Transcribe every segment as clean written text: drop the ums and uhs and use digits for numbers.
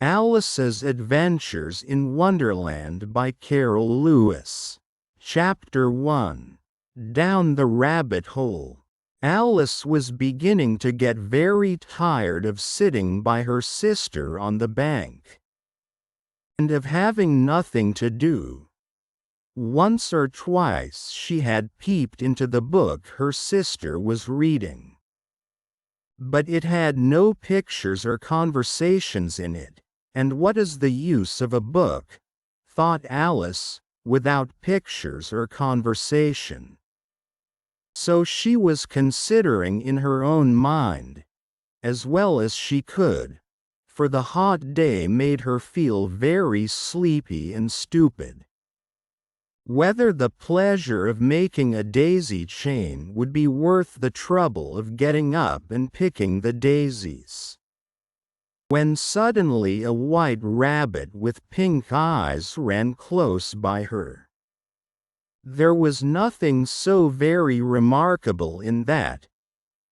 Alice's Adventures in Wonderland by Carol Lewis. Chapter 1. Down the Rabbit Hole. Alice was beginning to get very tired of sitting by her sister on the bank, and of having nothing to do. Once or twice she had peeped into the book her sister was reading, but it had no pictures or conversations in it. And what is the use of a book, thought Alice, without pictures or conversation? So she was considering in her own mind, as well as she could, for the hot day made her feel very sleepy and stupid, whether the pleasure of making a daisy chain would be worth the trouble of getting up and picking the daisies. When suddenly a white rabbit with pink eyes ran close by her. There was nothing so very remarkable in that,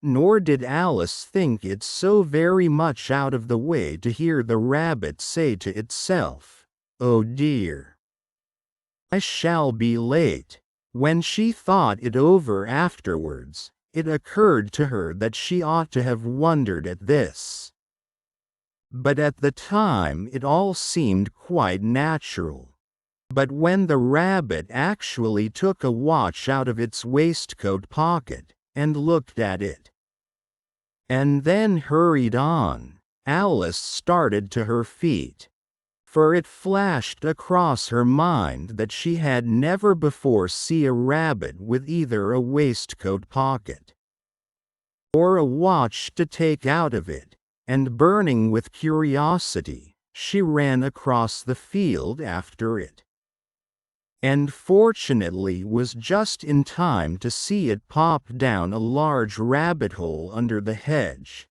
nor did Alice think it so very much out of the way to hear the rabbit say to itself, "Oh dear, I shall be late." When she thought it over afterwards, it occurred to her that she ought to have wondered at this. But at the time it all seemed quite natural. But when the rabbit actually took a watch out of its waistcoat pocket, and looked at it, and then hurried on, Alice started to her feet. For it flashed across her mind that she had never before seen a rabbit with either a waistcoat pocket or a watch to take out of it. And burning with curiosity, she ran across the field after it, and fortunately was just in time to see it pop down a large rabbit hole under the hedge.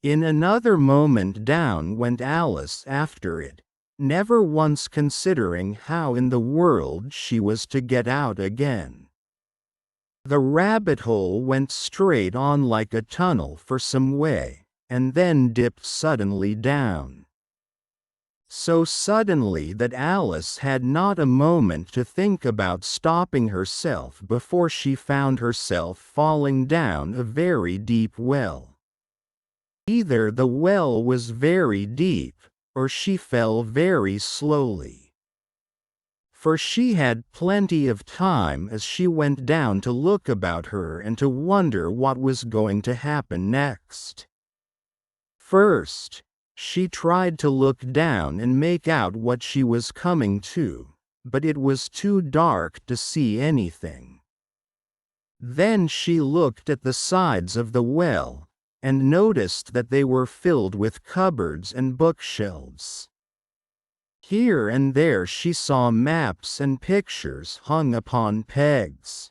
In another moment down went Alice after it, never once considering how in the world she was to get out again. The rabbit hole went straight on like a tunnel for some way, and then dipped suddenly down. So suddenly that Alice had not a moment to think about stopping herself before she found herself falling down a very deep well. Either the well was very deep, or she fell very slowly. For she had plenty of time as she went down to look about her and to wonder what was going to happen next. First, she tried to look down and make out what she was coming to, but it was too dark to see anything. Then she looked at the sides of the well, and noticed that they were filled with cupboards and bookshelves. Here and there she saw maps and pictures hung upon pegs.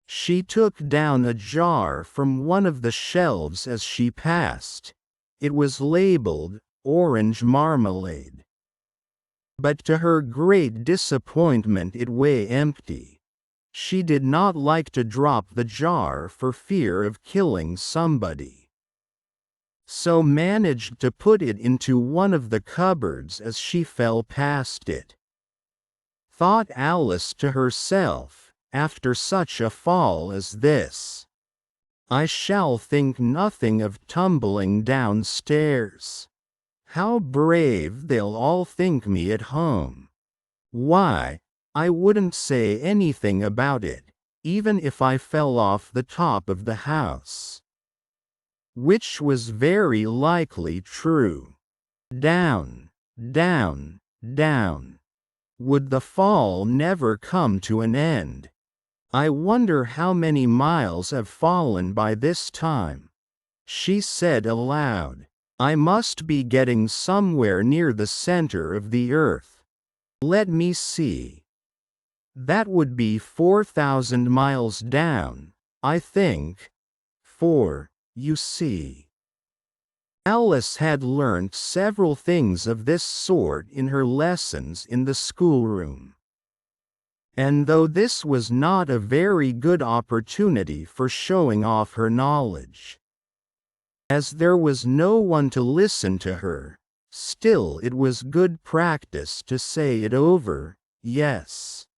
She took down a jar from one of the shelves as she passed. It was labeled, "Orange Marmalade." But to her great disappointment it was empty. She did not like to drop the jar for fear of killing somebody, so managed to put it into one of the cupboards as she fell past it. Thought Alice to herself, after such a fall as this, I shall think nothing of tumbling downstairs. How brave they'll all think me at home. Why, I wouldn't say anything about it, even if I fell off the top of the house. Which was very likely true. Down, down, down. Would the fall never come to an end? I wonder how many miles have fallen by this time, she said aloud. I must be getting somewhere near the center of the earth. Let me see. That would be 4,000 miles down, I think. For, you see, Alice had learnt several things of this sort in her lessons in the schoolroom. And though this was not a very good opportunity for showing off her knowledge, as there was no one to listen to her, Still, it was good practice to say it over. Yes.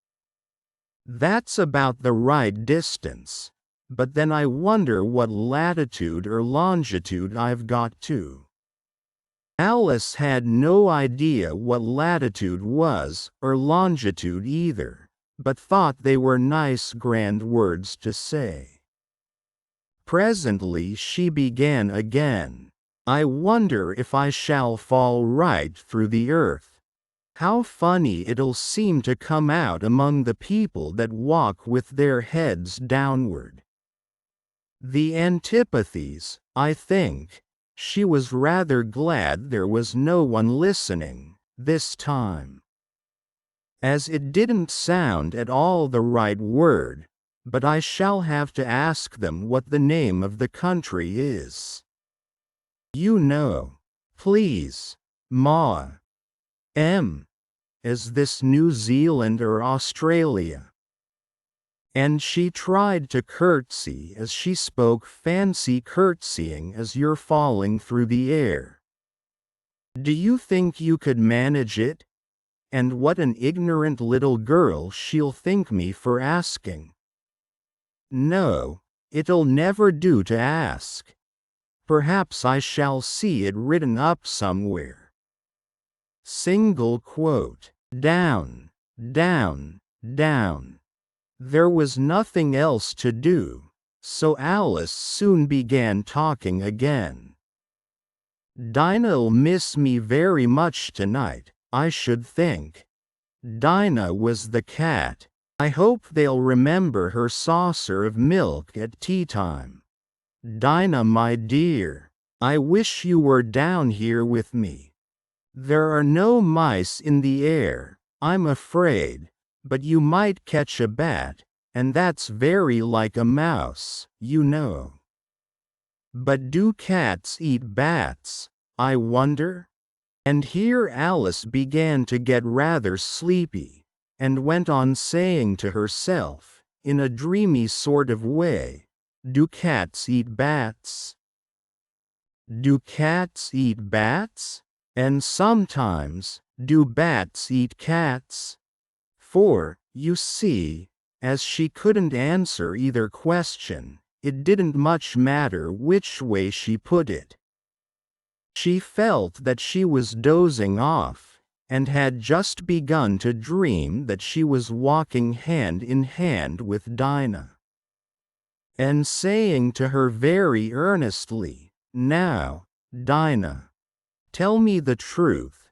That's about the right distance. But then I wonder what latitude or longitude I've got to. Alice had no idea what latitude was, or longitude either, but thought they were nice grand words to say. Presently she began again. I wonder if I shall fall right through the earth. How funny it'll seem to come out among the people that walk with their heads downward. The antipathies, I think. She was rather glad there was no one listening, this time. As it didn't sound at all the right word, but I shall have to ask them what the name of the country is. You know. Please, Ma. Is this New Zealand or Australia? And she tried to curtsy as she spoke, fancy curtsying as you're falling through the air. Do you think you could manage it? And what an ignorant little girl she'll think me for asking. No, it'll never do to ask. Perhaps I shall see it written up somewhere. Single quote. Down, down, down. There was nothing else to do, so Alice soon began talking again. Dinah'll miss me very much tonight, I should think. Dinah was the cat. I hope they'll remember her saucer of milk at tea time. Dinah, my dear, I wish you were down here with me. There are no mice in the air, I'm afraid, but you might catch a bat, and that's very like a mouse, you know. But do cats eat bats, I wonder? And here Alice began to get rather sleepy, and went on saying to herself, in a dreamy sort of way, do cats eat bats? Do cats eat bats? And sometimes, do bats eat cats? For, you see, as she couldn't answer either question, it didn't much matter which way she put it. She felt that she was dozing off, and had just begun to dream that she was walking hand in hand with Dinah, and saying to her very earnestly, "Now, Dinah, tell me the truth.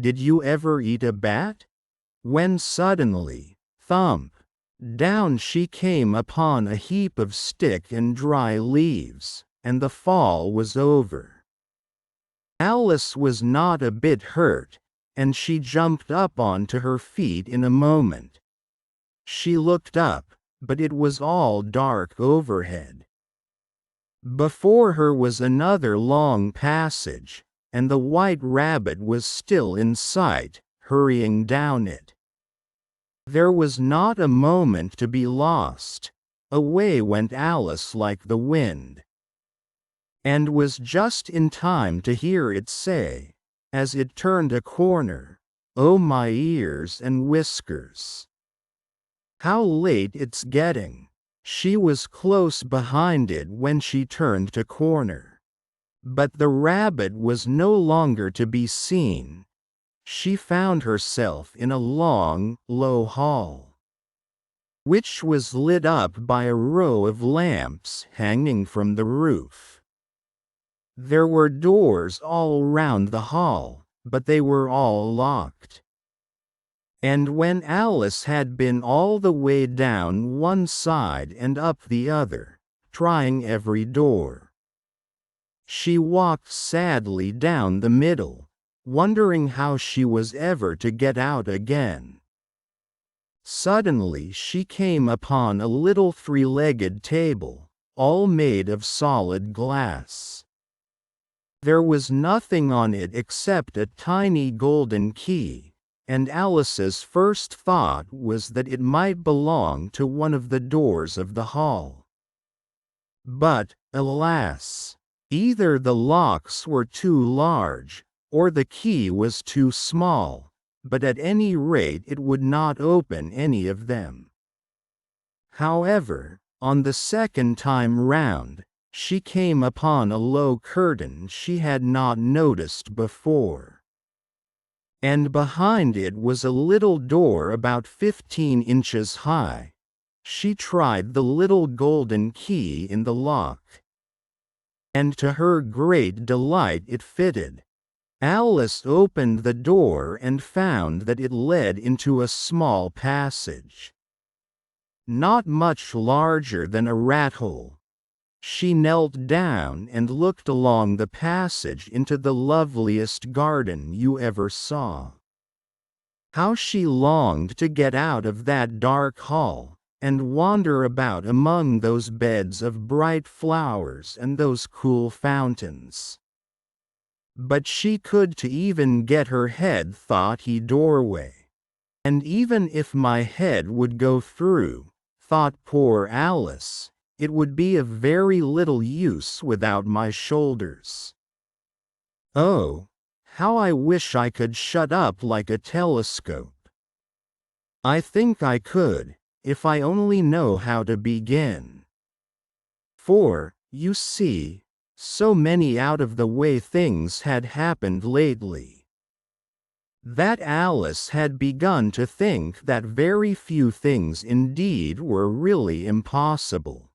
Did you ever eat a bat?" When suddenly, thump, down she came upon a heap of stick and dry leaves, and the fall was over. Alice was not a bit hurt, and she jumped up onto her feet in a moment. She looked up, but it was all dark overhead. Before her was another long passage, and the white rabbit was still in sight, hurrying down it. There was not a moment to be lost. Away went Alice like the wind, and was just in time to hear it say, as it turned a corner, "Oh, my ears and whiskers! How late it's getting!" She was close behind it when she turned to corner. But the rabbit was no longer to be seen. She found herself in a long, low hall, which was lit up by a row of lamps hanging from the roof. There were doors all round the hall, but they were all locked. And when Alice had been all the way down one side and up the other, trying every door, she walked sadly down the middle, wondering how she was ever to get out again. Suddenly she came upon a little three-legged table, all made of solid glass. There was nothing on it except a tiny golden key, and Alice's first thought was that it might belong to one of the doors of the hall. But, alas! Either the locks were too large, or the key was too small, but at any rate it would not open any of them. However, on the second time round, she came upon a low curtain she had not noticed before. And behind it was a little door about 15 inches high. She tried the little golden key in the lock, and to her great delight it fitted. Alice opened the door and found that it led into a small passage, not much larger than a rat hole. She knelt down and looked along the passage into the loveliest garden you ever saw. How she longed to get out of that dark hall, and wander about among those beds of bright flowers and those cool fountains. But she could to even get her head thought he doorway. And even if my head would go through, thought poor Alice, it would be of very little use without my shoulders. Oh, how I wish I could shut up like a telescope. I think I could, if I only know how to begin. For, you see, so many out-of-the-way things had happened lately, that Alice had begun to think that very few things indeed were really impossible.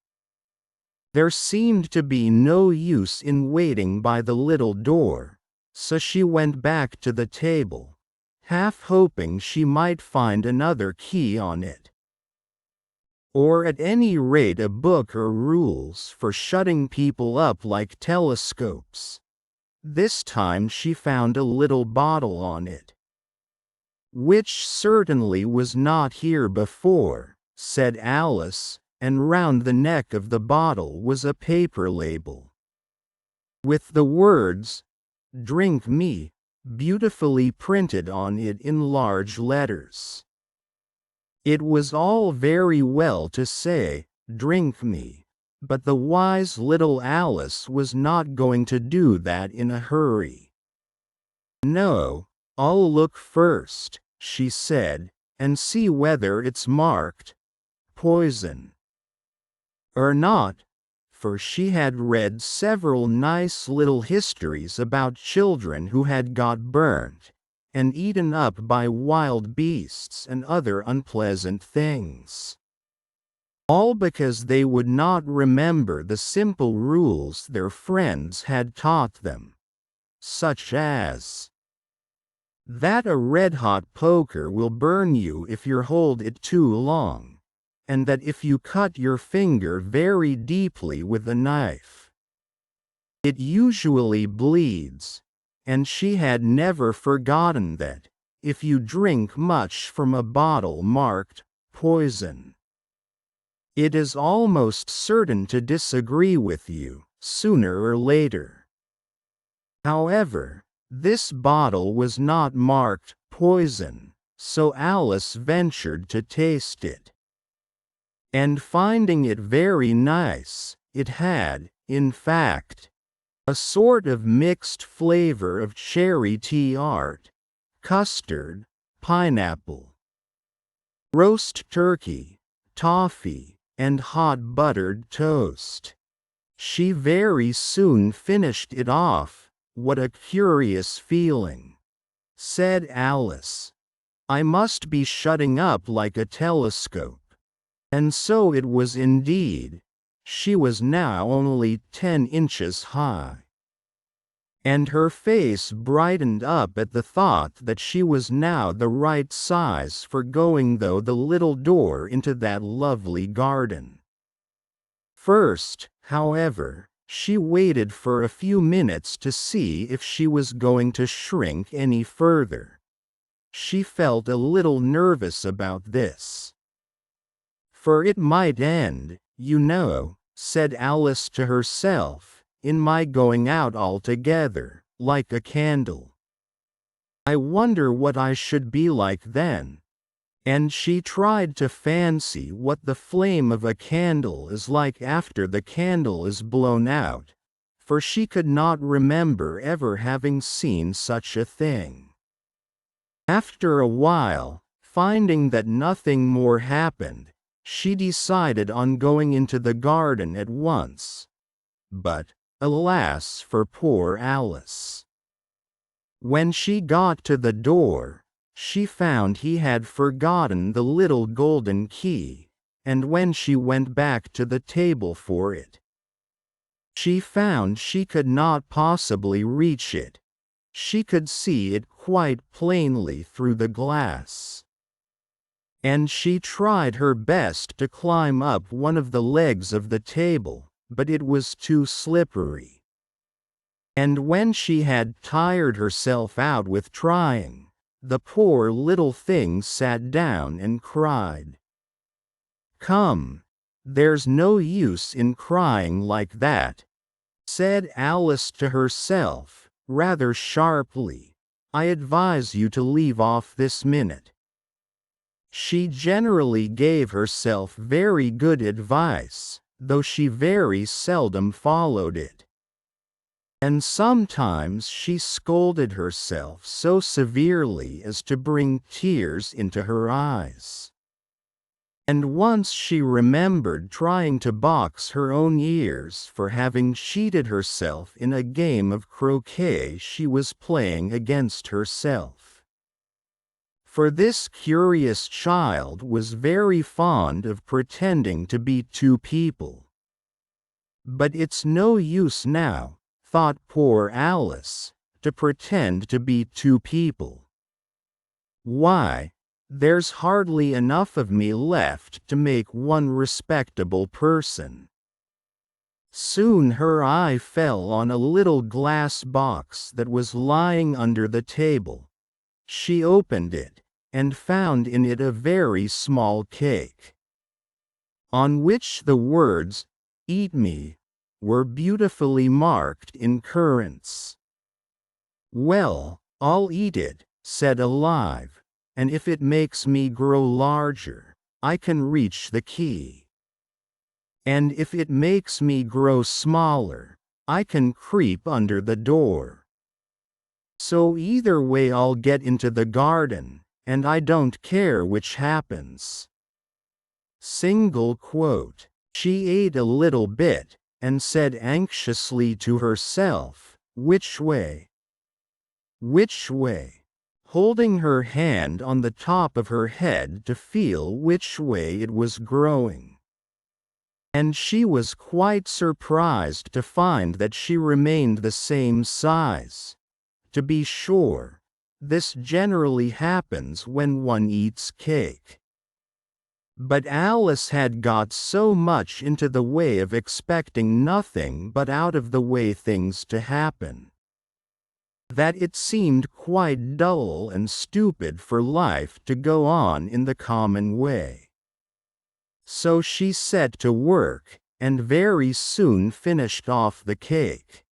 There seemed to be no use in waiting by the little door, so she went back to the table, half hoping she might find another key on it, or at any rate a book or rules for shutting people up like telescopes. This time she found a little bottle on it, which certainly was not here before, said Alice, and round the neck of the bottle was a paper label, with the words, "Drink me," beautifully printed on it in large letters. It was all very well to say, "Drink me," but the wise little Alice was not going to do that in a hurry. "No, I'll look first," she said, "and see whether it's marked poison or not," for she had read several nice little histories about children who had got burnt and eaten up by wild beasts and other unpleasant things, all because they would not remember the simple rules their friends had taught them, such as that a red-hot poker will burn you if you hold it too long, and that if you cut your finger very deeply with a knife, it usually bleeds, and she had never forgotten that, if you drink much from a bottle marked poison, it is almost certain to disagree with you, sooner or later. However, this bottle was not marked poison, so Alice ventured to taste it. And finding it very nice, it had, in fact, a sort of mixed flavor of cherry tart, custard, pineapple, roast turkey, toffee, and hot buttered toast. She very soon finished it off. "What a curious feeling," said Alice. "I must be shutting up like a telescope." And so it was indeed. She was now only 10 inches high, and her face brightened up at the thought that she was now the right size for going through the little door into that lovely garden. First, however, she waited for a few minutes to see if she was going to shrink any further. She felt a little nervous about this, for it might end, you know, said Alice to herself, in my going out altogether, like a candle. I wonder what I should be like then. And she tried to fancy what the flame of a candle is like after the candle is blown out, for she could not remember ever having seen such a thing. After a while, finding that nothing more happened, she decided on going into the garden at once. But, alas for poor Alice! When she got to the door, she found he had forgotten the little golden key, and when she went back to the table for it, she found she could not possibly reach it. She could see it quite plainly through the glass. And she tried her best to climb up one of the legs of the table, but it was too slippery. And when she had tired herself out with trying, the poor little thing sat down and cried. "Come, there's no use in crying like that," said Alice to herself, rather sharply. "I advise you to leave off this minute." She generally gave herself very good advice, though she very seldom followed it. And sometimes she scolded herself so severely as to bring tears into her eyes. And once she remembered trying to box her own ears for having cheated herself in a game of croquet she was playing against herself. For this curious child was very fond of pretending to be two people. But it's no use now, thought poor Alice, to pretend to be two people. Why, there's hardly enough of me left to make one respectable person. Soon her eye fell on a little glass box that was lying under the table. She opened it, and found in it a very small cake, on which the words, "Eat me," were beautifully marked in currants. "Well, I'll eat it," said Aloud, "and if it makes me grow larger, I can reach the key. And if it makes me grow smaller, I can creep under the door. So either way I'll get into the garden, and I don't care which happens." Single quote. She ate a little bit, and said anxiously to herself, "Which way? Which way?" holding her hand on the top of her head to feel which way it was growing. And she was quite surprised to find that she remained the same size. To be sure, this generally happens when one eats cake. But Alice had got so much into the way of expecting nothing but out of the way things to happen, that it seemed quite dull and stupid for life to go on in the common way. So she set to work, and very soon finished off the cake.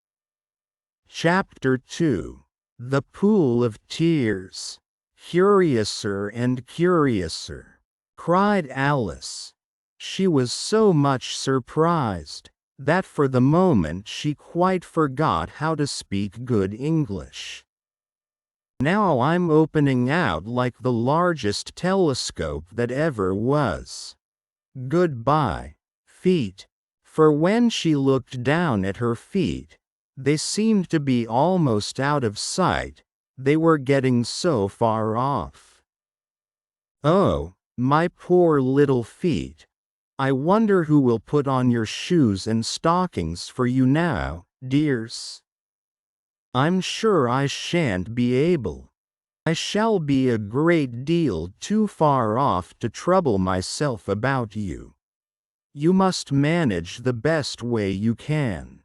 Chapter 2. The Pool of Tears. "Curiouser and curiouser," cried Alice. She was so much surprised that for the moment she quite forgot how to speak good English. "Now I'm opening out like the largest telescope that ever was. Goodbye, feet." For when she looked down at her feet, they seemed to be almost out of sight, they were getting so far off. "Oh, my poor little feet. I wonder who will put on your shoes and stockings for you now, dears? I'm sure I shan't be able. I shall be a great deal too far off to trouble myself about you. You must manage the best way you can."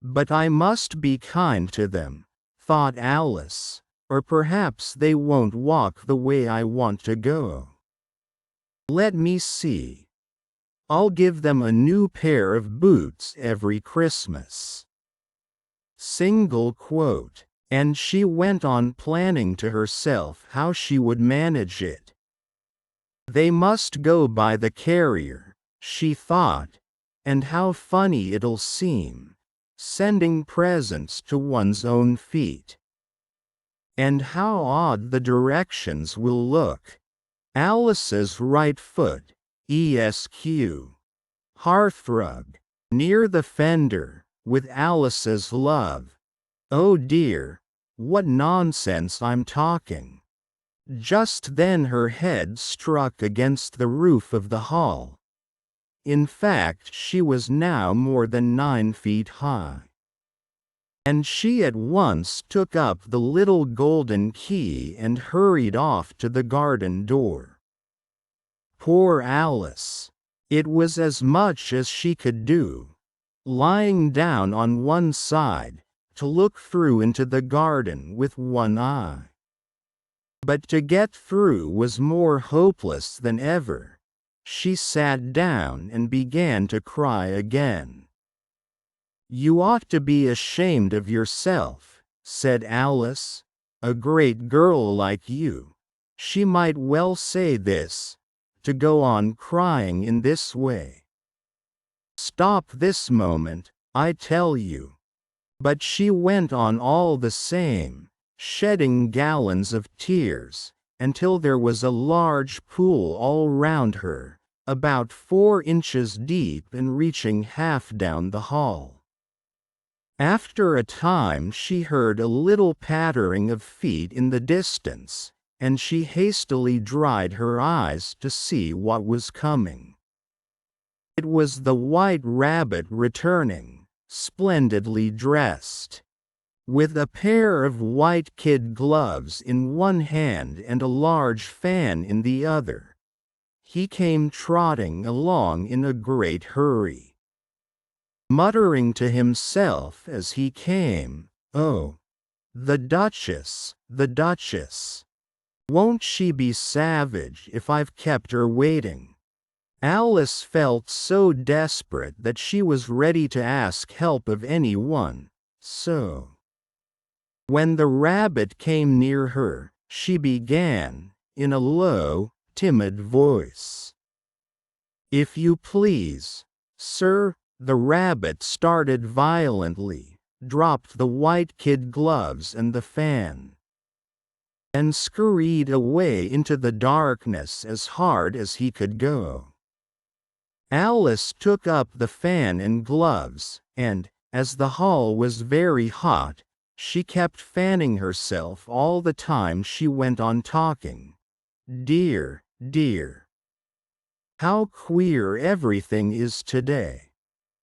"But I must be kind to them," thought Alice, "or perhaps they won't walk the way I want to go. Let me see. I'll give them a new pair of boots every Christmas." Single quote. And she went on planning to herself how she would manage it. "They must go by the carrier," she thought, "and how funny it'll seem. sending presents to one's own feet. And how odd the directions will look. Alice's right foot, ESQ. Hearthrug. Near the fender, with Alice's love. Oh dear, what nonsense I'm talking. Just then her head struck against the roof of the hall. In fact, she was now more than 9 feet high. And she at once took up the little golden key and hurried off to the garden door. Poor Alice! It was as much as she could do, lying down on one side, to look through into the garden with one eye. But to get through was more hopeless than ever. She sat down and began to cry again. "You ought to be ashamed of yourself," said Alice. "A great girl like you, she might well say this, to go on crying in this way. Stop this moment, I tell you." But she went on all the same, shedding gallons of tears, until there was a large pool all round her, about 4 inches deep and reaching half down the hall. After a time she heard a little pattering of feet in the distance, and she hastily dried her eyes to see what was coming. It was the White Rabbit returning, splendidly dressed. With a pair of white kid gloves in one hand and a large fan in the other. He came trotting along in a great hurry, muttering to himself as he came, "Oh, the Duchess, the Duchess! Won't she be savage if I've kept her waiting?" Alice felt so desperate that she was ready to ask help of anyone, so when the rabbit came near her, she began, in a low, timid voice, "If you please, sir." The rabbit started violently, dropped the white kid gloves and the fan, and scurried away into the darkness as hard as he could go. Alice took up the fan and gloves, and, as the hall was very hot, she kept fanning herself all the time she went on talking. "Dear, dear, how queer everything is today.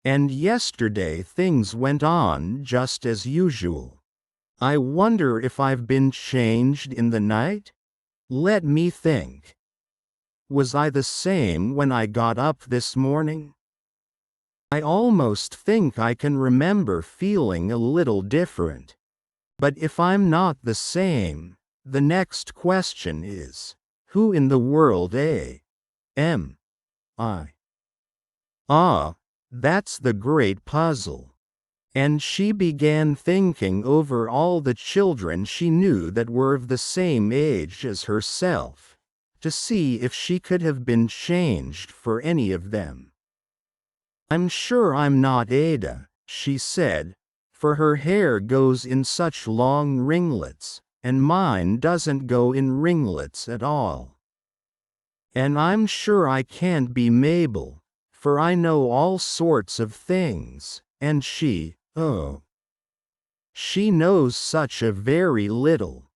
And yesterday things went on just as usual. I wonder if I've been changed in the night? Let me think. Was I the same when I got up this morning? I almost think I can remember feeling a little different. But if I'm not the same, the next question is, who in the world am I? Ah, that's the great puzzle." And she began thinking over all the children she knew that were of the same age as herself, to see if she could have been changed for any of them. "I'm sure I'm not Ada," she said, "for her hair goes in such long ringlets, and mine doesn't go in ringlets at all. And I'm sure I can't be Mabel, for I know all sorts of things, and she, oh, she knows such a very little.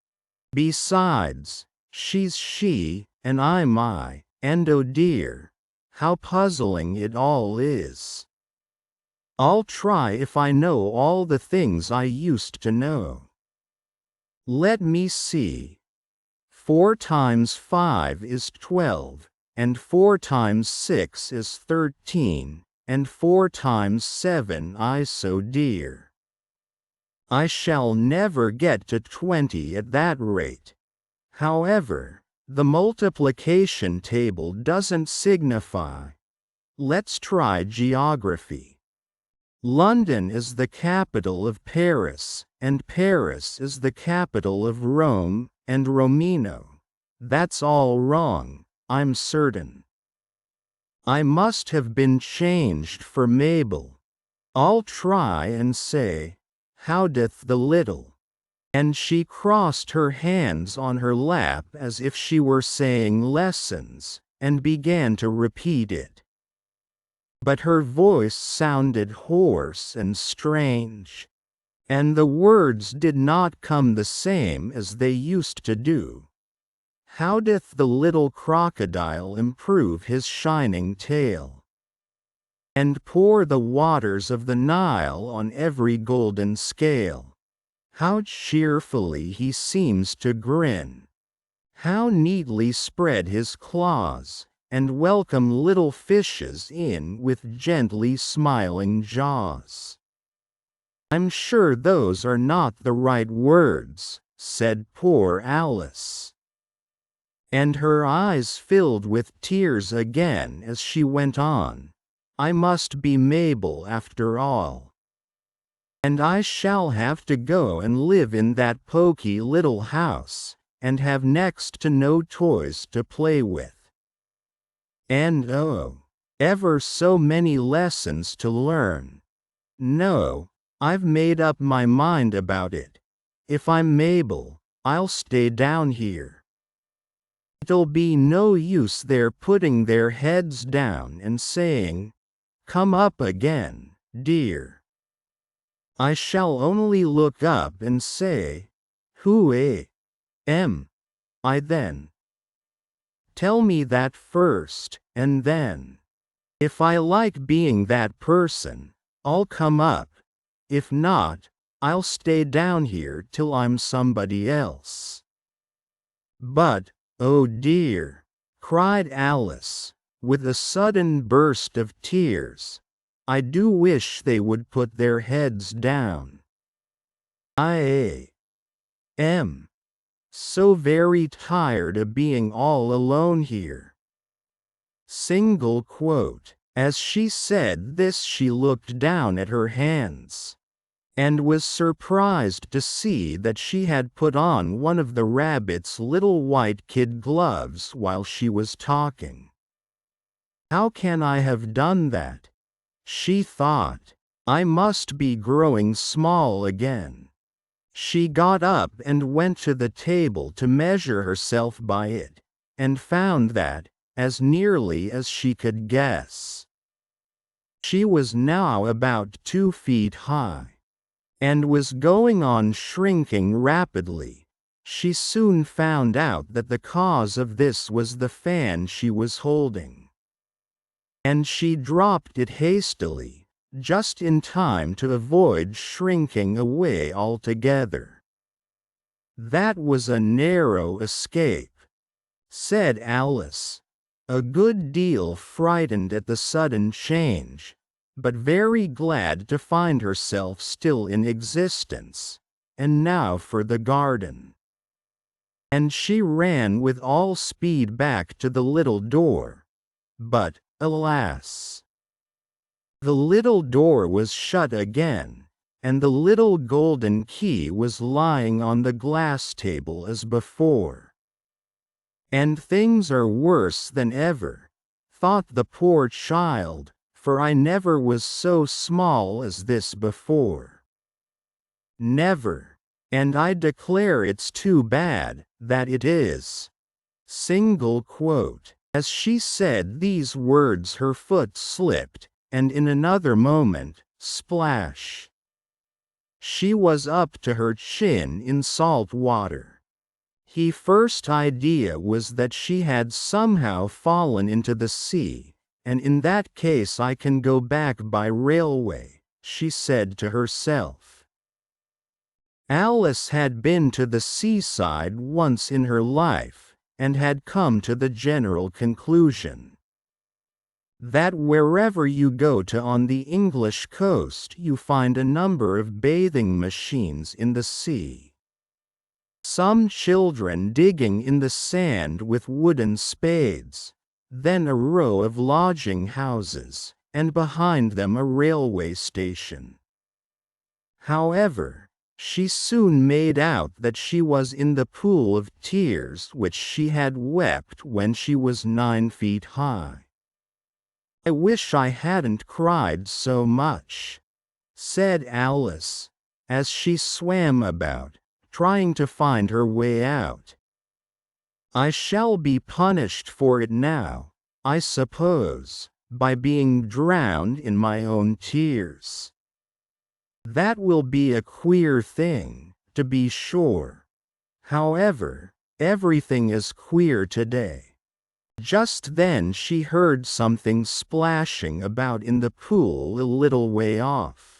Besides, she's she, and I'm I, and oh dear, how puzzling it all is. I'll try if I know all the things I used to know. Let me see. 4 times 5 is 12. And 4 times 6 is 13, and 4 times 7 I so dear. I shall never get to 20 at that rate. However, the multiplication table doesn't signify. Let's try geography. London is the capital of Paris, and Paris is the capital of Rome, and Romino. That's all wrong, I'm certain. I must have been changed for Mabel. I'll try and say, how doth the little?" And she crossed her hands on her lap as if she were saying lessons, and began to repeat it. But her voice sounded hoarse and strange, and the words did not come the same as they used to do. How doth the little crocodile improve his shining tail, and pour the waters of the Nile on every golden scale? How cheerfully he seems to grin! How neatly spread his claws, and welcome little fishes in with gently smiling jaws. "I'm sure those are not the right words," said poor Alice. And her eyes filled with tears again as she went on. "I must be Mabel after all. And I shall have to go and live in that poky little house, and have next to no toys to play with. And oh, ever so many lessons to learn. No, I've made up my mind about it. If I'm Mabel, I'll stay down here. It'll be no use their putting their heads down and saying, 'Come up again, dear.' I shall only look up and say, 'Who am I then? Tell me that first, and then, if I like being that person, I'll come up. If not, I'll stay down here till I'm somebody else.'" "But, oh dear," cried Alice, with a sudden burst of tears, "I do wish they would put their heads down. I am so very tired of being all alone here." Single quote. As she said this she looked down at her hands, and was surprised to see that she had put on one of the rabbit's little white kid gloves while she was talking. "How can I have done that?" she thought. "I must be growing small again." She got up and went to the table to measure herself by it, and found that, as nearly as she could guess, she was now about 2 feet high, and was going on shrinking rapidly. She soon found out that the cause of this was the fan she was holding, and she dropped it hastily, just in time to avoid shrinking away altogether. "That was a narrow escape," said Alice, a good deal frightened at the sudden change, but very glad to find herself still in existence. "And now for the garden." And she ran with all speed back to the little door. But, alas! The little door was shut again, and the little golden key was lying on the glass table as before. "And things are worse than ever," thought the poor child, "for I never was so small as this before. Never, and I declare it's too bad, that it is." Single quote. As she said these words her foot slipped, and in another moment, splash! She was up to her chin in salt water. Her first idea was that she had somehow fallen into the sea, and in that case I can go back by railway, she said to herself. Alice had been to the seaside once in her life, and had come to the general conclusion that wherever you go to on the English coast you find a number of bathing machines in the sea. Some children digging in the sand with wooden spades, then a row of lodging houses, and behind them a railway station. However, she soon made out that she was in the pool of tears which she had wept when she was 9 feet high. "I wish I hadn't cried so much," said Alice, as she swam about, trying to find her way out. I shall be punished for it now, I suppose, by being drowned in my own tears. That will be a queer thing, to be sure. However, everything is queer today. Just then she heard something splashing about in the pool a little way off.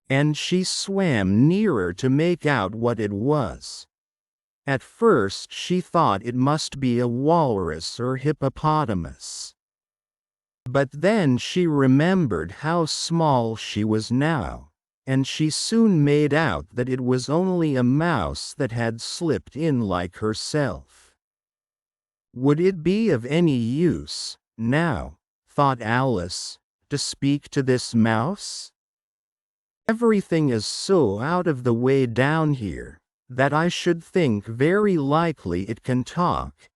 And she swam nearer to make out what it was. At first she thought it must be a walrus or hippopotamus. But then she remembered how small she was now, and she soon made out that it was only a mouse that had slipped in like herself. Would it be of any use, now, thought Alice, to speak to this mouse? Everything is so out of the way down here, that I should think very likely it can talk.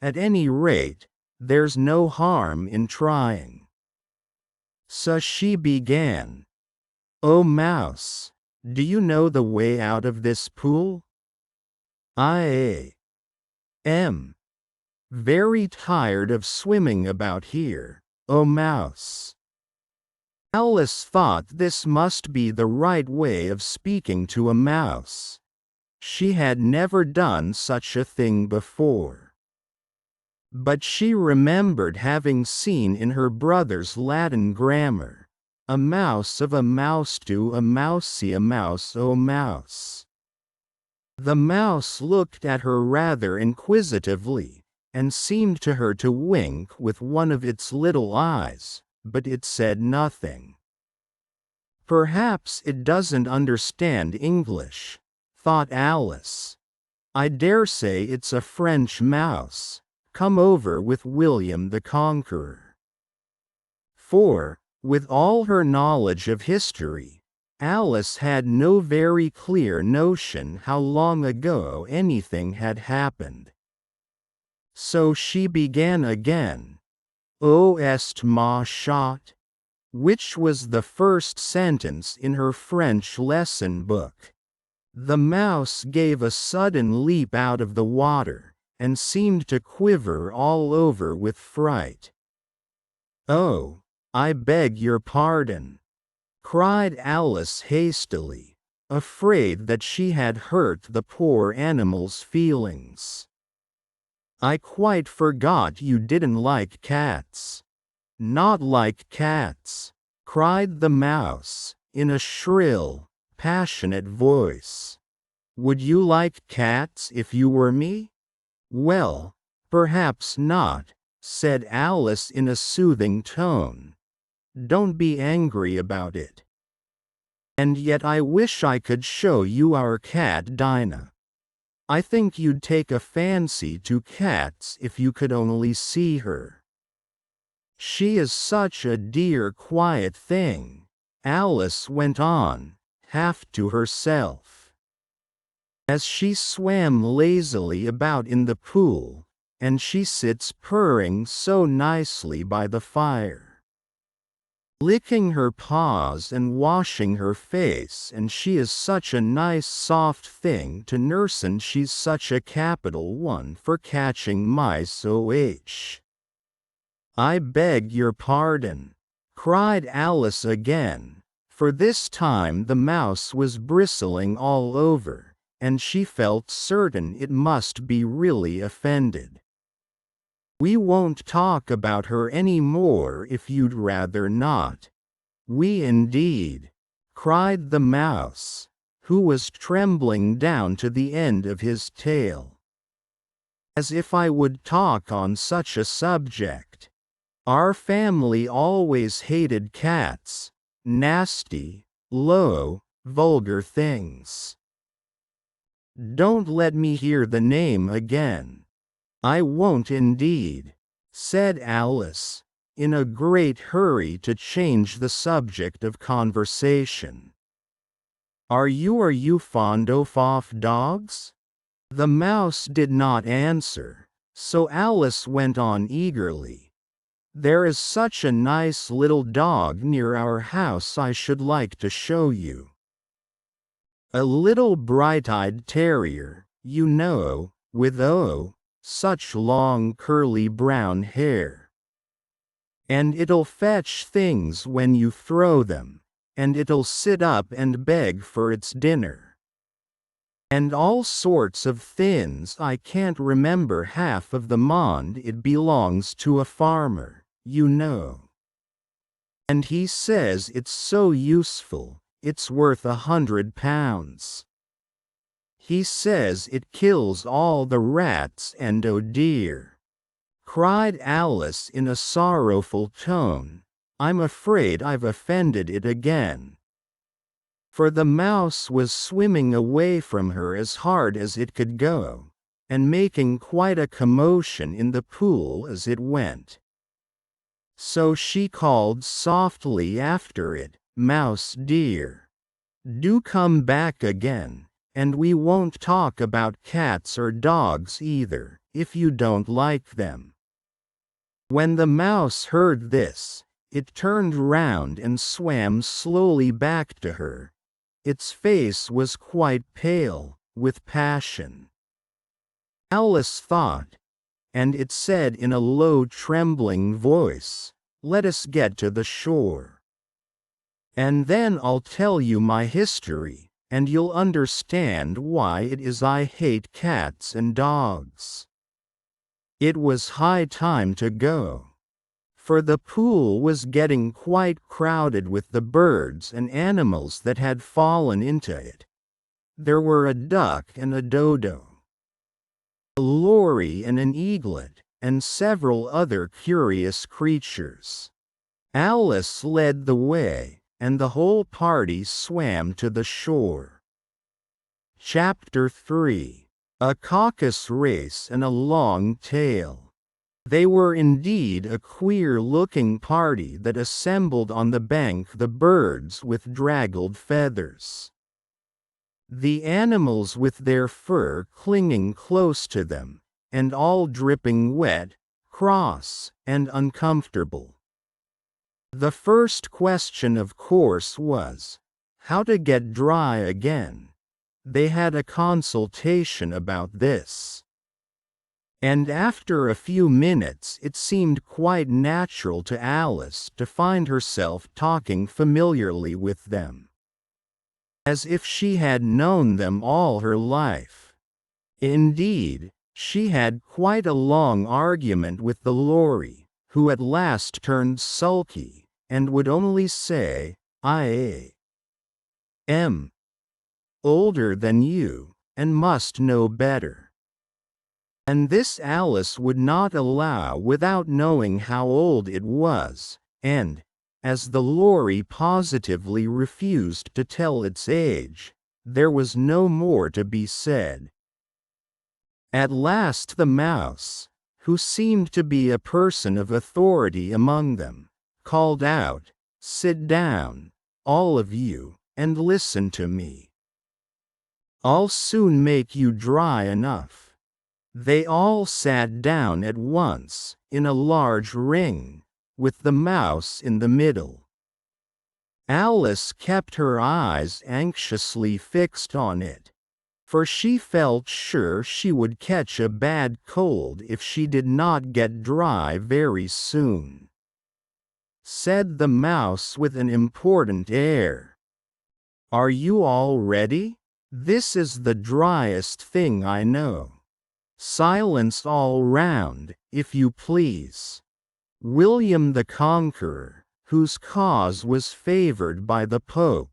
At any rate, there's no harm in trying. So she began. Oh mouse, do you know the way out of this pool? I am very tired of swimming about here, oh mouse. Alice thought this must be the right way of speaking to a mouse. She had never done such a thing before. But she remembered having seen in her brother's Latin grammar, a mouse of a mouse to a mousey a mouse oh mouse. The mouse looked at her rather inquisitively, and seemed to her to wink with one of its little eyes, but it said nothing. Perhaps it doesn't understand English, thought Alice. I dare say it's a French mouse, come over with William the Conqueror. For, with all her knowledge of history, Alice had no very clear notion how long ago anything had happened. So she began again. O est ma chat, which was the first sentence in her French lesson book. The mouse gave a sudden leap out of the water, and seemed to quiver all over with fright. Oh, I beg your pardon, cried Alice hastily, afraid that she had hurt the poor animal's feelings. I quite forgot you didn't like cats. Not like cats, cried the mouse, in a shrill, passionate voice. Would you like cats if you were me? Well, perhaps not, said Alice in a soothing tone. Don't be angry about it. And yet I wish I could show you our cat Dinah. I think you'd take a fancy to cats if you could only see her. She is such a dear quiet thing, Alice went on, half to herself. As she swam lazily about in the pool, and she sits purring so nicely by the fire, licking her paws and washing her face, and she is such a nice soft thing to nurse, and she's such a capital one for catching mice. I beg your pardon, cried Alice again, for this time the mouse was bristling all over, and she felt certain it must be really offended. We won't talk about her any more if you'd rather not. We indeed, cried the mouse, who was trembling down to the end of his tail. As if I would talk on such a subject. Our family always hated cats, nasty, low, vulgar things. Don't let me hear the name again. I won't indeed, said Alice, in a great hurry to change the subject of conversation. Are you fond of dogs? The mouse did not answer, so Alice went on eagerly. There is such a nice little dog near our house I should like to show you. A little bright-eyed terrier, you know, with such long curly brown hair. And it'll fetch things when you throw them, and it'll sit up and beg for its dinner. And all sorts of things. I can't remember half of the mond. It belongs to a farmer, you know. And he says it's so useful, it's worth £100. He says it kills all the rats, and oh dear, cried Alice in a sorrowful tone, I'm afraid I've offended it again. For the mouse was swimming away from her as hard as it could go, and making quite a commotion in the pool as it went. So she called softly after it, Mouse dear, do come back again, and we won't talk about cats or dogs either, if you don't like them. When the mouse heard this, it turned round and swam slowly back to her. Its face was quite pale, with passion. Alice thought, and it said in a low trembling voice, let us get to the shore. And then I'll tell you my history, and you'll understand why it is I hate cats and dogs. It was high time to go, for the pool was getting quite crowded with the birds and animals that had fallen into it. There were a duck and a dodo, a lory and an eaglet, and several other curious creatures. Alice led the way, and the whole party swam to the shore. Chapter 3. A Caucus Race and a Long Tail. They were indeed a queer-looking party that assembled on the bank, the birds with draggled feathers, the animals with their fur clinging close to them, and all dripping wet, cross, and uncomfortable. The first question, of course, was, how to get dry again. They had a consultation about this. And after a few minutes it seemed quite natural to Alice to find herself talking familiarly with them, as if she had known them all her life. Indeed, she had quite a long argument with the lory, who at last turned sulky, and would only say, I am older than you, and must know better. And this Alice would not allow without knowing how old it was, and, as the lory positively refused to tell its age, there was no more to be said. At last the mouse, who seemed to be a person of authority among them, called out, sit down, all of you, and listen to me. I'll soon make you dry enough. They all sat down at once, in a large ring, with the mouse in the middle. Alice kept her eyes anxiously fixed on it, for she felt sure she would catch a bad cold if she did not get dry very soon. Said the mouse with an important air, are you all ready? This is the driest thing I know. Silence all round, if you please. William the Conqueror, whose cause was favored by the Pope,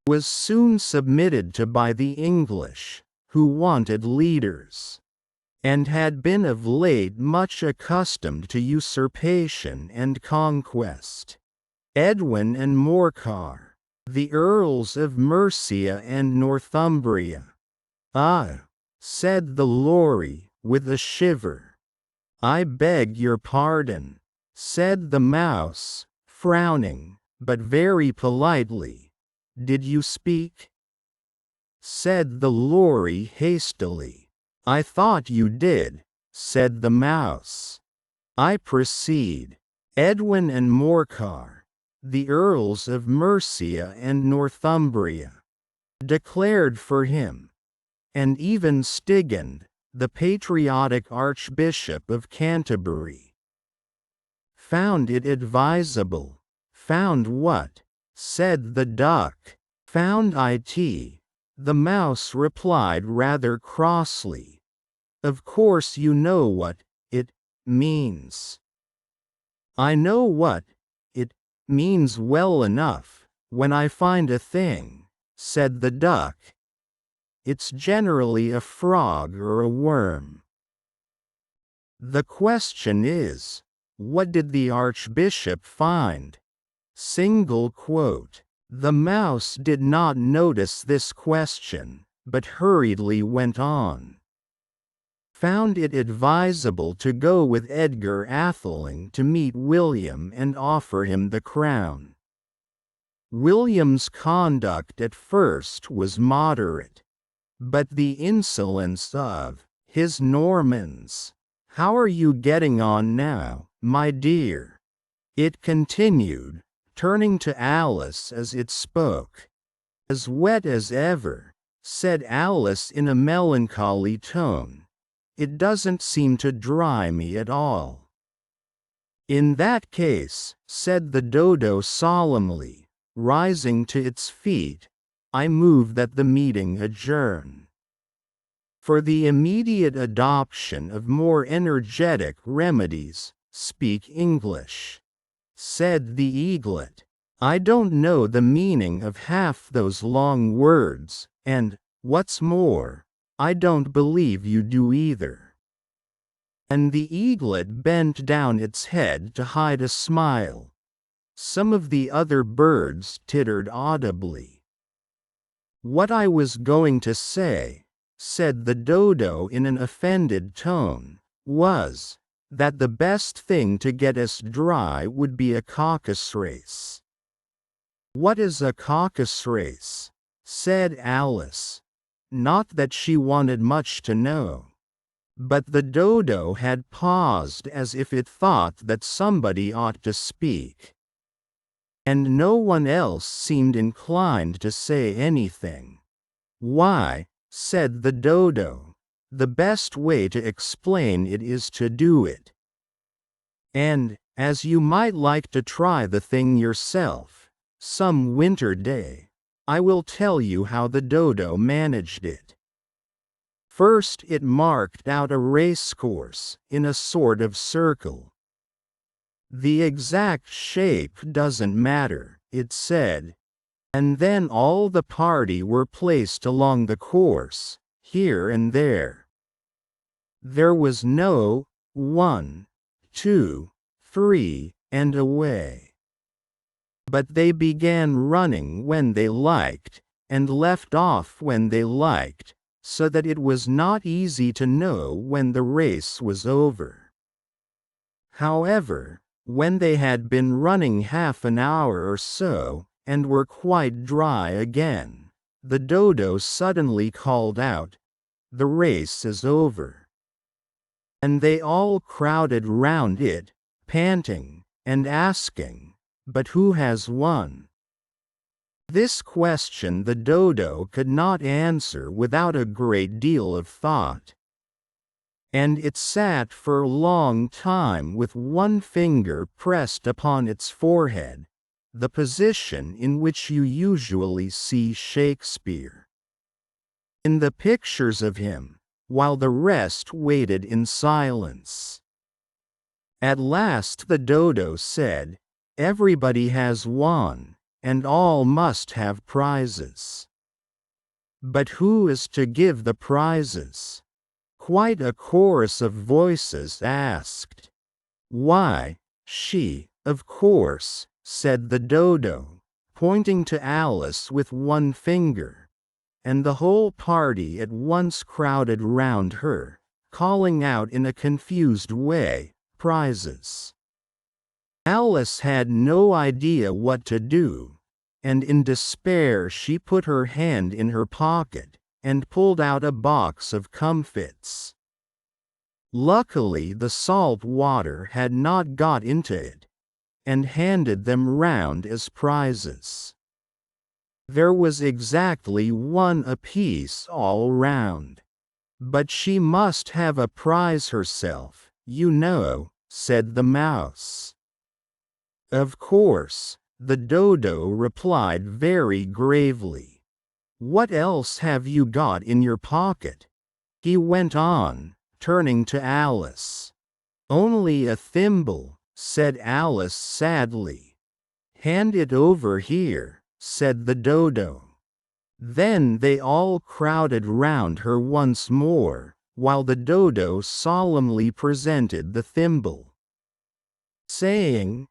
was soon submitted to by the English, who wanted leaders, and had been of late much accustomed to usurpation and conquest. Edwin and Morcar, the Earls of Mercia and Northumbria. Ah, said the lory, with a shiver. I beg your pardon, said the mouse, frowning, but very politely. Did you speak? Said the lory hastily. I thought you did, said the mouse. I proceed. Edwin and Morcar, the Earls of Mercia and Northumbria, declared for him, and even Stigand, the patriotic Archbishop of Canterbury, found it advisable. Found what? Said the duck. Found it, the mouse replied rather crossly. Of course you know what it means. I know what it means well enough. When I find a thing, said the duck, it's generally a frog or a worm. The question is, what did the Archbishop find? Single quote. The mouse did not notice this question, but hurriedly went on. Found it advisable to go with Edgar Atheling to meet William and offer him the crown. William's conduct at first was moderate, but the insolence of his Normans. How are you getting on now, my dear? It continued, turning to Alice as it spoke. As wet as ever, said Alice in a melancholy tone. It doesn't seem to dry me at all. In that case, said the dodo solemnly, rising to its feet, I move that the meeting adjourn. For the immediate adoption of more energetic remedies, speak English, said the eaglet. I don't know the meaning of half those long words, and, what's more, I don't believe you do either. And the eaglet bent down its head to hide a smile. Some of the other birds tittered audibly. What I was going to say, said the dodo in an offended tone, was that the best thing to get us dry would be a caucus race. What is a caucus race? Said Alice. Not that she wanted much to know. But the dodo had paused as if it thought that somebody ought to speak. And no one else seemed inclined to say anything. Why, said the dodo, the best way to explain it is to do it. And, as you might like to try the thing yourself, some winter day, I will tell you how the dodo managed it. First it marked out a racecourse, in a sort of circle. The exact shape doesn't matter, it said. And then all the party were placed along the course, here and there. There was no 1, 2, 3, and away. But they began running when they liked, and left off when they liked, so that it was not easy to know when the race was over. However, when they had been running half an hour or so, and were quite dry again, the dodo suddenly called out, "The race is over." And they all crowded round it, panting, and asking, "But who has won?" This question the dodo could not answer without a great deal of thought. And it sat for a long time with one finger pressed upon its forehead, the position in which you usually see Shakespeare in the pictures of him, while the rest waited in silence. At last the dodo said, "Everybody has won, and all must have prizes." "But who is to give the prizes?" Quite a chorus of voices asked. "Why, she, of course," said the dodo, pointing to Alice with one finger. And the whole party at once crowded round her, calling out in a confused way, "Prizes." Alice had no idea what to do, and in despair she put her hand in her pocket, and pulled out a box of comfits. Luckily the salt water had not got into it, and handed them round as prizes. There was exactly one apiece all round. "But she must have a prize herself, you know," said the mouse. "Of course," the dodo replied very gravely. "What else have you got in your pocket?" he went on, turning to Alice. "Only a thimble," said Alice sadly. "Hand it over here," said the dodo. Then they all crowded round her once more, while the dodo solemnly presented the thimble, saying,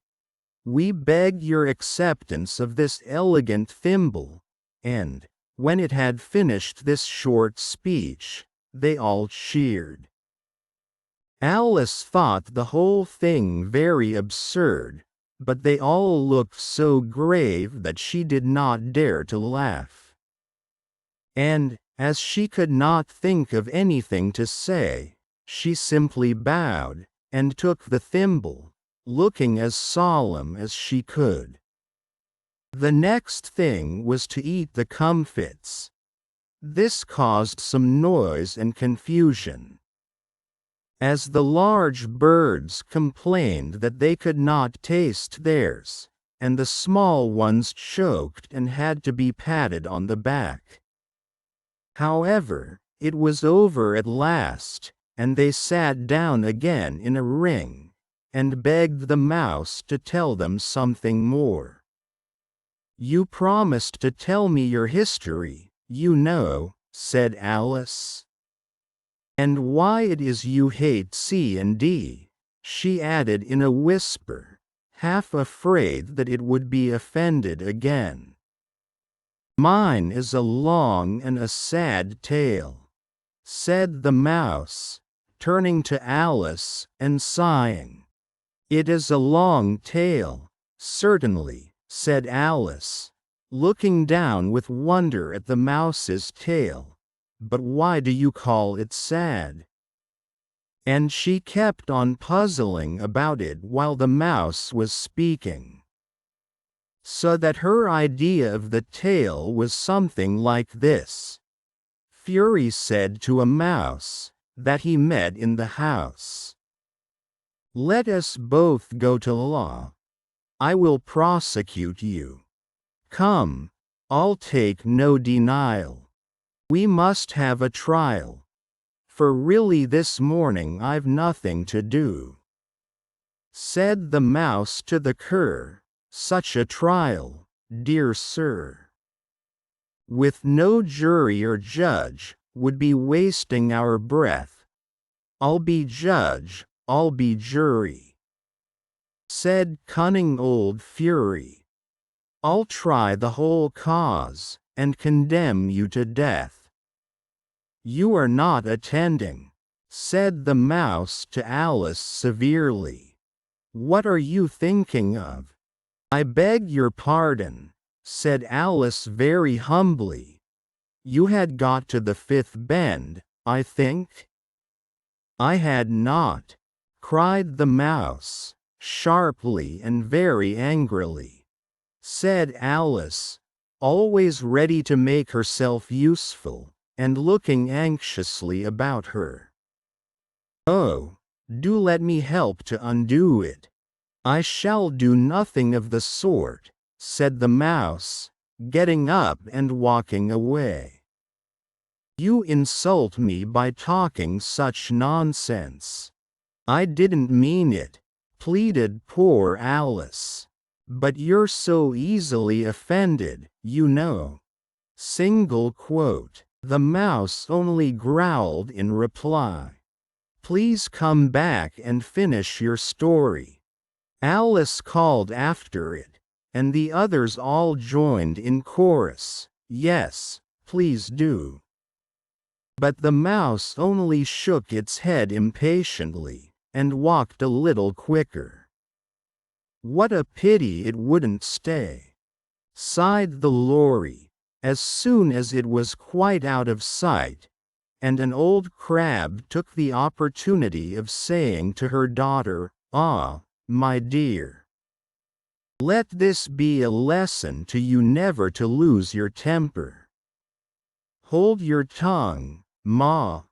"We beg your acceptance of this elegant thimble," and, when it had finished this short speech, they all cheered. Alice thought the whole thing very absurd, but they all looked so grave that she did not dare to laugh. And, as she could not think of anything to say, she simply bowed, and took the thimble, looking as solemn as she could. The next thing was to eat the comfits. This caused some noise and confusion, as the large birds complained that they could not taste theirs, and the small ones choked and had to be patted on the back. However, it was over at last, and they sat down again in a ring, and begged the mouse to tell them something more. "You promised to tell me your history, you know," said Alice. "And why it is you hate C&D, she added in a whisper, half afraid that it would be offended again. "Mine is a long and a sad tale," said the mouse, turning to Alice and sighing. "It is a long tale, certainly," said Alice, looking down with wonder at the mouse's tail. "But why do you call it sad?" And she kept on puzzling about it while the mouse was speaking, so that her idea of the tale was something like this. Fury said to a mouse that he met in the house, "Let us both go to law. I will prosecute you. Come, I'll take no denial. We must have a trial, for really this morning I've nothing to do." Said the mouse to the cur, "Such a trial, dear sir, with no jury or judge, would be wasting our breath. I'll be judge, I'll be jury." Said cunning old Fury, "I'll try the whole cause, and condemn you to death." "You are not attending," said the mouse to Alice severely. "What are you thinking of?" "I beg your pardon," said Alice very humbly. "You had got to the fifth bend, I think?" "I had not," cried the mouse, sharply and very angrily. Said Alice, always ready to make herself useful, and looking anxiously about her. "Oh, do let me help to undo it." "I shall do nothing of the sort," said the mouse, getting up and walking away. "You insult me by talking such nonsense." "I didn't mean it," pleaded poor Alice. "But you're so easily offended, you know." Single quote. The mouse only growled in reply, "Please come back and finish your story." Alice called after it, and the others all joined in chorus, "Yes, please do." But the mouse only shook its head impatiently, and walked a little quicker. "What a pity it wouldn't stay," sighed the lorry, as soon as it was quite out of sight, and an old crab took the opportunity of saying to her daughter, "Ah, my dear, Let this be a lesson to you never to lose your temper. Hold your tongue, Ma,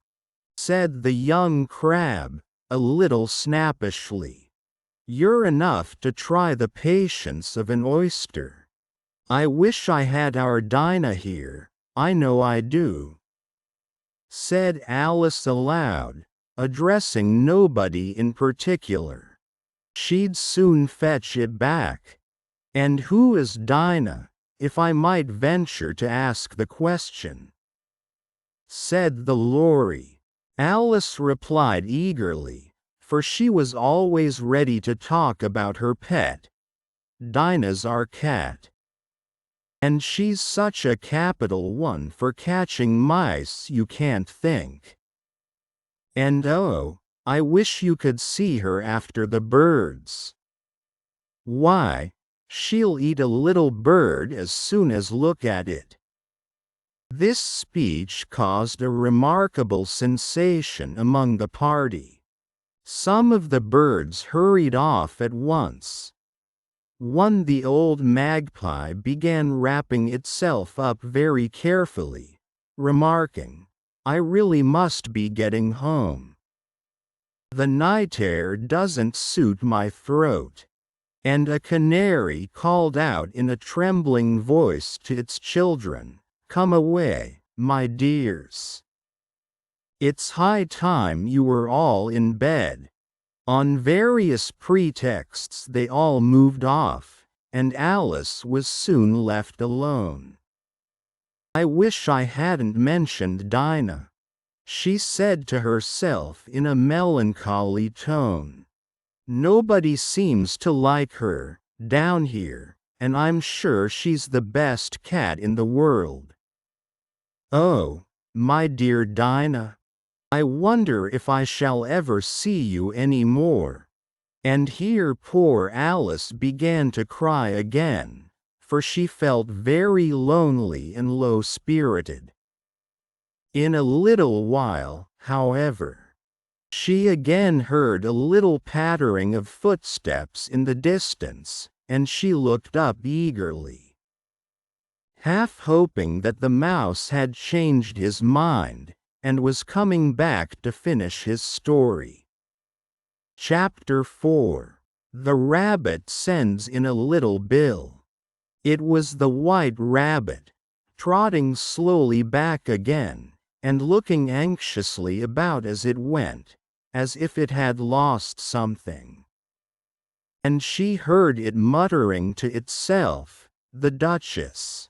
said the young crab, a little snappishly. You're enough to try the patience of an oyster. I wish I had our Dinah here, I know I do, said Alice aloud, addressing nobody in particular. She'd soon fetch it back. And who is Dinah, if I might venture to ask the question? Said the Lory. Alice replied eagerly, for she was always ready to talk about her pet. Dinah's our cat. And she's such a capital one for catching mice you can't think. And oh, I wish you could see her after the birds. Why, she'll eat a little bird as soon as look at it. This speech caused a remarkable sensation among the party. Some of the birds hurried off at once. One, the old magpie, began wrapping itself up very carefully, remarking, I really must be getting home. The night air doesn't suit my throat. And a canary called out in a trembling voice to its children, Come away, my dears. It's high time you were all in bed. On various pretexts they all moved off, and Alice was soon left alone. I wish I hadn't mentioned Dinah, she said to herself in a melancholy tone. Nobody seems to like her, down here, and I'm sure she's the best cat in the world. Oh, my dear Dinah, I wonder if I shall ever see you any more. And here poor Alice began to cry again, for she felt very lonely and low-spirited. In a little while, however, she again heard a little pattering of footsteps in the distance, and she looked up eagerly, half hoping that the mouse had changed his mind, and was coming back to finish his story. Chapter 4. The Rabbit Sends in a Little Bill. It was the White Rabbit, trotting slowly back again, and looking anxiously about as it went, as if it had lost something. And she heard it muttering to itself, The Duchess.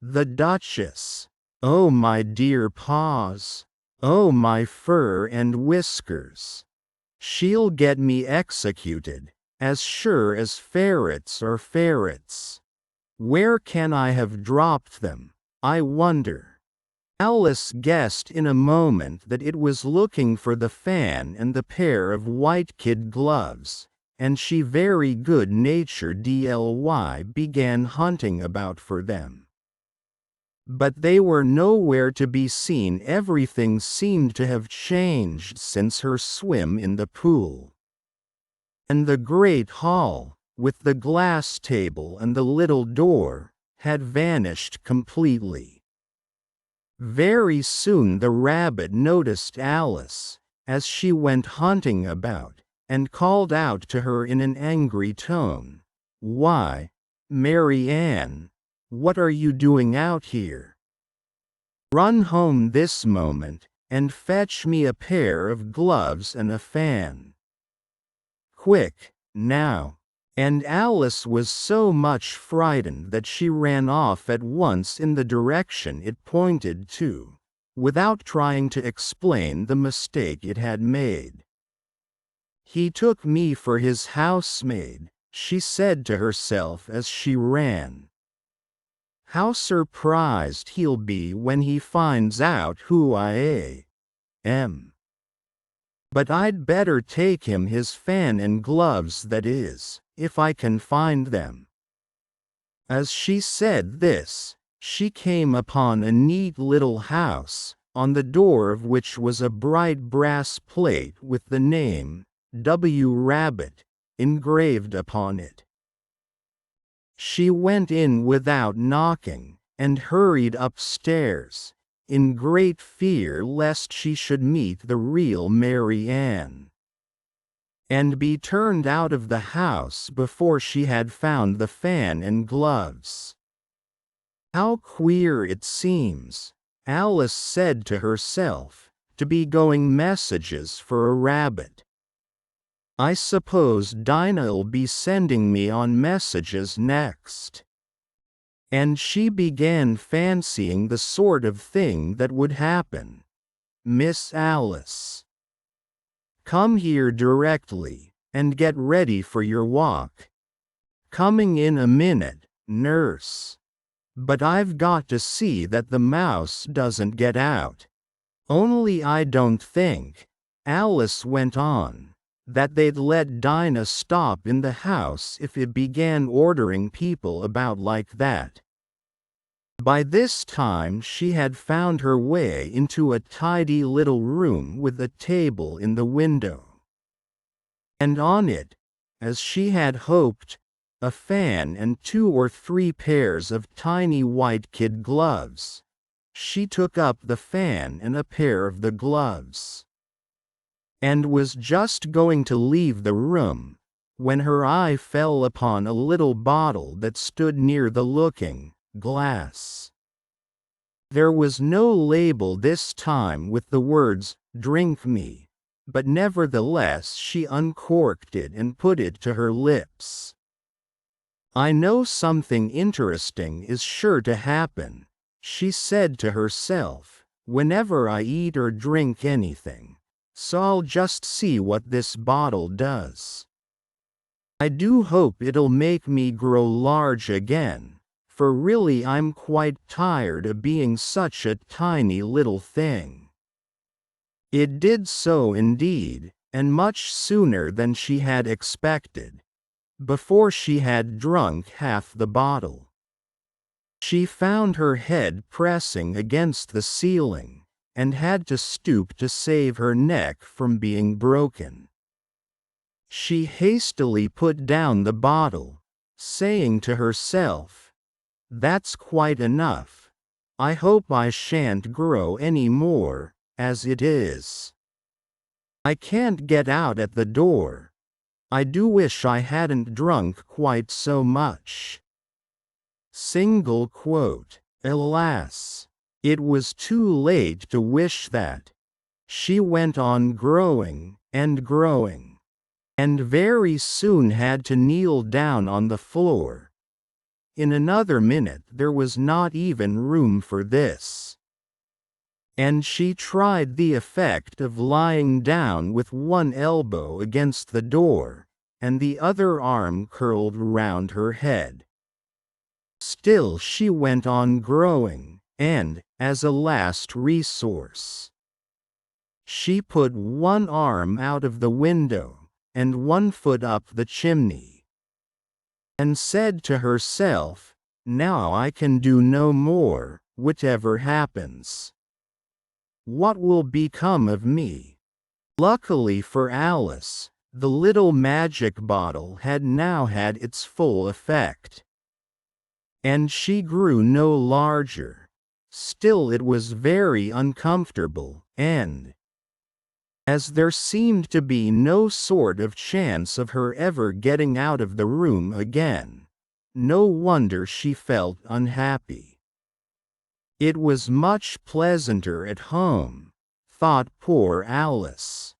The Duchess. Oh my dear paws. Oh my fur and whiskers. She'll get me executed, as sure as ferrets are ferrets. Where can I have dropped them, I wonder? Alice guessed in a moment that it was looking for the fan and the pair of white kid gloves, and she very good-naturedly began hunting about for them. But they were nowhere to be seen. Everything seemed to have changed since her swim in the pool. And the great hall, with the glass table and the little door, had vanished completely. Very soon the rabbit noticed Alice, as she went hunting about, and called out to her in an angry tone, Why, Mary Ann, what are you doing out here? Run home this moment, and fetch me a pair of gloves and a fan. Quick, now. And Alice was so much frightened that she ran off at once in the direction it pointed to, without trying to explain the mistake it had made. He took me for his housemaid, she said to herself as she ran. How surprised he'll be when he finds out who I am. But I'd better take him his fan and gloves, that is, if I can find them. As she said this, she came upon a neat little house, on the door of which was a bright brass plate with the name, W. Rabbit, engraved upon it. She went in without knocking, and hurried upstairs, in great fear lest she should meet the real Mary Ann, and be turned out of the house before she had found the fan and gloves. "How queer it seems," Alice said to herself, "to be going messages for a rabbit. I suppose Dinah'll be sending me on messages next." And she began fancying the sort of thing that would happen. "Miss Alice, come here directly, and get ready for your walk. Coming in a minute, nurse. But I've got to see that the mouse doesn't get out. Only I don't think," Alice went on, "that they'd let Dinah stop in the house if it began ordering people about like that." By this time she had found her way into a tidy little room with a table in the window, and on it, as she had hoped, a fan and 2 or 3 pairs of tiny white kid gloves. She took up the fan and a pair of the gloves, and was just going to leave the room, when her eye fell upon a little bottle that stood near the looking-glass. There was no label this time with the words, "Drink me," but nevertheless she uncorked it and put it to her lips. "I know something interesting is sure to happen," she said to herself, "whenever I eat or drink anything, so I'll just see what this bottle does. I do hope it'll make me grow large again, for really I'm quite tired of being such a tiny little thing." It did so indeed, and much sooner than she had expected. Before she had drunk half the bottle, she found her head pressing against the ceiling, and had to stoop to save her neck from being broken. She hastily put down the bottle, saying to herself, "That's quite enough. I hope I shan't grow any more, as it is. I can't get out at the door. I do wish I hadn't drunk quite so much." Single quote. Alas, it was too late to wish that. She went on growing, and growing, and very soon had to kneel down on the floor. In another minute there was not even room for this. And she tried the effect of lying down with one elbow against the door, and the other arm curled round her head. Still she went on growing, and, as a last resource, she put one arm out of the window, and one foot up the chimney, and said to herself, "Now I can do no more, whatever happens. What will become of me?" Luckily for Alice, the little magic bottle had now had its full effect, and she grew no larger. Still it was very uncomfortable, and, as there seemed to be no sort of chance of her ever getting out of the room again, no wonder she felt unhappy. It was much pleasanter at home, thought poor Alice,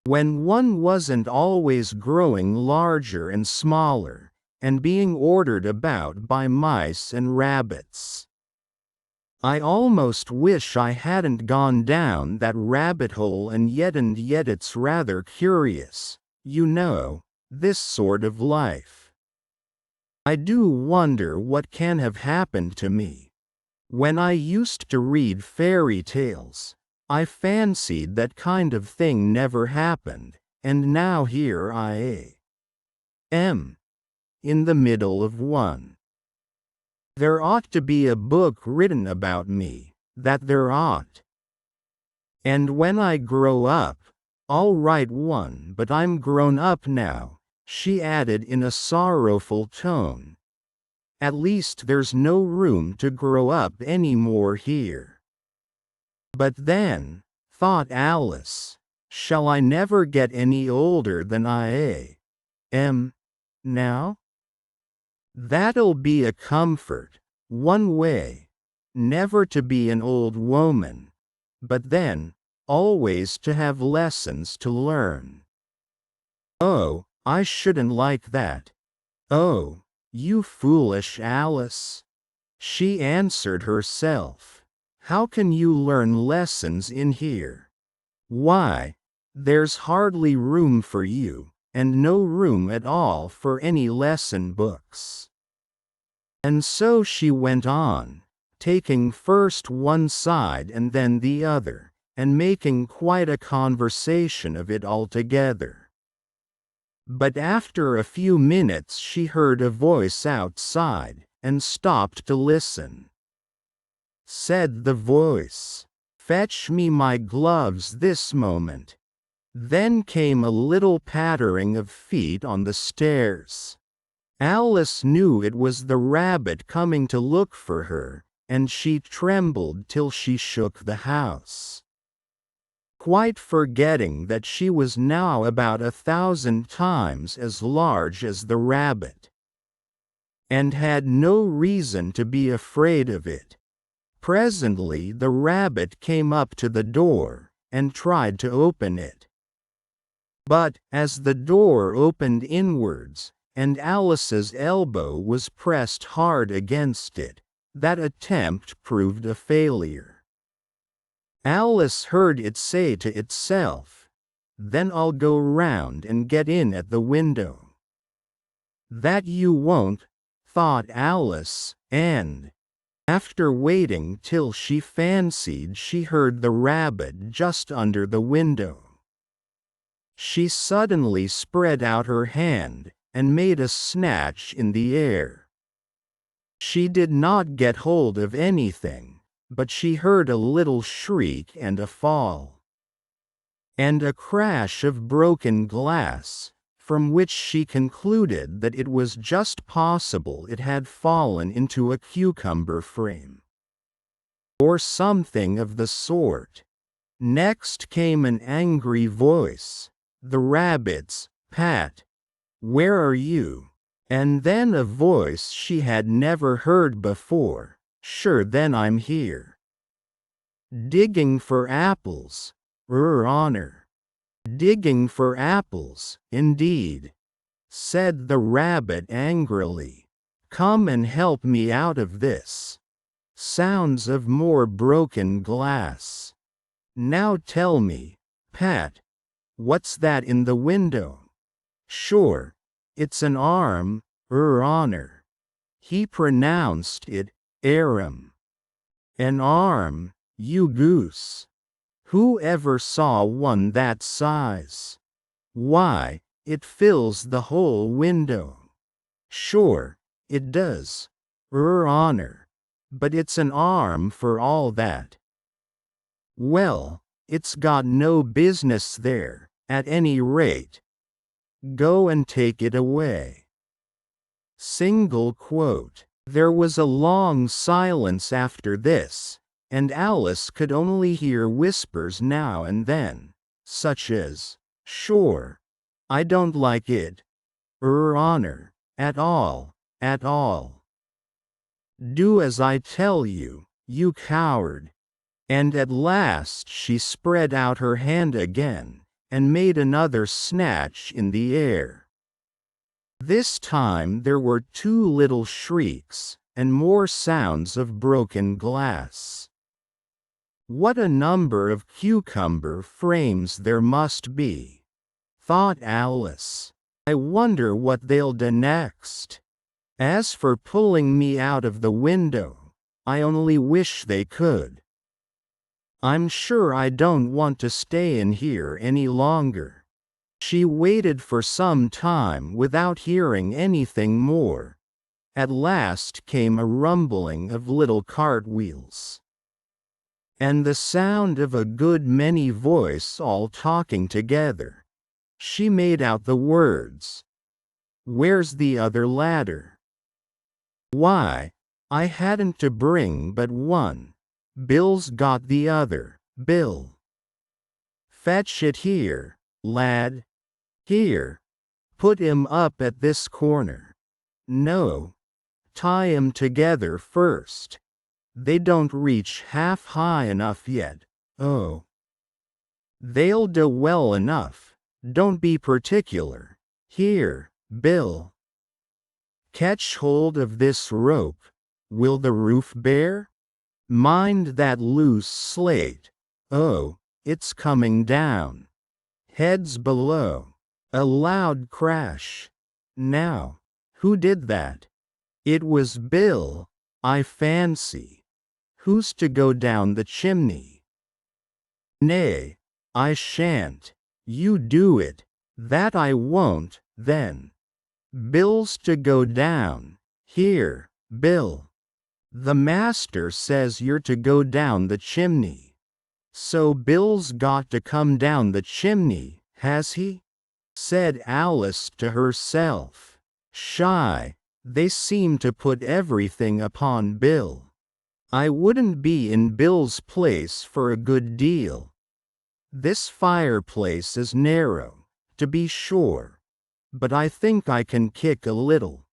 when one wasn't always growing larger and smaller, and being ordered about by mice and rabbits. "I almost wish I hadn't gone down that rabbit hole, and yet it's rather curious, you know, this sort of life. I do wonder what can have happened to me. When I used to read fairy tales, I fancied that kind of thing never happened, and now here I am, in the middle of one. There ought to be a book written about me, that there ought. And when I grow up, I'll write one, but I'm grown up now," she added in a sorrowful tone. At least there's no room to grow up anymore here. But then, thought Alice, shall I never get any older than I am now? That'll be a comfort, one way, never to be an old woman, but then, always to have lessons to learn. Oh, I shouldn't like that. Oh, you foolish Alice. She answered herself. How can you learn lessons in here? Why, there's hardly room for you, and no room at all for any lesson books. And so she went on, taking first one side and then the other, and making quite a conversation of it altogether. But after a few minutes she heard a voice outside, and stopped to listen. Said the voice, "Fetch me my gloves this moment." Then came a little pattering of feet on the stairs. Alice knew it was the rabbit coming to look for her, and she trembled till she shook the house, quite forgetting that she was now about 1,000 times as large as the rabbit, and had no reason to be afraid of it. Presently the rabbit came up to the door, and tried to open it. But, as the door opened inwards, and Alice's elbow was pressed hard against it, that attempt proved a failure. Alice heard it say to itself, "Then I'll go round and get in at the window." "That you won't," thought Alice, and, after waiting till she fancied she heard the rabbit just under the window, she suddenly spread out her hand, and made a snatch in the air. She did not get hold of anything, but she heard a little shriek and a fall, and a crash of broken glass, from which she concluded that it was just possible it had fallen into a cucumber frame, or something of the sort. Next came an angry voice, the rabbit's, "Pat, where are you?" And then a voice she had never heard before, "Sure then I'm here." "Digging for apples, honor." "Digging for apples, indeed," said the rabbit angrily. "Come and help me out of this." Sounds of more broken glass. "Now tell me, Pat, what's that in the window?" "Sure, it's an arm, honor." He pronounced it, "arum." "An arm, you goose. Who ever saw one that size? Why, it fills the whole window." "Sure, it does, honor. But it's an arm for all that." "Well, it's got no business there, at any rate. Go and take it away." Single quote. There was a long silence after this, and Alice could only hear whispers now and then, such as, "Sure, I don't like it, honor, at all, at all." "Do as I tell you, you coward." And at last she spread out her hand again, and made another snatch in the air. This time there were 2 little shrieks, and more sounds of broken glass. "What a number of cucumber frames there must be," thought Alice. "I wonder what they'll do next. As for pulling me out of the window, I only wish they could. I'm sure I don't want to stay in here any longer." She waited for some time without hearing anything more. At last came a rumbling of little cartwheels, and the sound of a good many voices all talking together. She made out the words, "Where's the other ladder?" Why, I hadn't to bring but one. Bill's got the other. Bill. Fetch it here, lad. Here. Put 'em up at this corner. No. Tie 'em together first. They don't reach half high enough yet. Oh. They'll do well enough. Don't be particular. Here, Bill. Catch hold of this rope. Will the roof bear? Mind that loose slate. Oh, it's coming down. Heads below. A loud crash. Now, who did that? It was Bill, I fancy. Who's to go down the chimney? Nay, I shan't. You do it. That I won't, then. Bill's to go down. Here, Bill. The master says you're to go down the chimney. So Bill's got to come down the chimney, has he? Said Alice to herself. Shy, they seem to put everything upon Bill. I wouldn't be in Bill's place for a good deal. This fireplace is narrow, to be sure, but I think I can kick a little.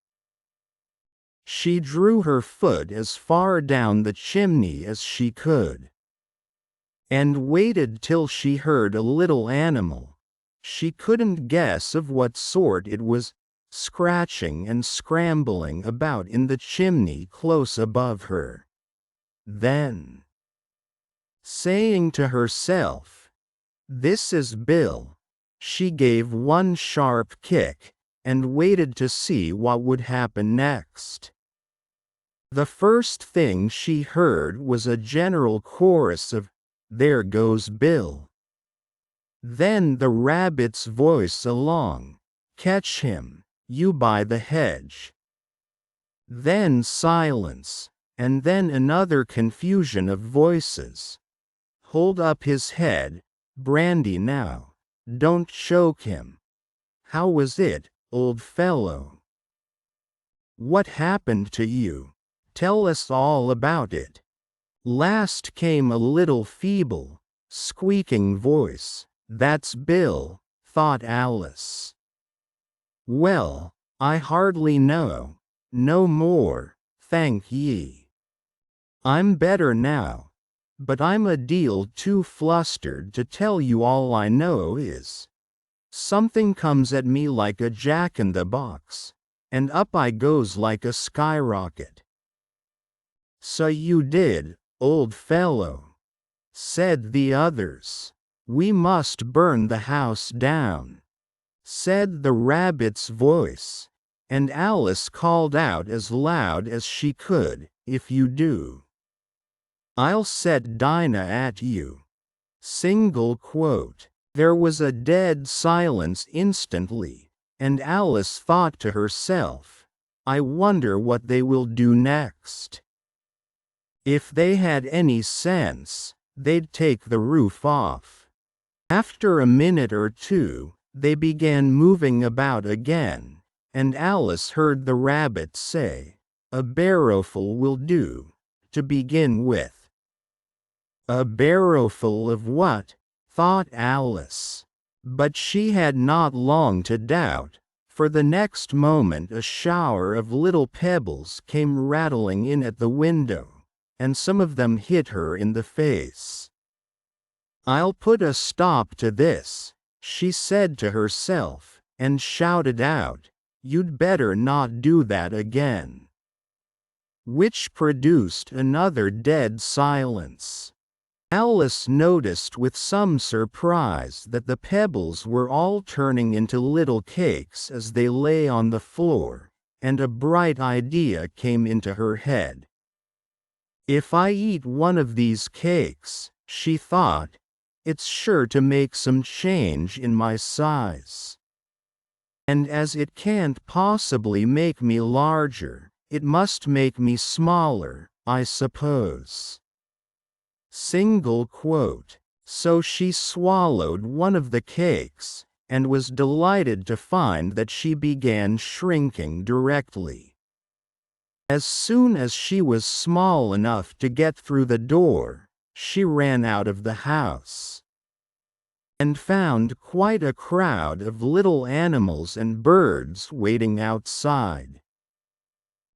She drew her foot as far down the chimney as she could, and waited till she heard a little animal. She couldn't guess of what sort it was, scratching and scrambling about in the chimney close above her. Then, saying to herself, "This is Bill," she gave one sharp kick, and waited to see what would happen next. The first thing she heard was a general chorus of, "There goes Bill." Then the rabbit's voice along, "Catch him, you by the hedge." Then silence, and then another confusion of voices. "Hold up his head, brandy now. Don't choke him. How was it, old fellow? What happened to you? Tell us all about it." Last came a little feeble, squeaking voice. "That's Bill," thought Alice. "Well, I hardly know. No more, thank ye. I'm better now, but I'm a deal too flustered to tell you. All I know is, something comes at me like a jack-in-the-box, and up I goes like a skyrocket." "So you did, old fellow," said the others. "We must burn the house down," said the rabbit's voice, and Alice called out as loud as she could, "If you do, I'll set Dinah at you." Single quote. There was a dead silence instantly, and Alice thought to herself, "I wonder what they will do next. If they had any sense, they'd take the roof off." After a minute or two, they began moving about again, and Alice heard the rabbit say, "A barrowful will do, to begin with." A barrowful of what? Thought Alice. But she had not long to doubt, for the next moment a shower of little pebbles came rattling in at the window, and some of them hit her in the face. "I'll put a stop to this," she said to herself, and shouted out, "You'd better not do that again." Which produced another dead silence. Alice noticed with some surprise that the pebbles were all turning into little cakes as they lay on the floor, and a bright idea came into her head. "If I eat one of these cakes," she thought, "it's sure to make some change in my size. And as it can't possibly make me larger, it must make me smaller, I suppose." Single quote. So she swallowed one of the cakes, and was delighted to find that she began shrinking directly. As soon as she was small enough to get through the door, she ran out of the house and found quite a crowd of little animals and birds waiting outside.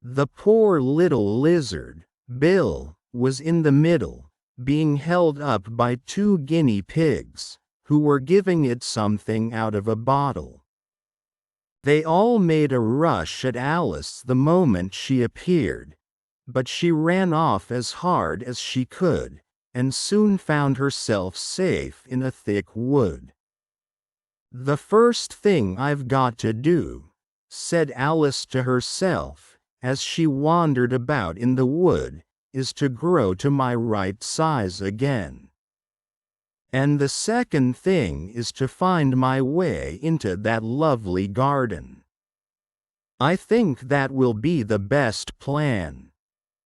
The poor little lizard, Bill, was in the middle, being held up by 2 guinea pigs, who were giving it something out of a bottle. They all made a rush at Alice the moment she appeared, but she ran off as hard as she could, and soon found herself safe in a thick wood. "The first thing I've got to do," said Alice to herself, as she wandered about in the wood, "is to grow to my right size again. And the second thing is to find my way into that lovely garden. I think that will be the best plan."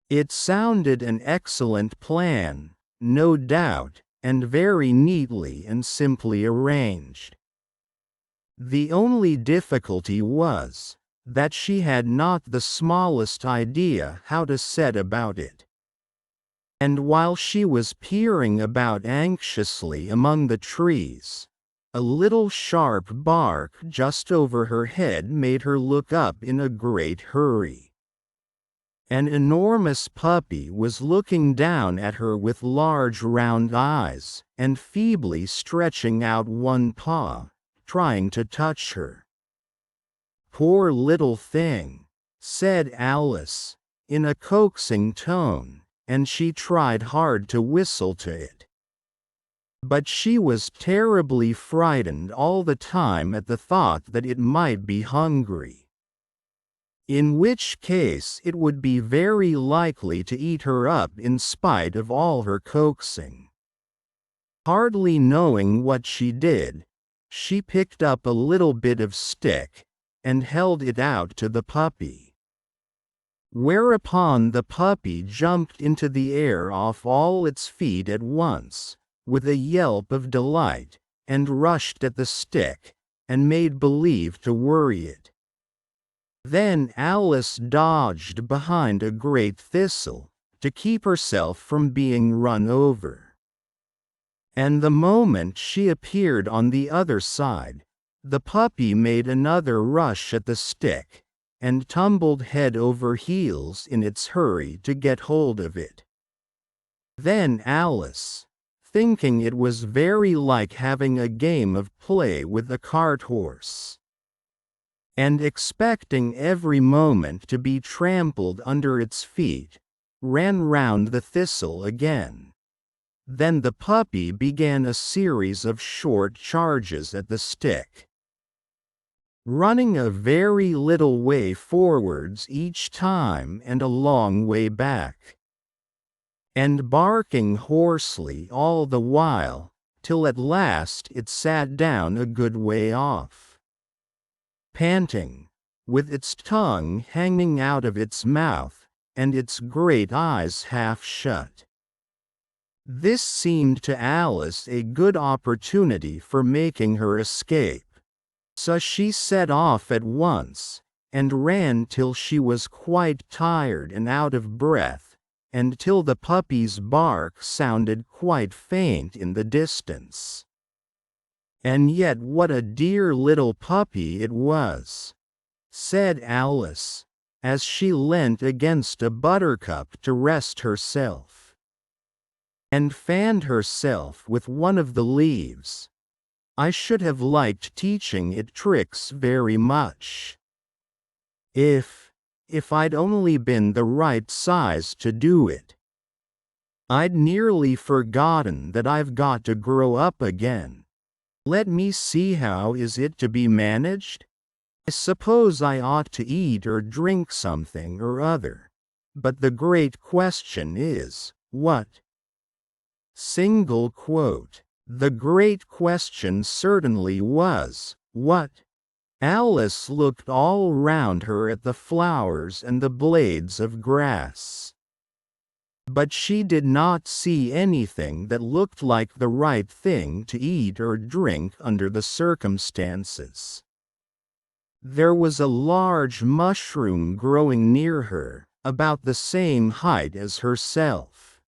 It sounded an excellent plan, no doubt, and very neatly and simply arranged. The only difficulty was that she had not the smallest idea how to set about it. And while she was peering about anxiously among the trees, a little sharp bark just over her head made her look up in a great hurry. An enormous puppy was looking down at her with large round eyes, and feebly stretching out one paw, trying to touch her. "Poor little thing," said Alice, in a coaxing tone, and she tried hard to whistle to it. But she was terribly frightened all the time at the thought that it might be hungry, in which case it would be very likely to eat her up in spite of all her coaxing. Hardly knowing what she did, she picked up a little bit of stick, and held it out to the puppy. Whereupon the puppy jumped into the air off all its feet at once, with a yelp of delight, and rushed at the stick, and made believe to worry it. Then Alice dodged behind a great thistle, to keep herself from being run over. And the moment she appeared on the other side, the puppy made another rush at the stick, and tumbled head over heels in its hurry to get hold of it. Then Alice, thinking it was very like having a game of play with a cart horse, and expecting every moment to be trampled under its feet, ran round the thistle again. Then the puppy began a series of short charges at the stick, running a very little way forwards each time and a long way back, and barking hoarsely all the while, till at last it sat down a good way off, panting, with its tongue hanging out of its mouth, and its great eyes half shut. This seemed to Alice a good opportunity for making her escape, so she set off at once, and ran till she was quite tired and out of breath, and till the puppy's bark sounded quite faint in the distance. "And yet what a dear little puppy it was," said Alice, as she leant against a buttercup to rest herself, and fanned herself with one of the leaves. "I should have liked teaching it tricks very much. If I'd only been the right size to do it. I'd nearly forgotten that I've got to grow up again. Let me see, how is it to be managed? I suppose I ought to eat or drink something or other, but the great question is, what?" Single quote. The great question certainly was, what? Alice looked all round her at the flowers and the blades of grass, but she did not see anything that looked like the right thing to eat or drink under the circumstances. There was a large mushroom growing near her, about the same height as herself.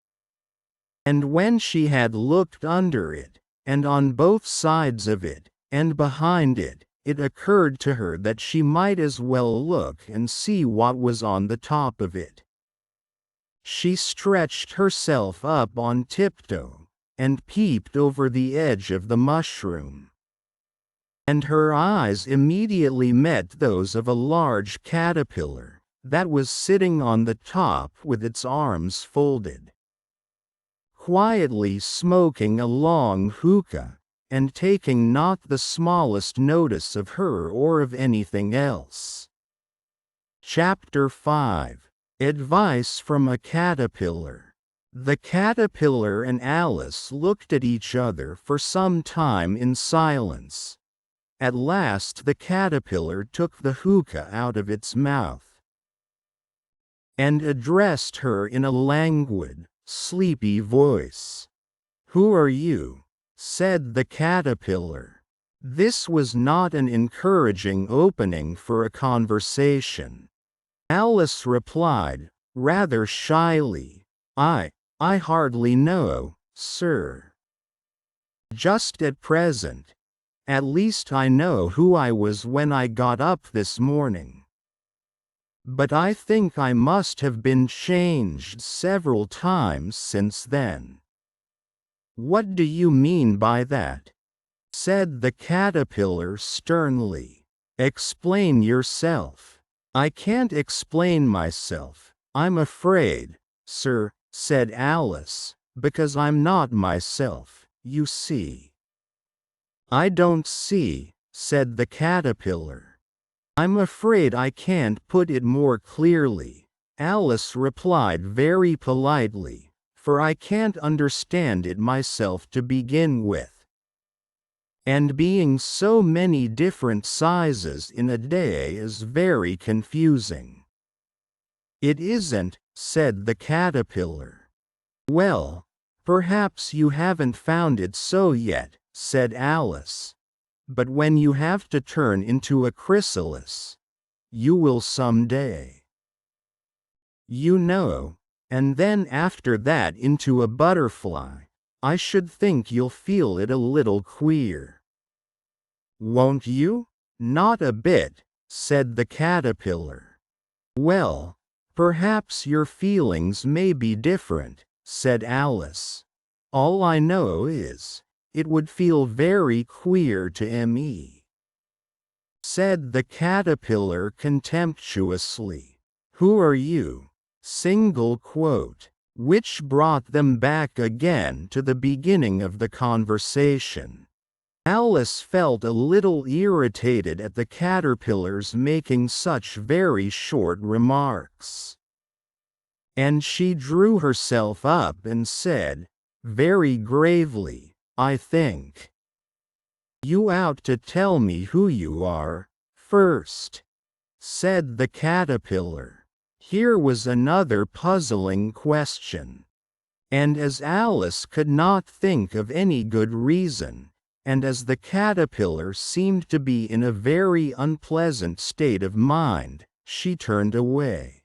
And when she had looked under it, and on both sides of it, and behind it, it occurred to her that she might as well look and see what was on the top of it. She stretched herself up on tiptoe, and peeped over the edge of the mushroom. And her eyes immediately met those of a large caterpillar, that was sitting on the top with its arms folded, quietly smoking a long hookah, and taking not the smallest notice of her or of anything else. Chapter 5. Advice from a Caterpillar. The caterpillar and Alice looked at each other for some time in silence. At last the caterpillar took the hookah out of its mouth, and addressed her in a languid, sleepy voice. "Who are you?" said the caterpillar. This was not an encouraging opening for a conversation. Alice replied, rather shyly, I hardly know, sir. Just at present. At least I know who I was when I got up this morning. But I think I must have been changed several times since then." "What do you mean by that?" said the caterpillar sternly. "Explain yourself." "I can't explain myself, I'm afraid, sir," said Alice, "because I'm not myself, you see." "I don't see," said the caterpillar. "I'm afraid I can't put it more clearly," Alice replied very politely, "for I can't understand it myself to begin with. And being so many different sizes in a day is very confusing." "It isn't," said the caterpillar. "Well, perhaps you haven't found it so yet," said Alice. "But when you have to turn into a chrysalis, you will someday. You know, and then after that into a butterfly, I should think you'll feel it a little queer." "Won't you?" "Not a bit," said the caterpillar. "Well, perhaps your feelings may be different," said Alice. "All I know is, it would feel very queer to me," said the caterpillar contemptuously. "Who are you?" Single quote, which brought them back again to the beginning of the conversation. Alice felt a little irritated at the caterpillars making such very short remarks. And she drew herself up and said, very gravely, "I think you ought to tell me who you are, first," said the caterpillar. Here was another puzzling question. And as Alice could not think of any good reason, and as the caterpillar seemed to be in a very unpleasant state of mind, she turned away.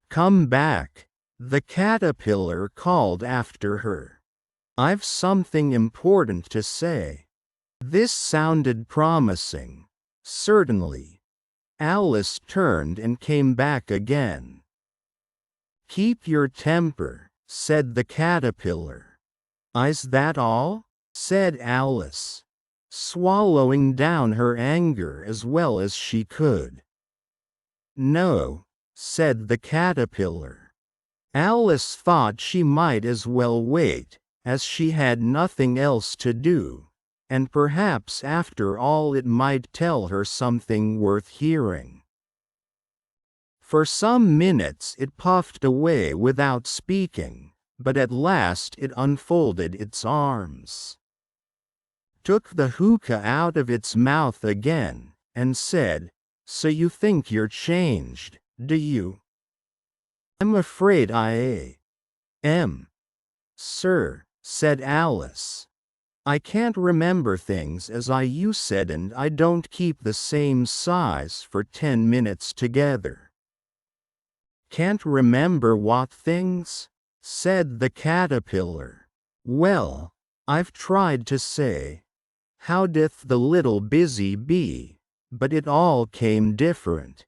"Come back," the caterpillar called after her. "I've something important to say." This sounded promising. Certainly. Alice turned and came back again. "Keep your temper," said the caterpillar. "Is that all?" said Alice, swallowing down her anger as well as she could. "No," said the caterpillar. Alice thought she might as well wait, as she had nothing else to do, and perhaps after all it might tell her something worth hearing. For some minutes it puffed away without speaking, but at last it unfolded its arms, took the hookah out of its mouth again, and said, "So you think you're changed, do you?" "I'm afraid I am, sir," said Alice. "I can't remember things as I used to, and I don't keep the same size for 10 minutes together." Can't remember what things? Said the caterpillar. Well, I've tried to say, how doth the little busy bee, but it all came different.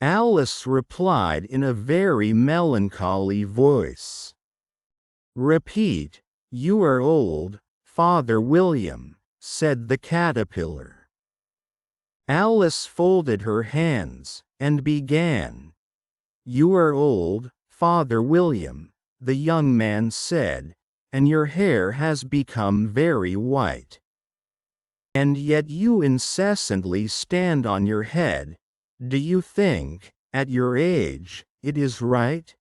Alice replied in a very melancholy voice. Repeat, you are old, Father William, said the caterpillar. Alice folded her hands, and began. You are old, Father William, the young man said, and your hair has become very white. And yet you incessantly stand on your head. Do you think, at your age, it is right?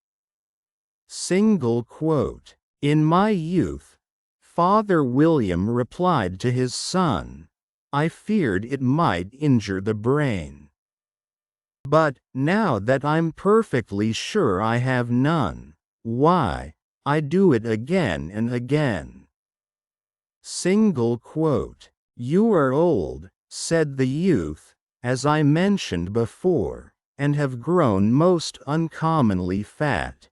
Single quote. In my youth, Father William replied to his son, I feared it might injure the brain. But, now that I'm perfectly sure I have none, why, I do it again and again. Single quote. You are old, said the youth, as I mentioned before, and have grown most uncommonly fat.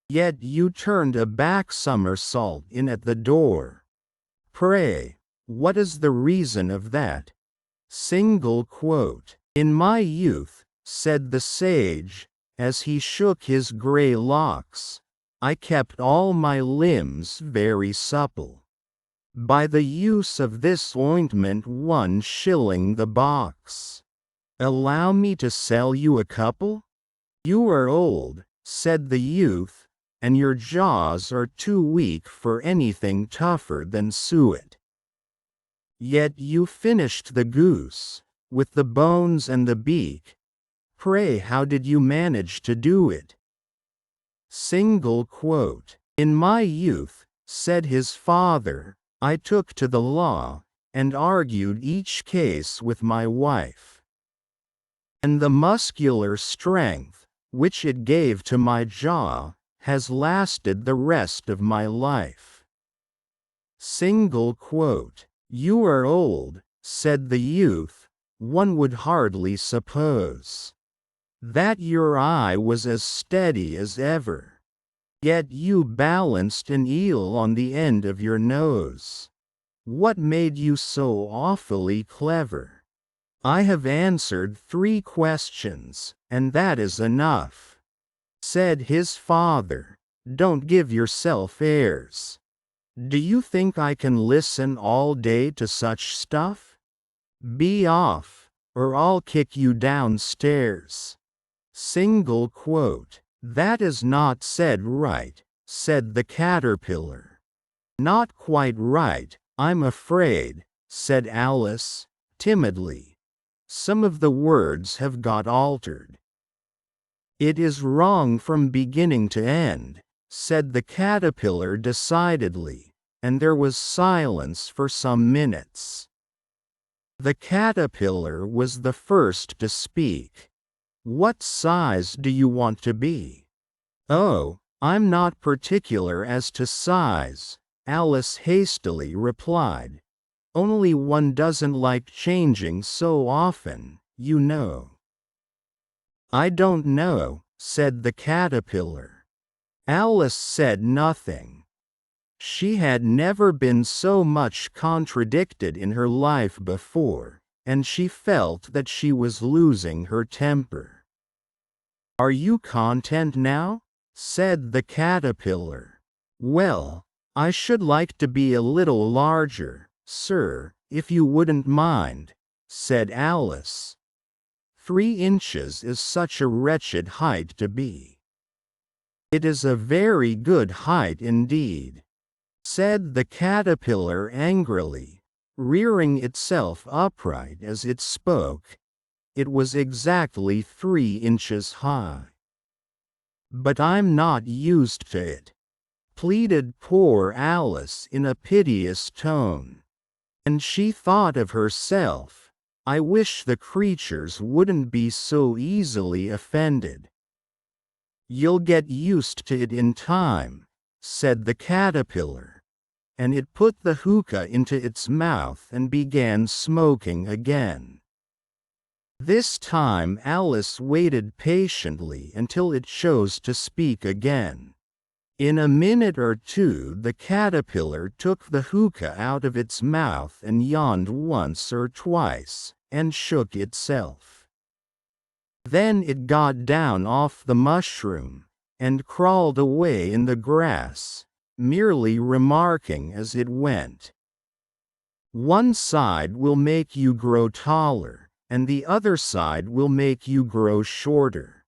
Yet you turned a back somersault in at the door. Pray, what is the reason of that? Single quote. In my youth, said the sage, as he shook his grey locks, I kept all my limbs very supple. By the use of this ointment 1 shilling the box. Allow me to sell you a couple? You are old, said the youth, and your jaws are too weak for anything tougher than suet. Yet you finished the goose, with the bones and the beak. Pray how did you manage to do it? Single quote. In my youth, said his father, I took to the law, and argued each case with my wife. And the muscular strength, which it gave to my jaw, has lasted the rest of my life. Single quote. You are old, said the youth, one would hardly suppose that your eye was as steady as ever. Yet you balanced an eel on the end of your nose. What made you so awfully clever? I have answered 3 questions, and that is enough. Said his father, don't give yourself airs. Do you think I can listen all day to such stuff? Be off, or I'll kick you downstairs. Single quote. That is not said right, said the caterpillar. Not quite right, I'm afraid, said Alice, timidly. Some of the words have got altered. It is wrong from beginning to end, said the caterpillar decidedly, and there was silence for some minutes. The caterpillar was the first to speak. What size do you want to be? Oh, I'm not particular as to size, Alice hastily replied. Only one doesn't like changing so often, you know. I don't know, said the caterpillar. Alice said nothing. She had never been so much contradicted in her life before, and she felt that she was losing her temper. Are you content now? Said the caterpillar. Well, I should like to be a little larger, sir, if you wouldn't mind, said Alice. 3 inches is such a wretched height to be. It is a very good height indeed, said the caterpillar angrily, rearing itself upright as it spoke. It was exactly 3 inches high. But I'm not used to it, pleaded poor Alice in a piteous tone. And she thought of herself, I wish the creatures wouldn't be so easily offended. You'll get used to it in time, said the caterpillar, and it put the hookah into its mouth and began smoking again. This time Alice waited patiently until it chose to speak again. In a minute or two the caterpillar took the hookah out of its mouth and yawned once or twice, and shook itself. Then it got down off the mushroom, and crawled away in the grass, merely remarking as it went, "One side will make you grow taller, and the other side will make you grow shorter."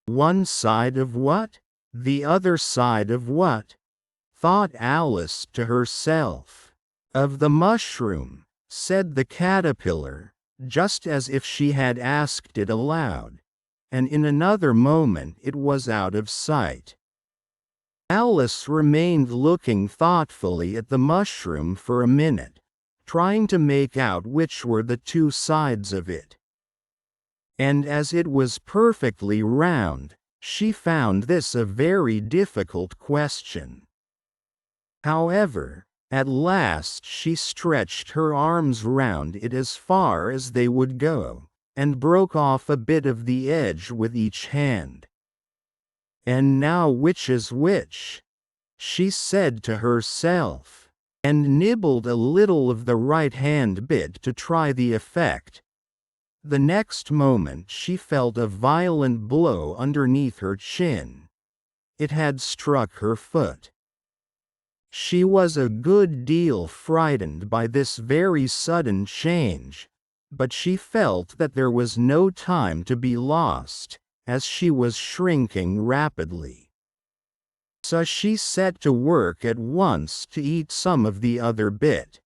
One side of what? The other side of what? Thought Alice to herself. Of the mushroom, said the caterpillar, just as if she had asked it aloud, and in another moment it was out of sight. Alice remained looking thoughtfully at the mushroom for a minute, trying to make out which were the two sides of it. And as it was perfectly round, she found this a very difficult question. However, at last she stretched her arms round it as far as they would go, and broke off a bit of the edge with each hand. "And now which is which?" she said to herself, and nibbled a little of the right-hand bit to try the effect. The next moment she felt a violent blow underneath her chin. It had struck her foot. She was a good deal frightened by this very sudden change, but she felt that there was no time to be lost, as she was shrinking rapidly. So she set to work at once to eat some of the other bit.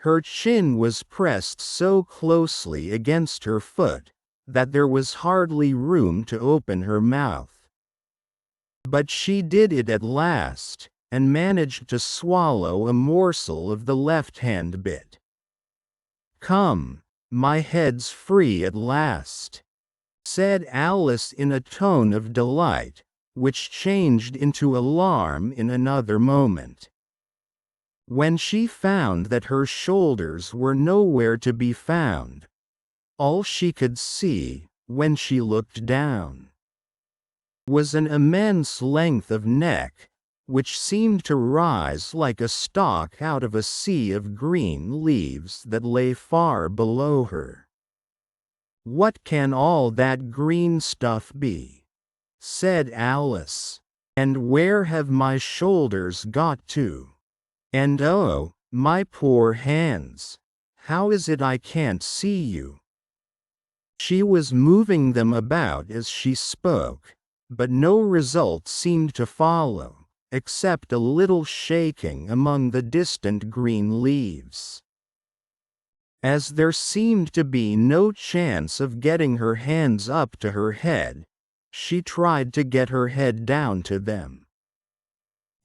Her chin was pressed so closely against her foot that there was hardly room to open her mouth. But she did it at last, and managed to swallow a morsel of the left-hand bit. "Come, my head's free at last," said Alice in a tone of delight, which changed into alarm in another moment. When she found that her shoulders were nowhere to be found, all she could see, when she looked down, was an immense length of neck, which seemed to rise like a stalk out of a sea of green leaves that lay far below her. "What can all that green stuff be?" said Alice. "And where have my shoulders got to? And oh, my poor hands, how is it I can't see you?" She was moving them about as she spoke, but no result seemed to follow, except a little shaking among the distant green leaves. As there seemed to be no chance of getting her hands up to her head, she tried to get her head down to them,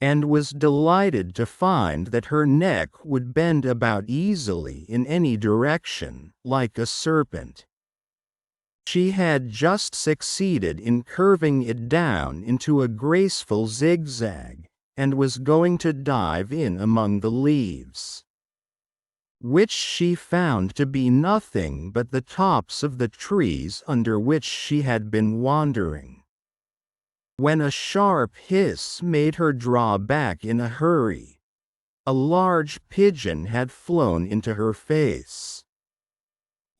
and was delighted to find that her neck would bend about easily in any direction, like a serpent. She had just succeeded in curving it down into a graceful zigzag, and was going to dive in among the leaves, which she found to be nothing but the tops of the trees under which she had been wandering, when a sharp hiss made her draw back in a hurry. A large pigeon had flown into her face,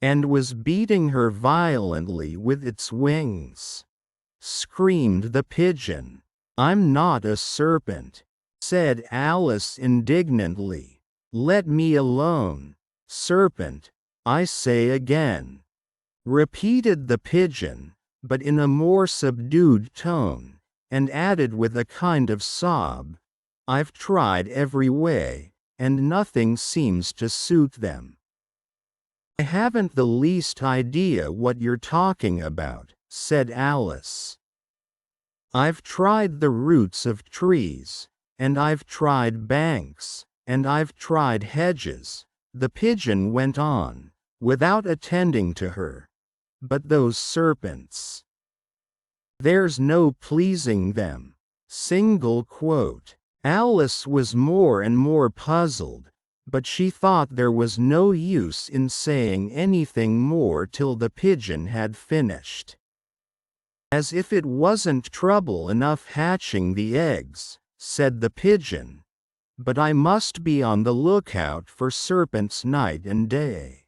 and was beating her violently with its wings. Screamed the pigeon. "I'm not a serpent," said Alice indignantly. "Let me alone, serpent, I say again," repeated the pigeon, but in a more subdued tone, and added with a kind of sob, "I've tried every way, and nothing seems to suit them." "I haven't the least idea what you're talking about," said Alice. "I've tried the roots of trees, and I've tried banks, and I've tried hedges," the pigeon went on, without attending to her. "But those serpents, there's no pleasing them." Single quote. Alice was more and more puzzled, but she thought there was no use in saying anything more till the pigeon had finished. "As if it wasn't trouble enough hatching the eggs," said the pigeon, "but I must be on the lookout for serpents night and day.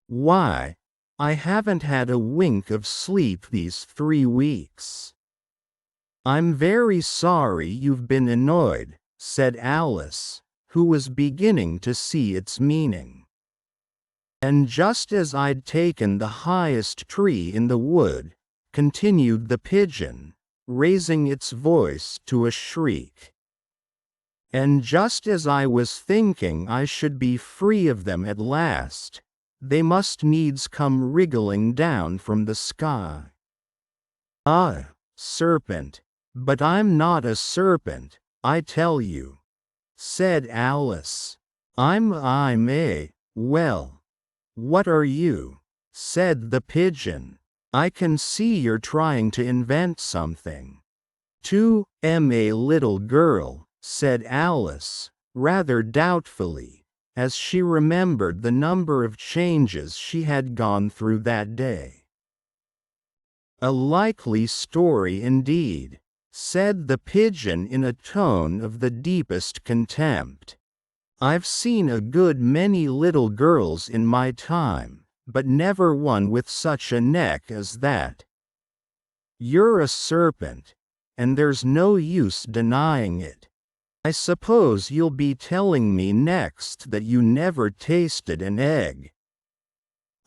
Why, I haven't had a wink of sleep these 3 weeks." "I'm very sorry you've been annoyed," said Alice, who was beginning to see its meaning. "And just as I'd taken the highest tree in the wood," continued the pigeon, raising its voice to a shriek, "and just as I was thinking I should be free of them at last, they must needs come wriggling down from the sky." "Ah, serpent, but I'm not a serpent, I tell you," said Alice. I'm well, what are you?" said the pigeon. "I can see you're trying to invent something." "I'm a little girl," said Alice, rather doubtfully, as she remembered the number of changes she had gone through that day. "A likely story indeed," said the pigeon in a tone of the deepest contempt. "I've seen a good many little girls in my time, but never one with such a neck as that. You're a serpent, and there's no use denying it. I suppose you'll be telling me next that you never tasted an egg."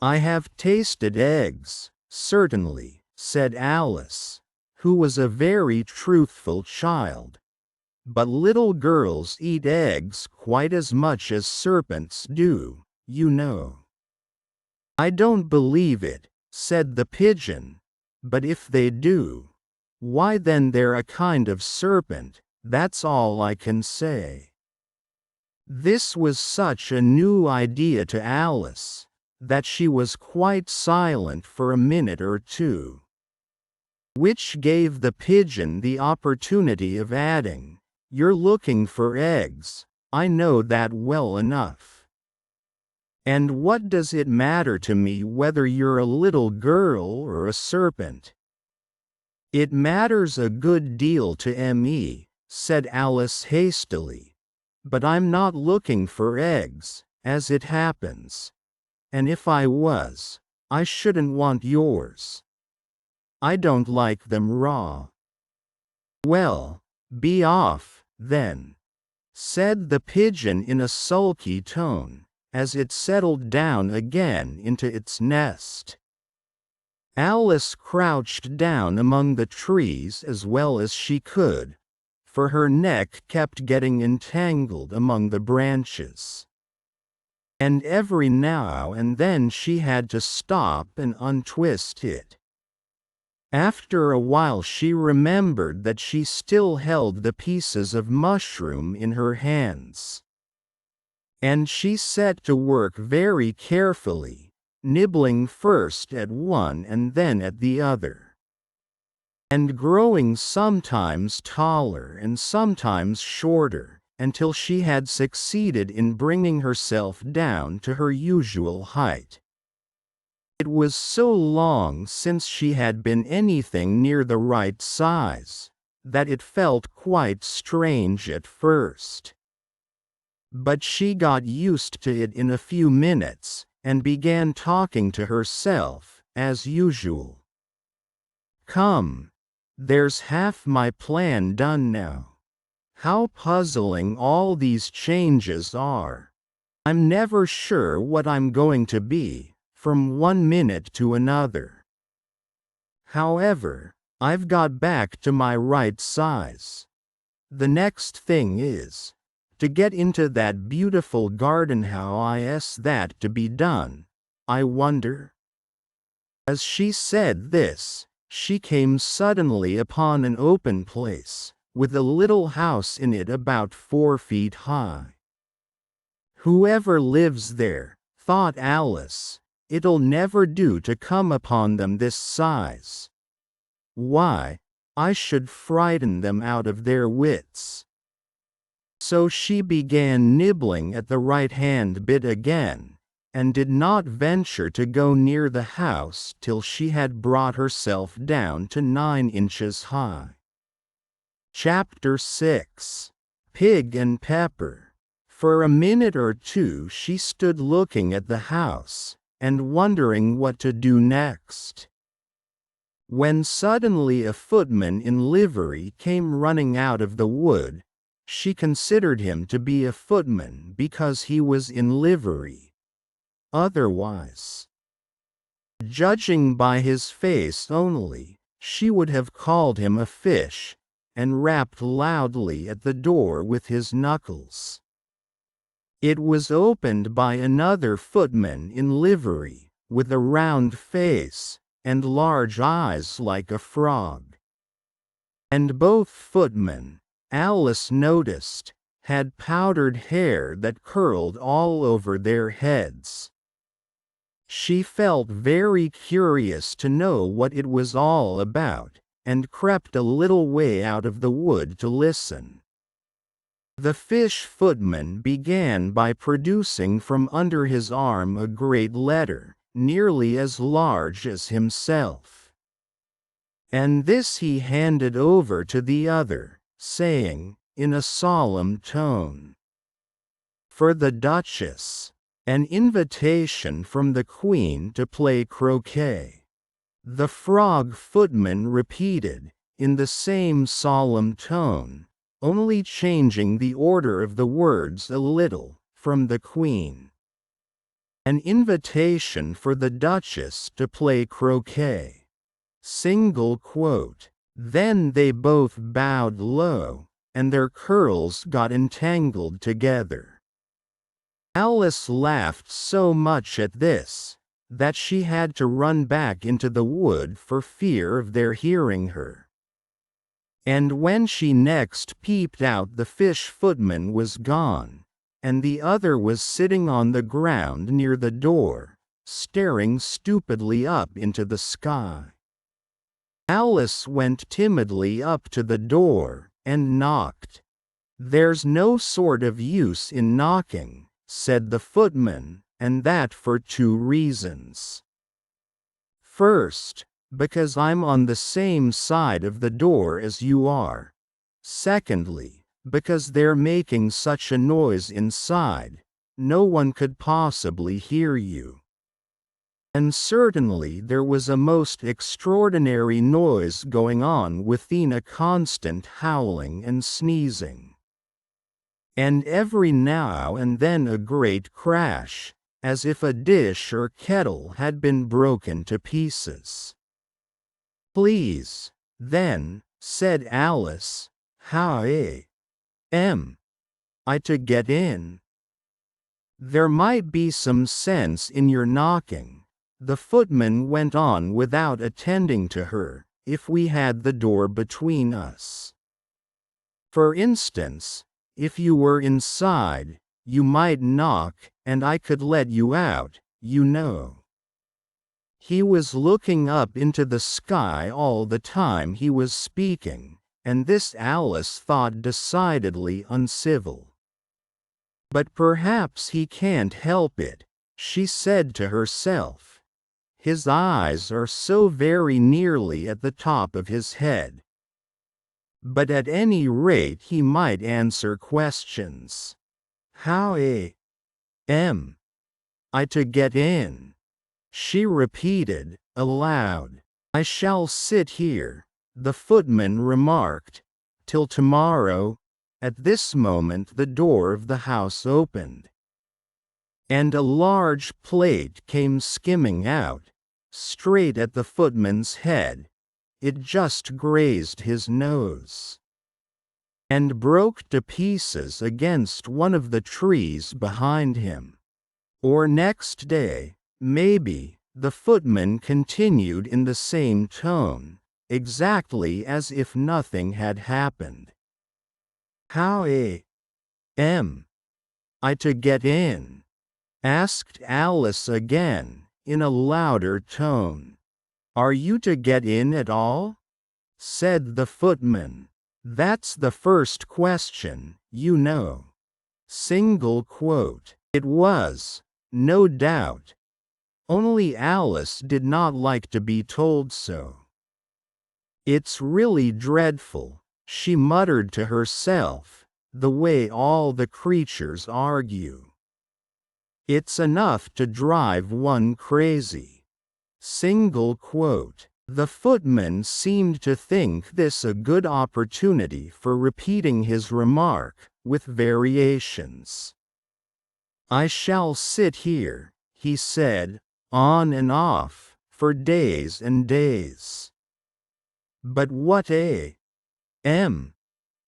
"I have tasted eggs, certainly," said Alice, who was a very truthful child. "But little girls eat eggs quite as much as serpents do, you know." "I don't believe it," said the pigeon, "but if they do, why then they're a kind of serpent, that's all I can say." This was such a new idea to Alice, that she was quite silent for a minute or two, which gave the pigeon the opportunity of adding, "You're looking for eggs, I know that well enough. And what does it matter to me whether you're a little girl or a serpent?" "It matters a good deal to me," said Alice hastily, "but I'm not looking for eggs, as it happens. And if I was, I shouldn't want yours. I don't like them raw." "Well, be off, then," said the pigeon in a sulky tone, as it settled down again into its nest. Alice crouched down among the trees as well as she could, for her neck kept getting entangled among the branches. And every now and then she had to stop and untwist it. After a while she remembered that she still held the pieces of mushroom in her hands. And she set to work very carefully, nibbling first at one and then at the other, and growing sometimes taller and sometimes shorter, until she had succeeded in bringing herself down to her usual height. It was so long since she had been anything near the right size, that it felt quite strange at first. But she got used to it in a few minutes, and began talking to herself, as usual. "Come, there's half my plan done now. How puzzling all these changes are. I'm never sure what I'm going to be, from one minute to another. However, I've got back to my right size. The next thing is to get into that beautiful garden. How is that to be done, I wonder?" As she said this, she came suddenly upon an open place, with a little house in it about 4 feet high. "Whoever lives there," thought Alice, "it'll never do to come upon them this size. Why, I should frighten them out of their wits." So she began nibbling at the right-hand bit again, and did not venture to go near the house till she had brought herself down to 9 inches high. Chapter 6. Pig and Pepper. For a minute or two she stood looking at the house, and wondering what to do next, when suddenly a footman in livery came running out of the wood. She considered him to be a footman because he was in livery. Otherwise, judging by his face only, she would have called him a fish, and rapped loudly at the door with his knuckles. It was opened by another footman in livery, with a round face, and large eyes like a frog. And both footmen, Alice noticed, had powdered hair that curled all over their heads. She felt very curious to know what it was all about, and crept a little way out of the wood to listen. The fish footman began by producing from under his arm a great letter, nearly as large as himself. And this he handed over to the other, saying, in a solemn tone, "For the Duchess, an invitation from the Queen to play croquet." The frog footman repeated, in the same solemn tone, only changing the order of the words a little, "from the Queen. An invitation for the Duchess to play croquet." Single quote. Then they both bowed low, and their curls got entangled together. Alice laughed so much at this, that she had to run back into the wood for fear of their hearing her. And when she next peeped out, the fish footman was gone, and the other was sitting on the ground near the door, staring stupidly up into the sky. Alice went timidly up to the door, and knocked. "There's no sort of use in knocking," said the footman, "and that for 2 reasons. First, because I'm on the same side of the door as you are. Secondly, because they're making such a noise inside, no one could possibly hear you." And certainly there was a most extraordinary noise going on within, a constant howling and sneezing, and every now and then a great crash, as if a dish or kettle had been broken to pieces. "Please, then," said Alice, "how am I to get in?" "There might be some sense in your knocking," the footman went on without attending to her, "if we had the door between us. For instance, if you were inside, you might knock, and I could let you out, you know." He was looking up into the sky all the time he was speaking, and this Alice thought decidedly uncivil. "But perhaps he can't help it," she said to herself. "His eyes are so very nearly at the top of his head. But at any rate he might answer questions. How am I to get in?" She repeated, aloud. "I shall sit here," the footman remarked, "till tomorrow." At this moment the door of the house opened, and a large plate came skimming out, straight at the footman's head. It just grazed his nose, and broke to pieces against one of the trees behind him. Or next day, maybe, the footman continued in the same tone, exactly as if nothing had happened. "How am I to get in?" asked Alice again, in a louder tone. "Are you to get in at all?" said the footman. That's the first question, you know. Single quote. It was, no doubt. Only Alice did not like to be told so. It's really dreadful, she muttered to herself, the way all the creatures argue. It's enough to drive one crazy. Single quote. The footman seemed to think this a good opportunity for repeating his remark, with variations. I shall sit here, he said, on and off, for days and days. But what am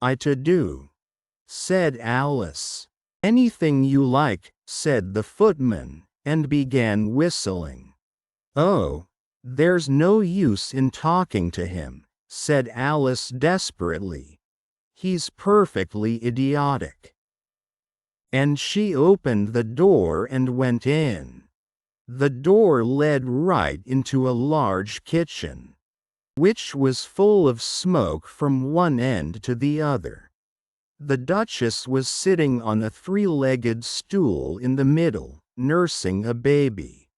I to do? Said Alice. Anything you like, said the footman, and began whistling. Oh, there's no use in talking to him, said Alice desperately. He's perfectly idiotic. And she opened the door and went in. The door led right into a large kitchen, which was full of smoke from one end to the other. The Duchess was sitting on a three-legged stool in the middle, nursing a baby.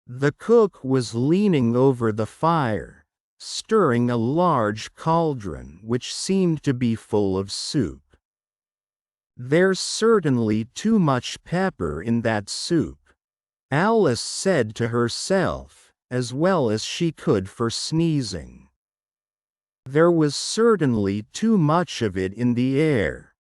The cook was leaning over the fire, stirring a large cauldron which seemed to be full of soup. There's certainly too much pepper in that soup, Alice said to herself, as well as she could for sneezing. There was certainly too much of it in the air.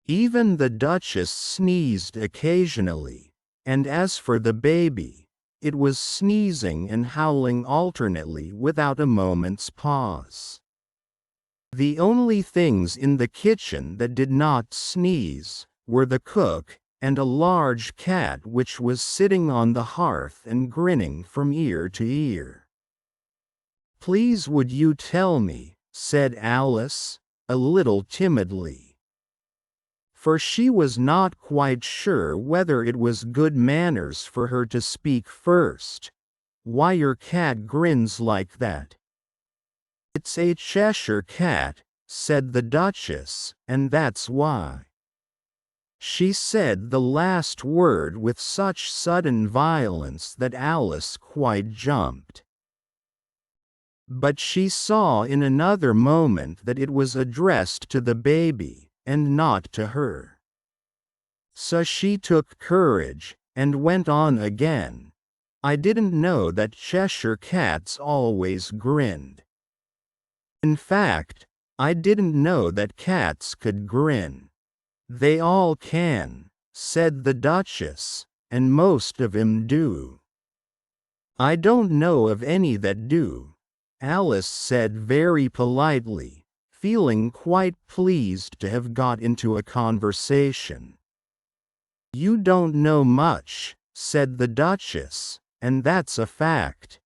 Even the Duchess sneezed occasionally, and as for the baby, it was sneezing and howling alternately without a moment's pause. The only things in the kitchen that did not sneeze were the cook and a large cat which was sitting on the hearth and grinning from ear to ear. Please would you tell me, said Alice, a little timidly. For she was not quite sure whether it was good manners for her to speak first. Why your cat grins like that? It's a Cheshire cat, said the Duchess, and that's why. She said the last word with such sudden violence that Alice quite jumped. But she saw in another moment that it was addressed to the baby, and not to her. So she took courage, and went on again. I didn't know that Cheshire cats always grinned. In fact, I didn't know that cats could grin. They all can, said the Duchess, and most of 'em do. I don't know of any that do, Alice said very politely, feeling quite pleased to have got into a conversation. You don't know much, said the Duchess, and that's a fact.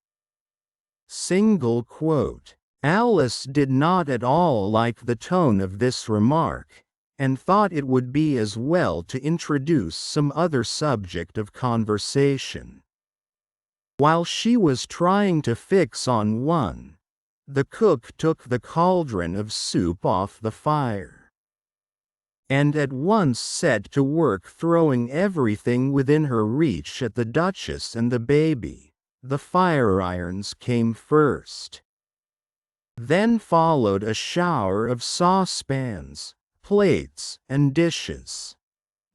Single quote. Alice did not at all like the tone of this remark, and thought it would be as well to introduce some other subject of conversation. While she was trying to fix on one, the cook took the cauldron of soup off the fire, and at once set to work throwing everything within her reach at the Duchess and the baby. The fire irons came first. Then followed a shower of saucepans, plates, and dishes.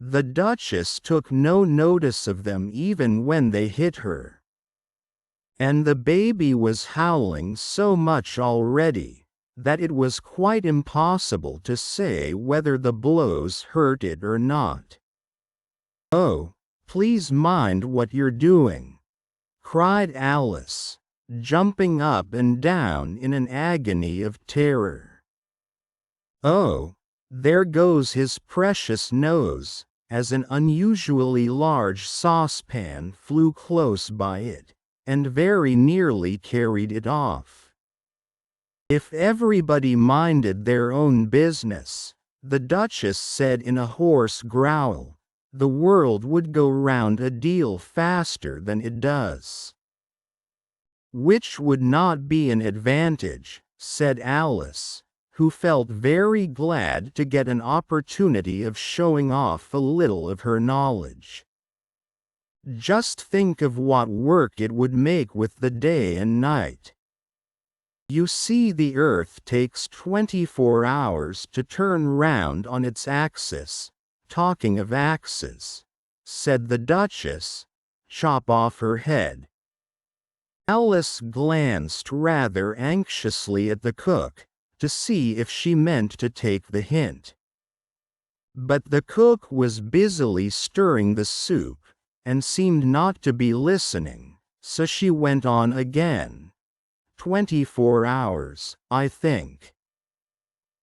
The Duchess took no notice of them even when they hit her. And the baby was howling so much already, that it was quite impossible to say whether the blows hurt it or not. Oh, please mind what you're doing, cried Alice, jumping up and down in an agony of terror. Oh, there goes his precious nose, as an unusually large saucepan flew close by it, and very nearly carried it off. If everybody minded their own business, the Duchess said in a hoarse growl, the world would go round a deal faster than it does. Which would not be an advantage, said Alice, who felt very glad to get an opportunity of showing off a little of her knowledge. Just think of what work it would make with the day and night. You see, the Earth takes 24 hours to turn round on its axis. Talking of axes, said the Duchess, chop off her head. Alice glanced rather anxiously at the cook, to see if she meant to take the hint. But the cook was busily stirring the soup, and seemed not to be listening, so she went on again. 24 hours, I think.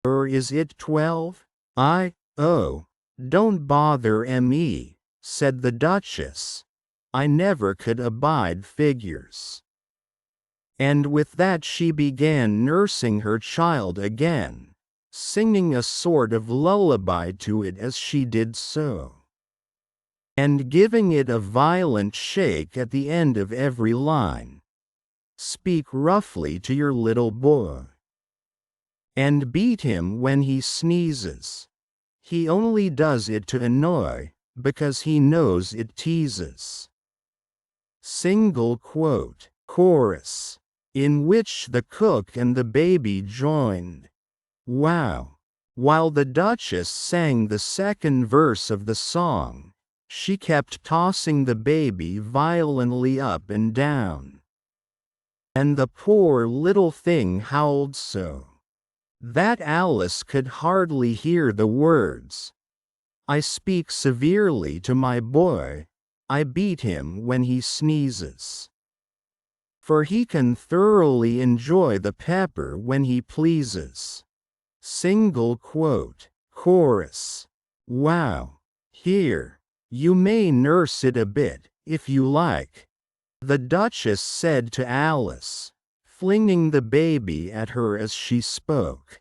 Or is it 12? Oh, don't bother me, said the Duchess. I never could abide figures. And with that she began nursing her child again, singing a sort of lullaby to it as she did so, and giving it a violent shake at the end of every line. Speak roughly to your little boy, and beat him when he sneezes. He only does it to annoy, because he knows it teases. Single quote, chorus, in which the cook and the baby joined. Wow! While the Duchess sang the second verse of the song, she kept tossing the baby violently up and down. And the poor little thing howled so that Alice could hardly hear the words. I speak severely to my boy, I beat him when he sneezes. For he can thoroughly enjoy the pepper when he pleases. Single quote, chorus. Wow! Here, you may nurse it a bit, if you like, the Duchess said to Alice, flinging the baby at her as she spoke.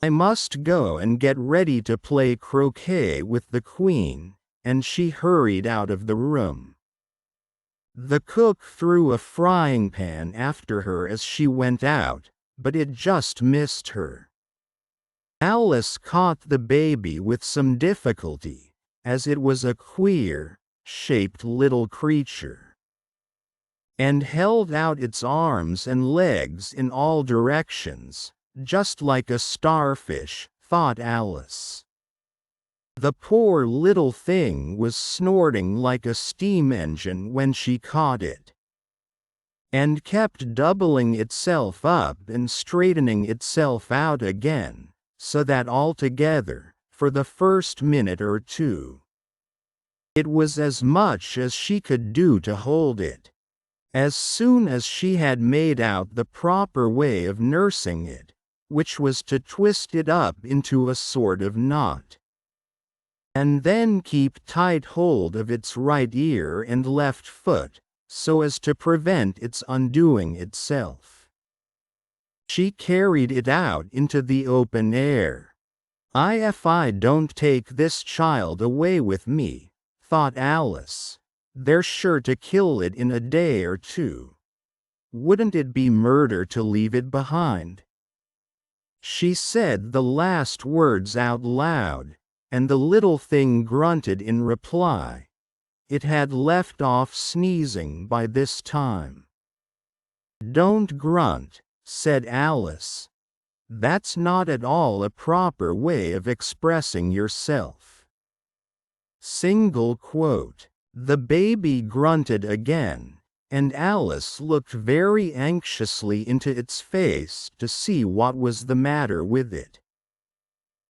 I must go and get ready to play croquet with the Queen, and she hurried out of the room. The cook threw a frying pan after her as she went out, but it just missed her. Alice caught the baby with some difficulty, as it was a queer-shaped little creature, and held out its arms and legs in all directions, just like a starfish, thought Alice. The poor little thing was snorting like a steam engine when she caught it, and kept doubling itself up and straightening itself out again, so that altogether, for the first minute or two, it was as much as she could do to hold it. As soon as she had made out the proper way of nursing it, which was to twist it up into a sort of knot, and then keep tight hold of its right ear and left foot, so as to prevent its undoing itself, she carried it out into the open air. If I don't take this child away with me, thought Alice, they're sure to kill it in a day or two. Wouldn't it be murder to leave it behind? She said the last words out loud, and the little thing grunted in reply. It had left off sneezing by this time. Don't grunt, said Alice. That's not at all a proper way of expressing yourself. Single quote. The baby grunted again, and Alice looked very anxiously into its face to see what was the matter with it.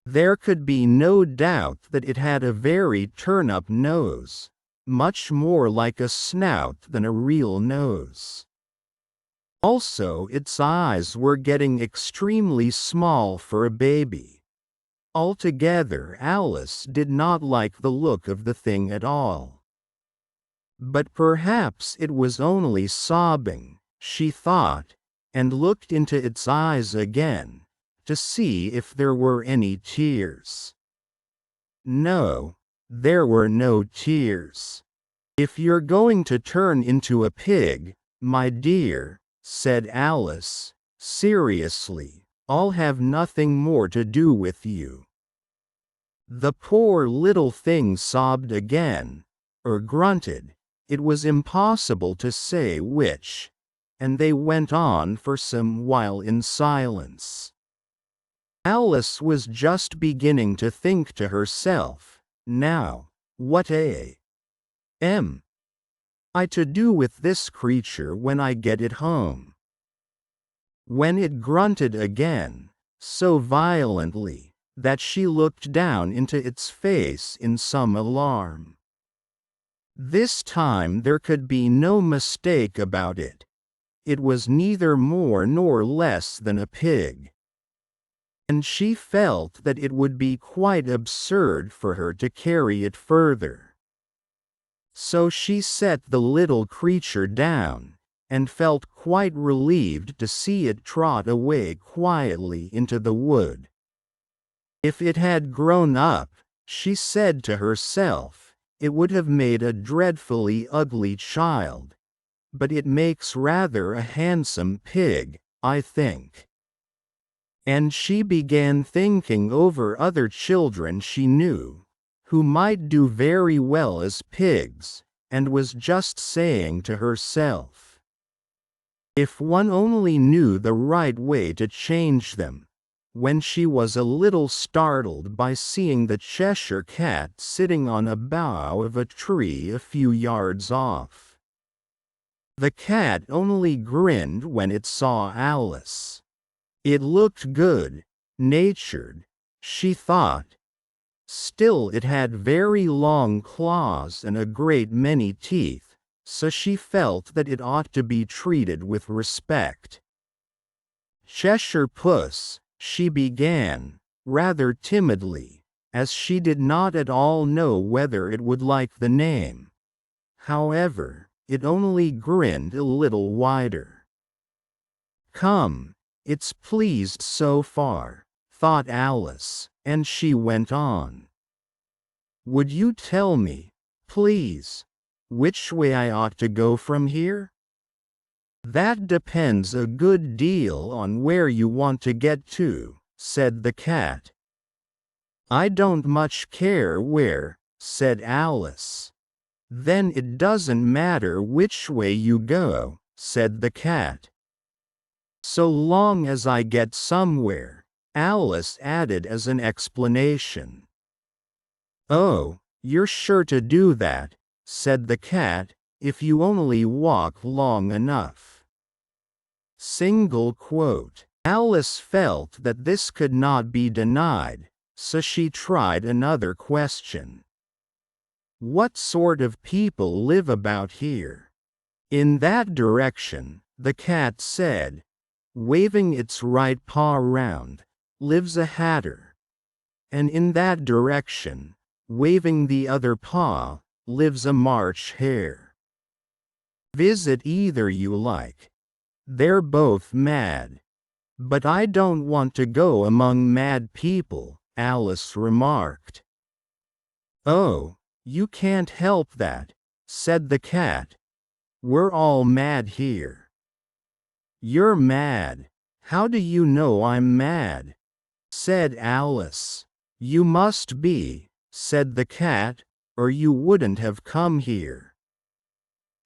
There could be no doubt that it had a very turn-up nose, much more like a snout than a real nose. Also, its eyes were getting extremely small for a baby. Altogether, Alice did not like the look of the thing at all. But perhaps it was only sobbing, she thought, and looked into its eyes again, to see if there were any tears. No, there were no tears. If you're going to turn into a pig, my dear, said Alice, seriously, I'll have nothing more to do with you." The poor little thing sobbed again, or grunted, it was impossible to say which, and they went on for some while in silence. Alice was just beginning to think to herself, "Now, what am I to do with this creature when I get it home?" When it grunted again, so violently, that she looked down into its face in some alarm. This time there could be no mistake about it. It was neither more nor less than a pig. And she felt that it would be quite absurd for her to carry it further. So she set the little creature down, and felt quite relieved to see it trot away quietly into the wood. If it had grown up, she said to herself, it would have made a dreadfully ugly child. But it makes rather a handsome pig, I think. And she began thinking over other children she knew, who might do very well as pigs, and was just saying to herself, if one only knew the right way to change them, when she was a little startled by seeing the Cheshire Cat sitting on a bough of a tree a few yards off. The cat only grinned when it saw Alice. It looked good-natured, she thought. Still it had very long claws and a great many teeth, so she felt that it ought to be treated with respect. "Cheshire Puss," she began, rather timidly, as she did not at all know whether it would like the name. However, it only grinned a little wider. "Come, it's pleased so far," thought Alice, and she went on. "Would you tell me, please, which way I ought to go from here?" "That depends a good deal on where you want to get to," said the cat. "I don't much care where," said Alice. "Then it doesn't matter which way you go," said the cat. "So long as I get somewhere," Alice added as an explanation. "Oh, you're sure to do that," said the cat, "if you only walk long enough." Single quote. Alice felt that this could not be denied, so she tried another question. "What sort of people live about here?" "In that direction," the cat said, waving its right paw round, "lives a hatter. And in that direction, waving the other paw, lives a March hare. Visit either you like. They're both mad." "But I don't want to go among mad people," Alice remarked. "Oh, you can't help that," said the cat. "We're all mad here." "You're mad. How do you know I'm mad?" said Alice. "You must be," said the cat, "or you wouldn't have come here."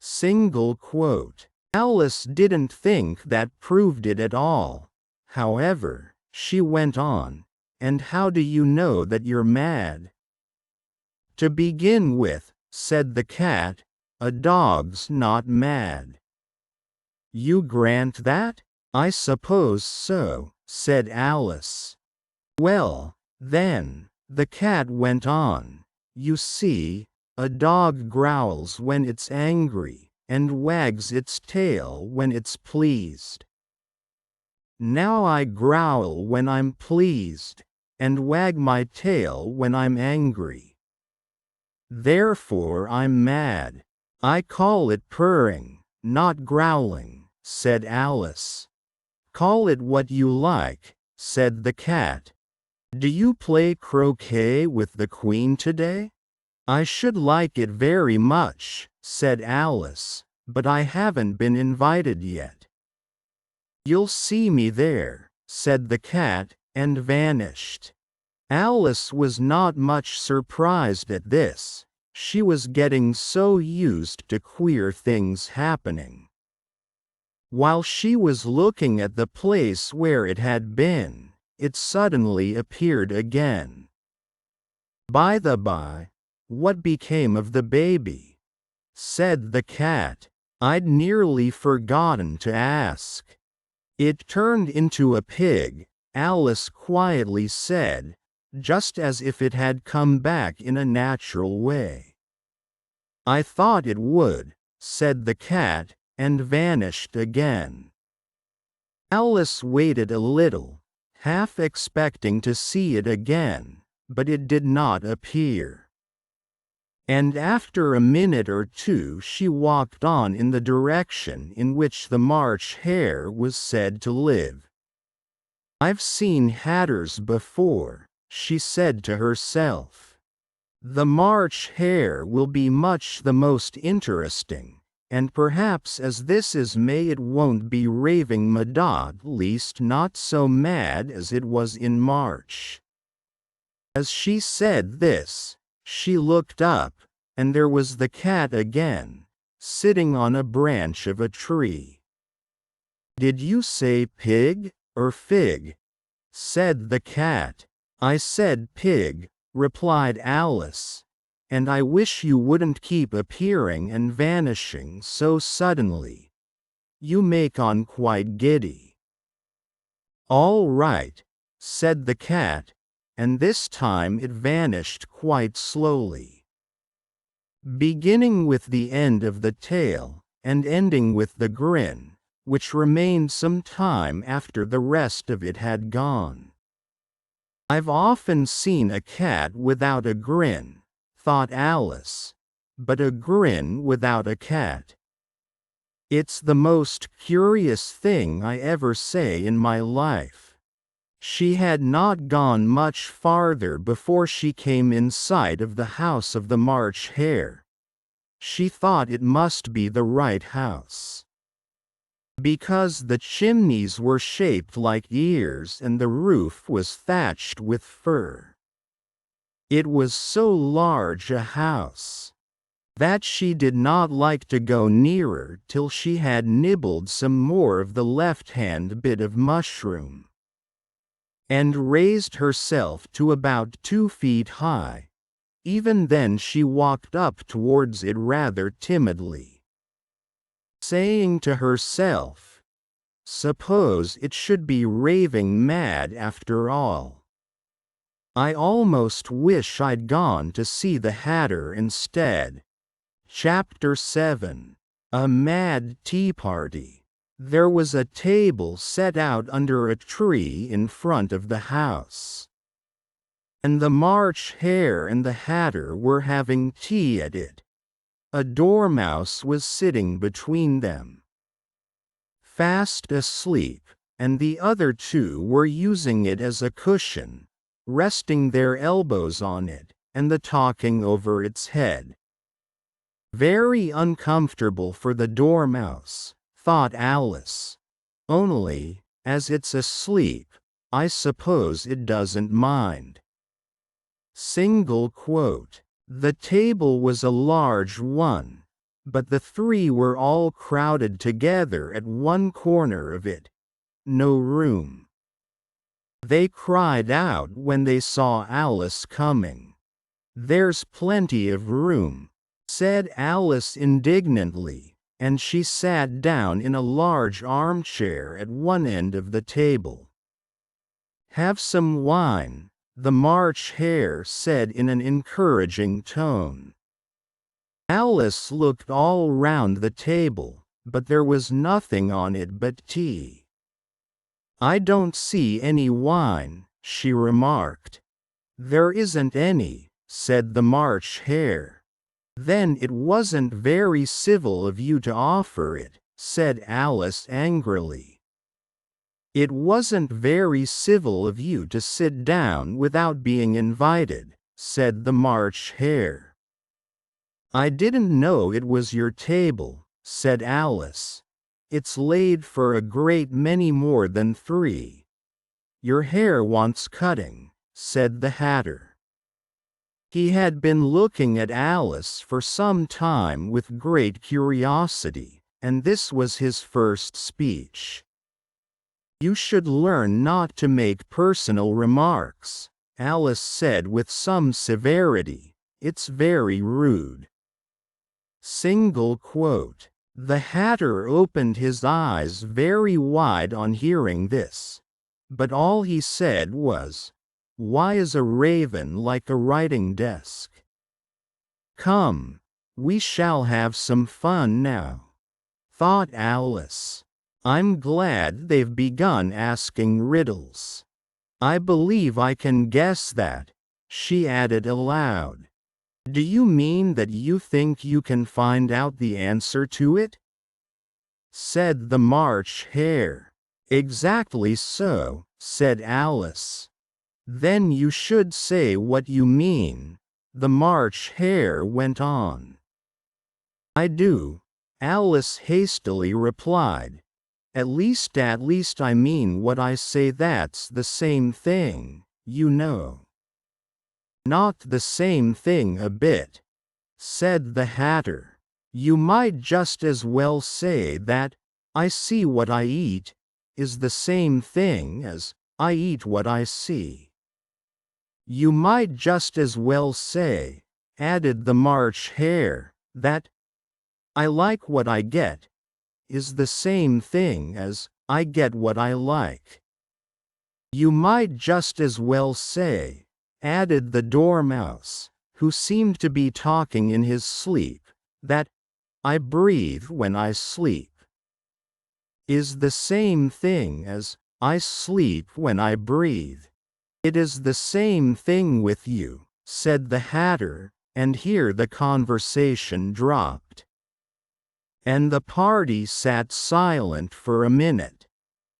Single quote. Alice didn't think that proved it at all. However, she went on, "And how do you know that you're mad?" "To begin with," said the cat, "a dog's not mad." "You grant that?" "I suppose so," said Alice. "Well, then," the cat went on, "you see, a dog growls when it's angry, and wags its tail when it's pleased. Now I growl when I'm pleased, and wag my tail when I'm angry. Therefore I'm mad. I call it purring, not growling," said Alice. "Call it what you like," said the cat. "Do you play croquet with the Queen today?" "I should like it very much," said Alice, "but I haven't been invited yet." "You'll see me there," said the cat, and vanished. Alice was not much surprised at this. She was getting so used to queer things happening. While she was looking at the place where it had been, it suddenly appeared again. "By the by, what became of the baby?" said the cat. "I'd nearly forgotten to ask." "It turned into a pig," Alice quietly said, just as if it had come back in a natural way. "I thought it would," said the cat, and vanished again. Alice waited a little, half expecting to see it again, but it did not appear. And after a minute or two she walked on in the direction in which the March Hare was said to live. "I've seen hatters before," she said to herself. "The March Hare will be much the most interesting, and perhaps as this is May it won't be raving mad, at least not so mad as it was in March." As she said this, she looked up, and there was the cat again, sitting on a branch of a tree. "Did you say pig, or fig?" said the cat. "I said pig," replied Alice, "and I wish you wouldn't keep appearing and vanishing so suddenly. You make on quite giddy." "All right," said the cat, and this time it vanished quite slowly. Beginning with the end of the tail, and ending with the grin, which remained some time after the rest of it had gone. "I've often seen a cat without a grin," thought Alice, "but a grin without a cat. It's the most curious thing I ever say in my life." She had not gone much farther before she came in sight of the house of the March Hare. She thought it must be the right house, because the chimneys were shaped like ears and the roof was thatched with fur. It was so large a house that she did not like to go nearer till she had nibbled some more of the left-hand bit of mushroom, and raised herself to about 2 feet high. Even then she walked up towards it rather timidly, saying to herself, "Suppose it should be raving mad after all. I almost wish I'd gone to see the Hatter instead." Chapter 7. A Mad Tea Party. There was a table set out under a tree in front of the house, and the March Hare and the Hatter were having tea at it. A dormouse was sitting between them, fast asleep, and the other two were using it as a cushion, resting their elbows on it, and the talking over its head. "Very uncomfortable for the dormouse," thought Alice. "Only, as it's asleep, I suppose it doesn't mind." Single quote. The table was a large one, but the three were all crowded together at one corner of it. No room. They cried out when they saw Alice coming. "There's plenty of room," said Alice indignantly, and she sat down in a large armchair at one end of the table. "Have some wine," the March Hare said in an encouraging tone. Alice looked all round the table, but there was nothing on it but tea. "I don't see any wine," she remarked. "There isn't any," said the March Hare. "Then it wasn't very civil of you to offer it," said Alice angrily. "It wasn't very civil of you to sit down without being invited," said the March Hare. "I didn't know it was your table," said Alice. "It's laid for a great many more than 3. "Your hair wants cutting," said the Hatter. He had been looking at Alice for some time with great curiosity, and this was his first speech. "You should learn not to make personal remarks," Alice said with some severity. "It's very rude." Single quote. The Hatter opened his eyes very wide on hearing this. But all he said was, "Why is a raven like a writing desk?" "Come, we shall have some fun now," thought Alice. "I'm glad they've begun asking riddles. I believe I can guess that," she added aloud. "Do you mean that you think you can find out the answer to it?" said the March Hare. "Exactly so," said Alice. "Then you should say what you mean," the March Hare went on. "I do," Alice hastily replied. At least I mean what I say. That's the same thing, you know." "Not the same thing a bit," said the Hatter. "You might just as well say that 'I see what I eat' is the same thing as 'I eat what I see.'" "You might just as well say," added the March Hare, "that 'I like what I get' is the same thing as 'I get what I like.'" "You might just as well say," added the Dormouse, who seemed to be talking in his sleep, "that 'I breathe when I sleep' is the same thing as 'I sleep when I breathe.'" "It is the same thing with you," said the Hatter, and here the conversation dropped. And the party sat silent for a minute,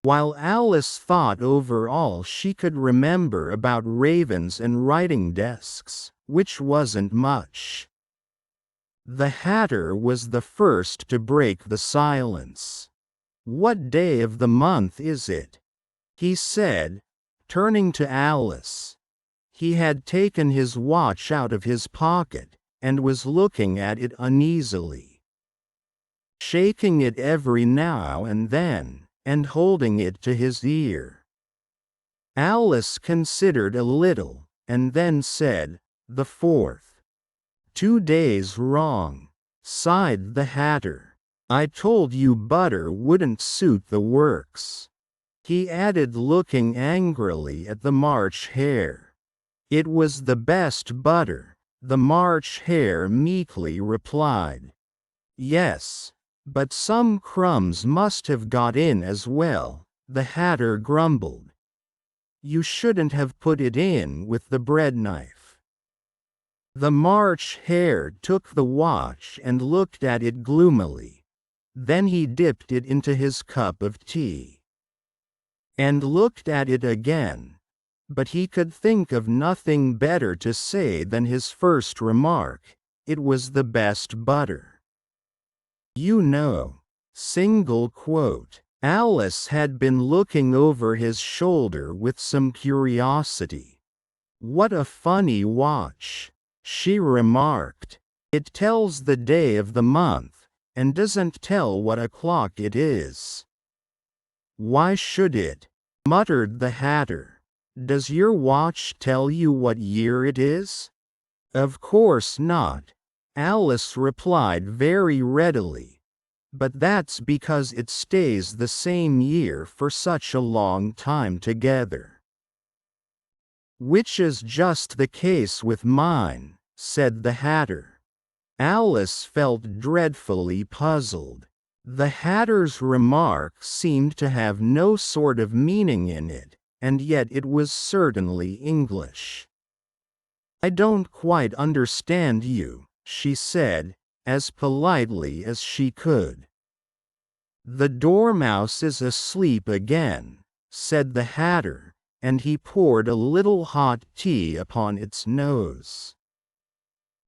while Alice thought over all she could remember about ravens and writing desks, which wasn't much. The Hatter was the first to break the silence. "What day of the month is it?" he said, turning to Alice. He had taken his watch out of his pocket, and was looking at it uneasily, shaking it every now and then, and holding it to his ear. Alice considered a little, and then said, "The 4th. 2 days wrong," sighed the Hatter. "I told you butter wouldn't suit the works," he added, looking angrily at the March Hare. "It was the best butter," the March Hare meekly replied. "Yes, but some crumbs must have got in as well," the Hatter grumbled. "You shouldn't have put it in with the bread knife." The March Hare took the watch and looked at it gloomily. Then he dipped it into his cup of tea, and looked at it again, but he could think of nothing better to say than his first remark: "It was the best butter." "You know," single quote, Alice had been looking over his shoulder with some curiosity. "What a funny watch," she remarked. "It tells the day of the month, and doesn't tell what o'clock it is." "Why should it?" muttered the Hatter. "Does your watch tell you what year it is?" "Of course not," Alice replied very readily. "But that's because it stays the same year for such a long time together." "Which is just the case with mine," said the Hatter. Alice felt dreadfully puzzled. The Hatter's remark seemed to have no sort of meaning in it, and yet it was certainly English. "I don't quite understand you," she said, as politely as she could. "The Dormouse is asleep again," said the Hatter, and he poured a little hot tea upon its nose.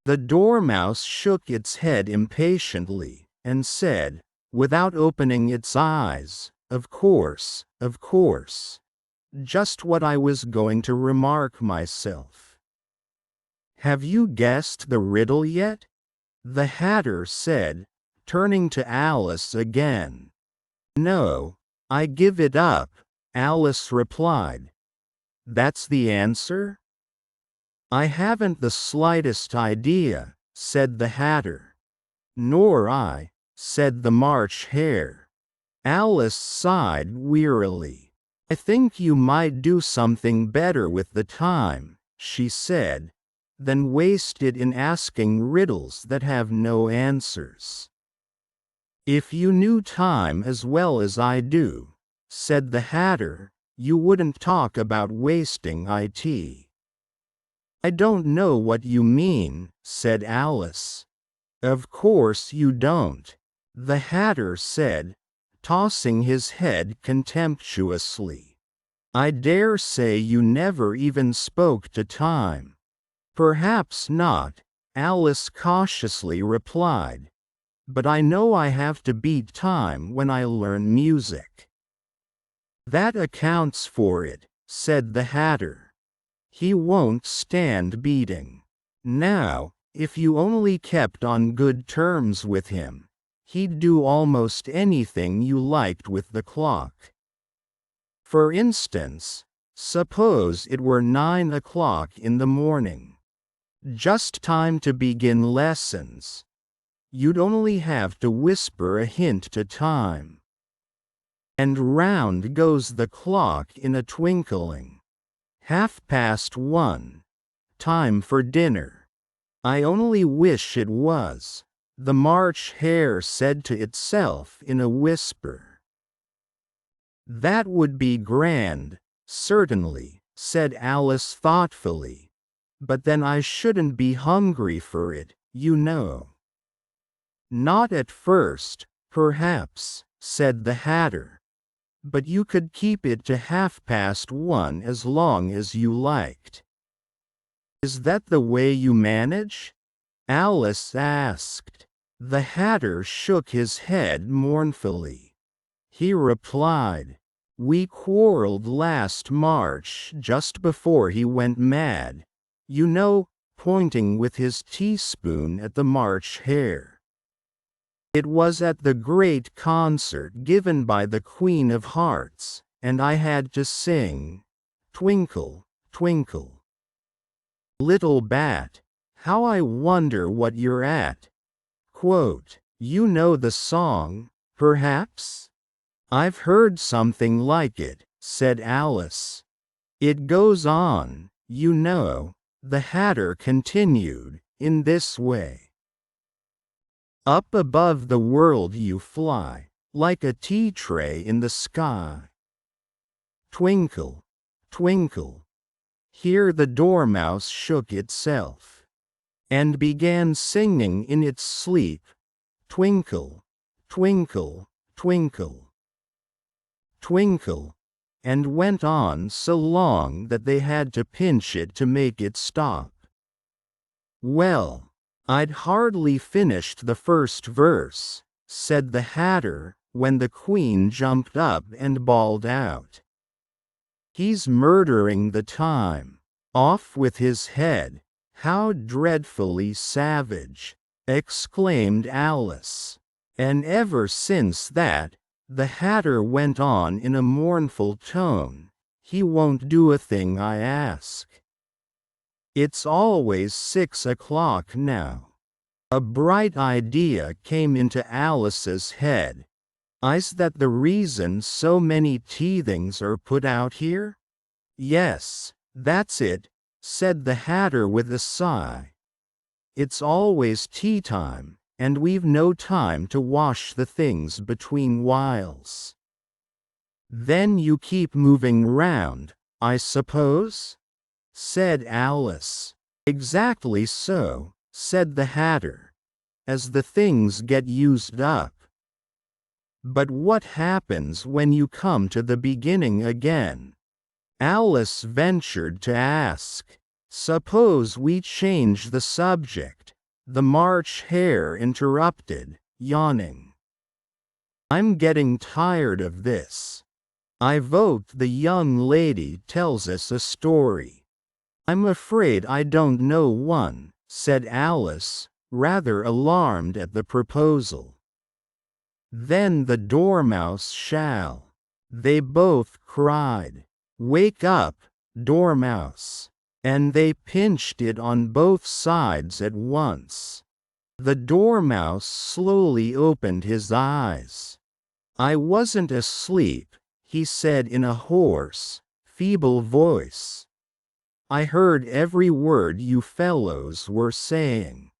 The Dormouse shook its head impatiently, and said, without opening its eyes, "Of course, of course. Just what I was going to remark myself. Have you guessed the riddle yet? The Hatter said, turning to Alice again. No, I give it up, Alice replied. That's the answer? I haven't the slightest idea, said the Hatter. Nor I, said the March Hare. Alice sighed wearily. I think you might do something better with the time, she said, than waste it in asking riddles that have no answers. If you knew time as well as I do, said the Hatter, you wouldn't talk about wasting it. I don't know what you mean, said Alice. Of course you don't, the Hatter said, tossing his head contemptuously. I dare say you never even spoke to time. Perhaps not, Alice cautiously replied. But I know I have to beat time when I learn music. That accounts for it, said the Hatter. He won't stand beating. Now, if you only kept on good terms with him, he'd do almost anything you liked with the clock. For instance, suppose it were 9 o'clock in the morning. Just time to begin lessons. You'd only have to whisper a hint to time. And round goes the clock in a twinkling. 1:30. Time for dinner. I only wish it was, the March Hare said to itself in a whisper. That would be grand, certainly, said Alice thoughtfully. But then I shouldn't be hungry for it, you know. Not at first, perhaps, said the Hatter. But you could keep it to 1:30 as long as you liked. Is that the way you manage? Alice asked. The Hatter shook his head mournfully. He replied, We quarreled last March just before he went mad, you know, pointing with his teaspoon at the March Hare. It was at the great concert given by the Queen of Hearts, and I had to sing, Twinkle, Twinkle. Little bat, how I wonder what you're at. Quote, you know the song, perhaps? I've heard something like it, said Alice. It goes on, you know, the Hatter continued, in this way. Up above the world you fly, like a tea tray in the sky. Twinkle, twinkle. Here the dormouse shook itself, and began singing in its sleep, Twinkle, twinkle, twinkle. Twinkle, and went on so long that they had to pinch it to make it stop. Well, I'd hardly finished the first verse, said the Hatter, when the Queen jumped up and bawled out. He's murdering the time. Off with his head. How dreadfully savage, exclaimed Alice. And ever since that, the Hatter went on in a mournful tone, he won't do a thing I ask. It's always 6 o'clock now. A bright idea came into Alice's head. Is that the reason so many teethings are put out here? Yes, that's it, said the Hatter with a sigh. It's always tea time, and we've no time to wash the things between whiles. Then you keep moving round, I suppose? Said Alice. Exactly so, said the Hatter. As the things get used up. But what happens when you come to the beginning again? Alice ventured to ask. Suppose we change the subject, the March Hare interrupted, yawning. I'm getting tired of this. I vote the young lady tells us a story. I'm afraid I don't know one, said Alice, rather alarmed at the proposal. Then the Dormouse shall. They both cried, "Wake up, Dormouse!" And they pinched it on both sides at once. The Dormouse slowly opened his eyes. "I wasn't asleep," he said in a hoarse, feeble voice. "I heard every word you fellows were saying."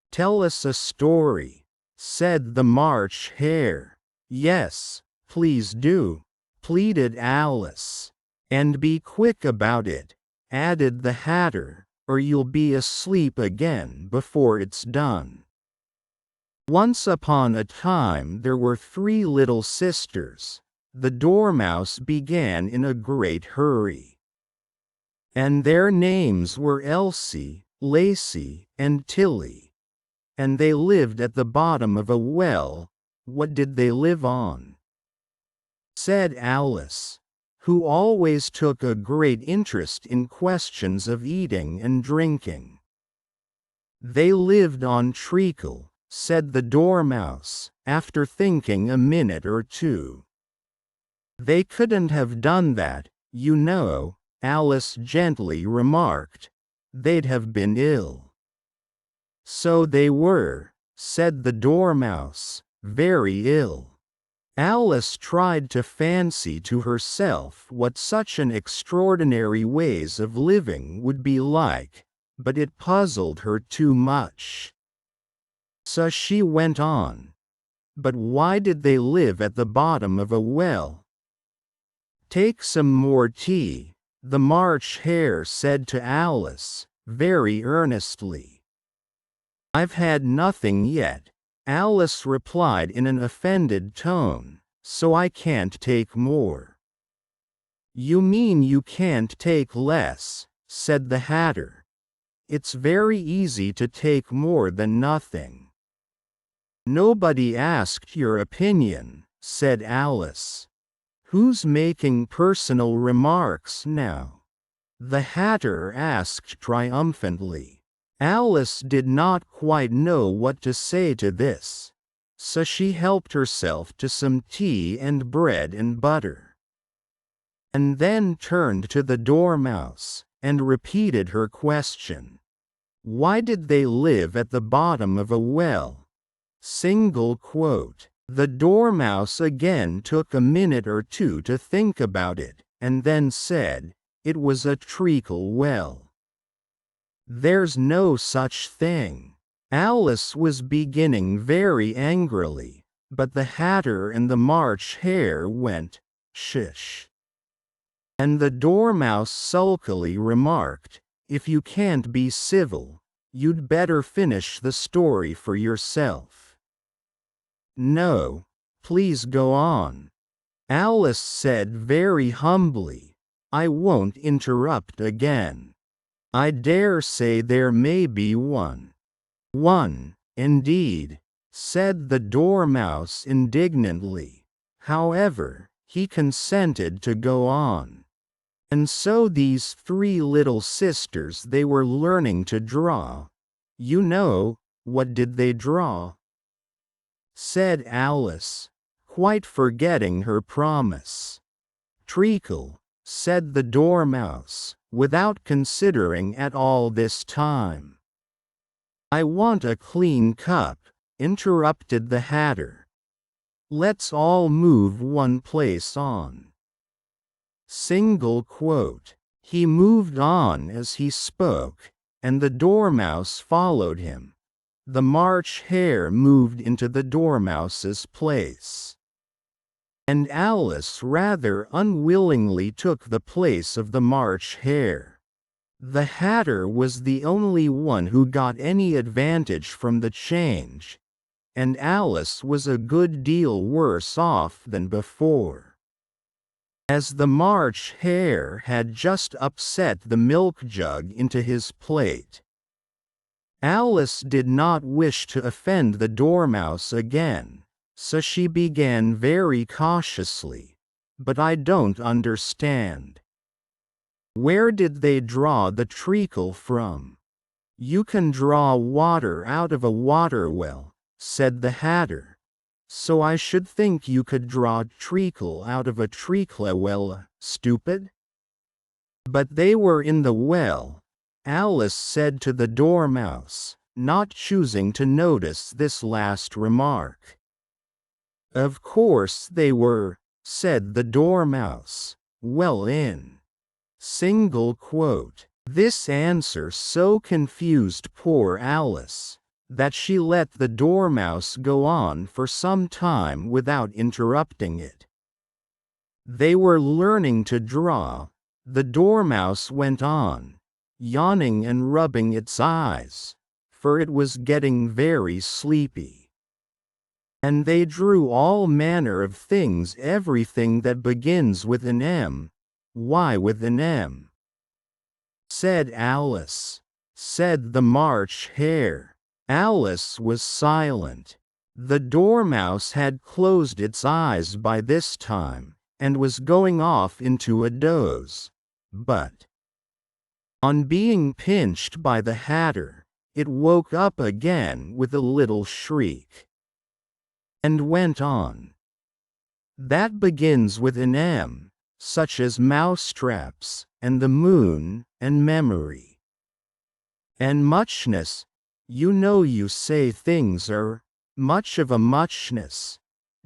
"Tell us a story," said the March Hare. "Yes, please do," pleaded Alice. "And be quick about it," added the Hatter, "or you'll be asleep again before it's done." Once upon a time there were 3 little sisters. The Dormouse began in a great hurry. And their names were Elsie, Lacey, and Tilly. And they lived at the bottom of a well. What did they live on? Said Alice, who always took a great interest in questions of eating and drinking. They lived on treacle, said the Dormouse, after thinking a minute or two. They couldn't have done that, you know, Alice gently remarked. They'd have been ill. So they were, said the Dormouse, very ill. Alice tried to fancy to herself what such an extraordinary ways of living would be like, but it puzzled her too much. So she went on. But why did they live at the bottom of a well? "Take some more tea," the March Hare said to Alice, very earnestly. "I've had nothing yet," Alice replied in an offended tone, "so I can't take more." "You mean you can't take less," said the Hatter. "It's very easy to take more than nothing." "Nobody asked your opinion," said Alice. "Who's making personal remarks now?" the Hatter asked triumphantly. Alice did not quite know what to say to this, so she helped herself to some tea and bread and butter, and then turned to the Dormouse and repeated her question. Why did they live at the bottom of a well? Single quote. The Dormouse again took a minute or two to think about it, and then said, "It was a treacle well." "There's no such thing." Alice was beginning very angrily, but the Hatter and the March Hare went, "Shush." And the Dormouse sulkily remarked, "If you can't be civil, you'd better finish the story for yourself." "No, please go on," Alice said very humbly. "I won't interrupt again. I dare say there may be one." "One, indeed," said the Dormouse indignantly. However, he consented to go on. "And so these 3 little sisters they were learning to draw. You know, what did they draw?" said Alice, quite forgetting her promise. "Treacle," said the Dormouse, without considering at all this time. "I want a clean cup," interrupted the Hatter. "Let's all move one place on." Single quote. He moved on as he spoke, and the Dormouse followed him. The March Hare moved into the Dormouse's place, and Alice rather unwillingly took the place of the March Hare. The Hatter was the only one who got any advantage from the change, and Alice was a good deal worse off than before, as the March Hare had just upset the milk jug into his plate. Alice did not wish to offend the Dormouse again, so she began very cautiously. but I don't understand. Where did they draw the treacle from? You can draw water out of a water well, said the Hatter. So I should think you could draw treacle out of a treacle well, stupid. But they were in the well, Alice said to the Dormouse, not choosing to notice this last remark. Of course they were, said the Dormouse. Well in. Single quote. This answer so confused poor Alice that she let the Dormouse go on for some time without interrupting it. They were learning to draw, the Dormouse went on, yawning and rubbing its eyes, for it was getting very sleepy. And they drew all manner of things, everything that begins with an M. Why with an M? Said Alice. Said the March Hare. Alice was silent. The Dormouse had closed its eyes by this time, and was going off into a doze. But on being pinched by the Hatter, it woke up again with a little shriek, and went on. That begins with an M, such as mousetraps, and the moon, and memory. And muchness, you know you say things are much of a muchness.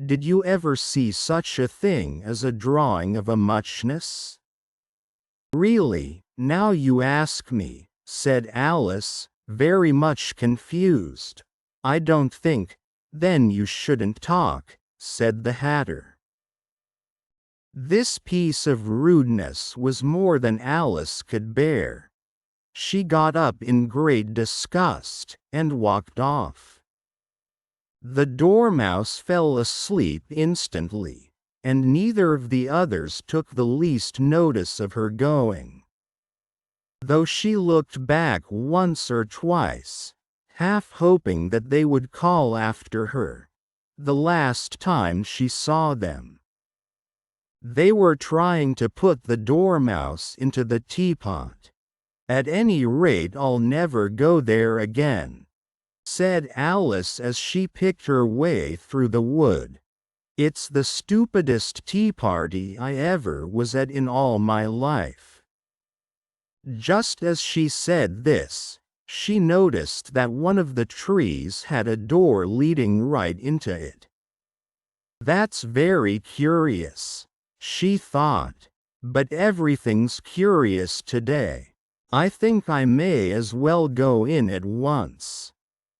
Did you ever see such a thing as a drawing of a muchness? Really, now you ask me, said Alice, very much confused. I don't think, then you shouldn't talk, said the Hatter. This piece of rudeness was more than Alice could bear. She got up in great disgust, and walked off. The Dormouse fell asleep instantly, and neither of the others took the least notice of her going, though she looked back once or twice, half hoping that they would call after her, the last time she saw them. They were trying to put the Dormouse into the teapot. At any rate, I'll never go there again, said Alice as she picked her way through the wood. It's the stupidest tea party I ever was at in all my life. Just as she said this, she noticed that one of the trees had a door leading right into it. That's very curious, she thought, but everything's curious today. I think I may as well go in at once.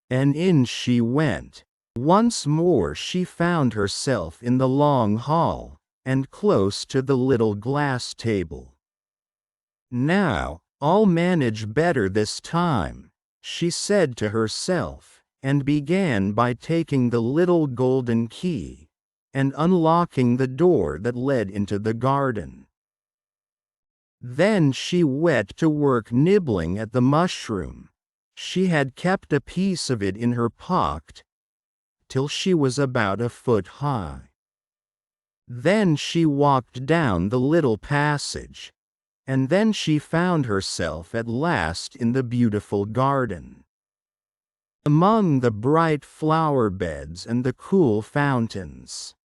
And in she went. Once more she found herself in the long hall, and close to the little glass table. Now, I'll manage better this time, she said to herself, and began by taking the little golden key, and unlocking the door that led into the garden. Then she went to work nibbling at the mushroom. She had kept a piece of it in her pocket till she was about a foot high. Then she walked down the little passage, and then she found herself at last in the beautiful garden, among the bright flower beds and the cool fountains.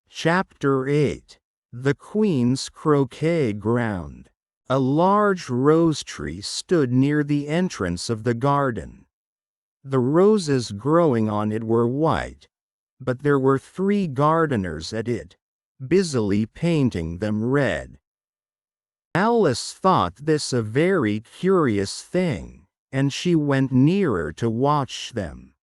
Chapter 8. The Queen's Croquet Ground. A large rose tree stood near the entrance of the garden. The roses growing on it were white, but there were 3 gardeners at it, busily painting them red. Alice thought this a very curious thing, and she went nearer to watch them.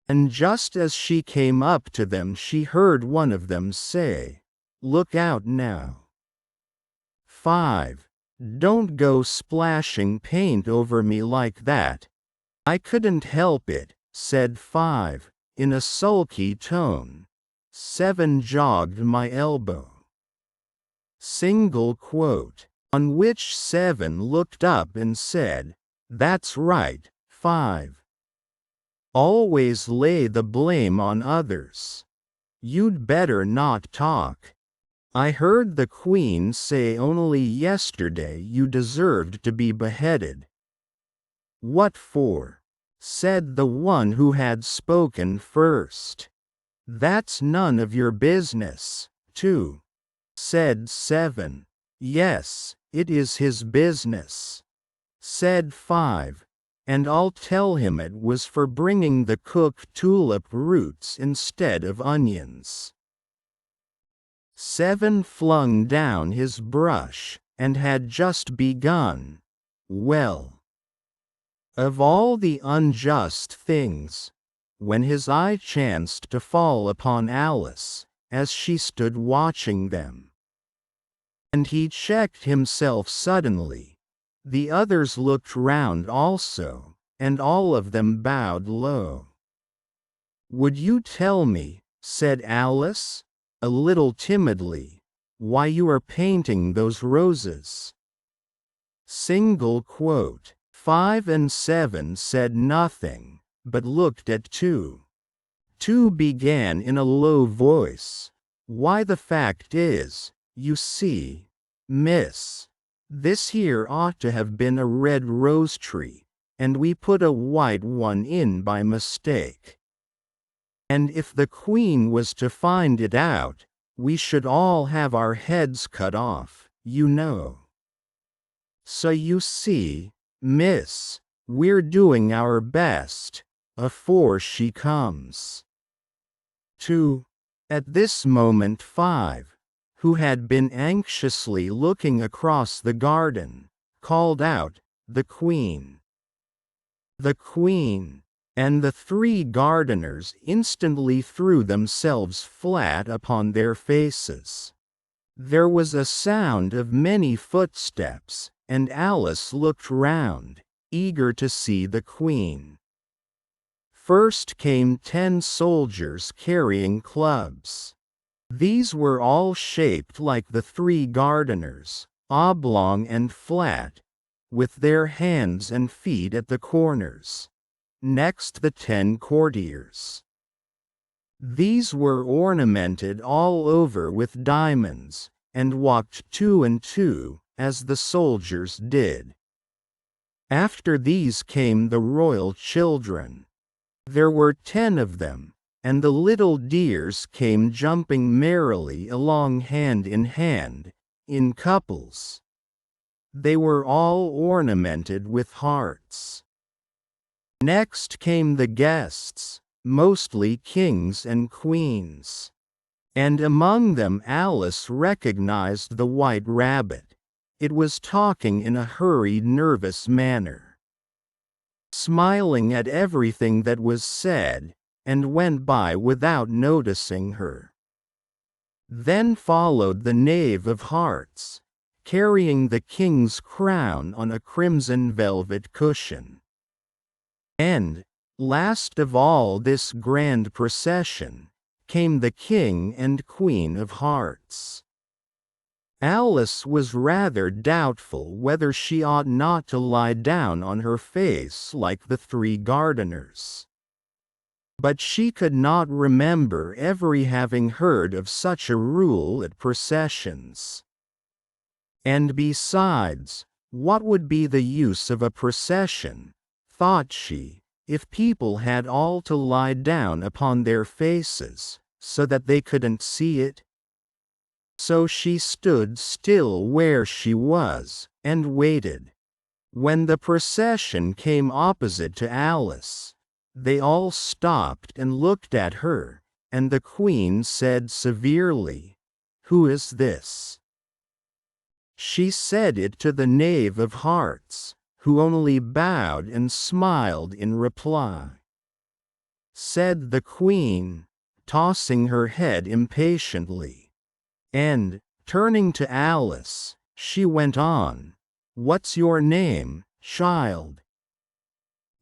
And just as she came up to them, she heard one of them say, "Look out now. 5. Don't go splashing paint over me like that." "I couldn't help it," said 5, in a sulky tone. 7 jogged my elbow. Single quote. On which 7 looked up and said, "That's right, 5. Always lay the blame on others. You'd better not talk." I heard the Queen say only yesterday you deserved to be beheaded." "What for?" said the one who had spoken first. "That's none of your business." "Two," said 7. "Yes, it is his business," said 5. "And I'll tell him it was for bringing the cooked tulip roots instead of onions." 7 flung down his brush, and had just begun. "Well, of all the unjust things," when his eye chanced to fall upon Alice, as she stood watching them. And he checked himself suddenly. The others looked round also, and all of them bowed low. "Would you tell me," said Alice, a little timidly, "why you are painting those roses?" Single quote. 5 and 7 said nothing, but looked at 2. 2 began in a low voice. "Why, the fact is, you see, miss, this here ought to have been a red rose tree, and we put a white one in by mistake. And if the Queen was to find it out, we should all have our heads cut off, you know. So you see, miss, we're doing our best, afore she comes." 2. At this moment 5, who had been anxiously looking across the garden, called out, "The Queen! The Queen!" And the 3 gardeners instantly threw themselves flat upon their faces. There was a sound of many footsteps, and Alice looked round, eager to see the Queen. First came 10 soldiers carrying clubs. These were all shaped like the 3 gardeners, oblong and flat, with their hands and feet at the corners. Next the 10 courtiers. These were ornamented all over with diamonds, and walked 2 and 2, as the soldiers did. After these came the royal children. There were 10 of them, and the little dears came jumping merrily along hand, in couples. They were all ornamented with hearts. Next came the guests, mostly kings and queens. And among them Alice recognized the white rabbit. It was talking in a hurried, nervous manner, smiling at everything that was said, and went by without noticing her. Then followed the Knave of Hearts, carrying the king's crown on a crimson velvet cushion. And, last of all this grand procession, came the King and Queen of Hearts. Alice was rather doubtful whether she ought not to lie down on her face like the 3 gardeners. But she could not remember ever having heard of such a rule at processions. And besides, what would be the use of a procession, thought she, if people had all to lie down upon their faces, so that they couldn't see it? So she stood still where she was, and waited. When the procession came opposite to Alice, they all stopped and looked at her, and the Queen said severely, "Who is this?" She said it to the Knave of Hearts, who only bowed and smiled in reply. Said the Queen, tossing her head impatiently. And, turning to Alice, she went on, "What's your name, child?"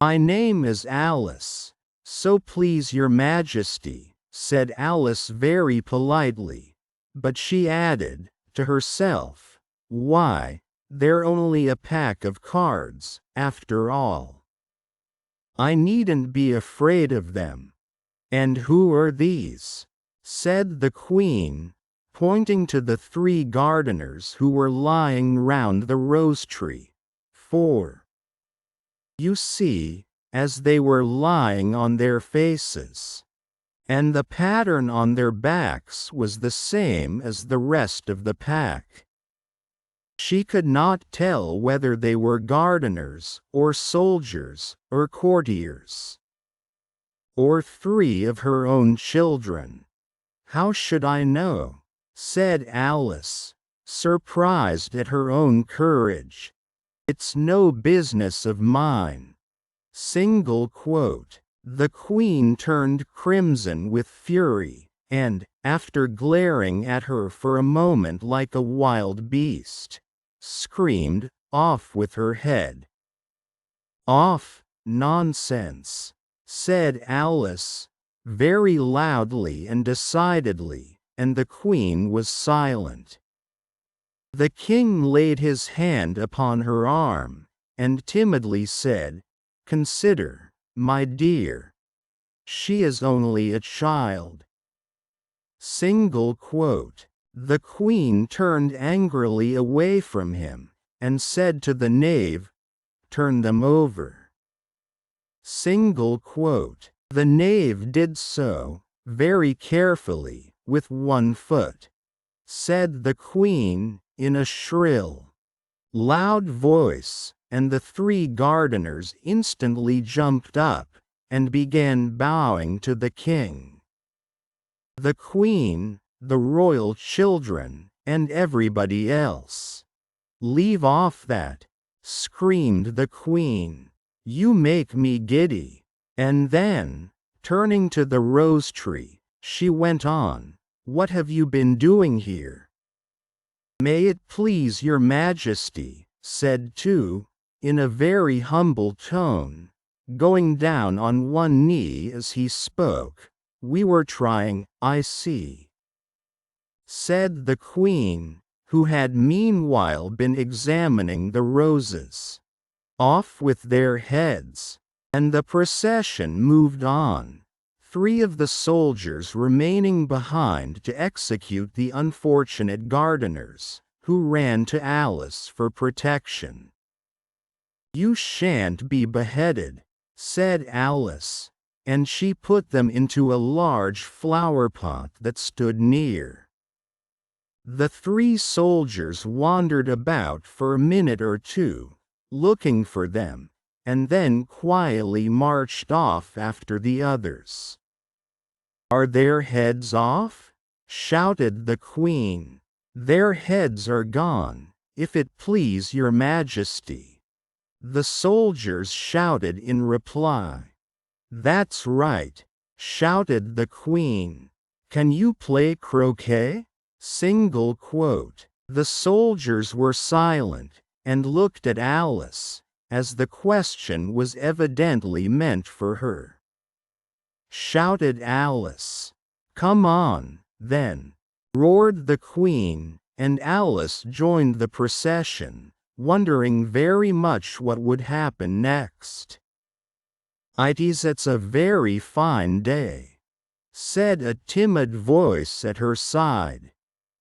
"My name is Alice, so please your Majesty," said Alice very politely, but she added, to herself, "Why, they're only a pack of cards, after all. I needn't be afraid of them." "And who are these?" said the Queen, pointing to the 3 gardeners who were lying round the rose tree. 4. You see, as they were lying on their faces, and the pattern on their backs was the same as the rest of the pack. She could not tell whether they were gardeners, or soldiers, or courtiers, or 3 of her own children. How should I know? Said Alice, surprised at her own courage. It's no business of mine. Single quote. The Queen turned crimson with fury, and, after glaring at her for a moment like a wild beast, screamed, "Off with her head." "Off, nonsense," said Alice, very loudly and decidedly, and the Queen was silent. The King laid his hand upon her arm, and timidly said, "Consider, my dear. She is only a child." Single quote. The Queen turned angrily away from him, and said to the knave, "Turn them over." Single quote. The knave did so, very carefully, with 1 foot. Said the Queen, in a shrill, loud voice, and the 3 gardeners instantly jumped up, and began bowing to the King. The Queen, the royal children, and everybody else. "Leave off that," screamed the Queen. "You make me giddy." And then, turning to the rose tree, she went on, "What have you been doing here?" "May it please your Majesty," said 2, in a very humble tone, going down on one knee as he spoke, "we were trying." "I see," said the Queen, who had meanwhile been examining the roses. "Off with their heads." And the procession moved on, 3 of the soldiers remaining behind to execute the unfortunate gardeners, who ran to Alice for protection. "You shan't be beheaded," said Alice, and she put them into a large flower pot that stood near. The 3 soldiers wandered about for a minute or 2, looking for them, and then quietly marched off after the others. "Are their heads off?" shouted the Queen. "Their heads are gone, if it please your Majesty," the soldiers shouted in reply. "That's right," shouted the Queen. "Can you play croquet?" Single quote. The soldiers were silent, and looked at Alice, as the question was evidently meant for her. Shouted Alice. "Come on, then," roared the Queen, and Alice joined the procession, wondering very much what would happen next. "It's a very fine day," said a timid voice at her side.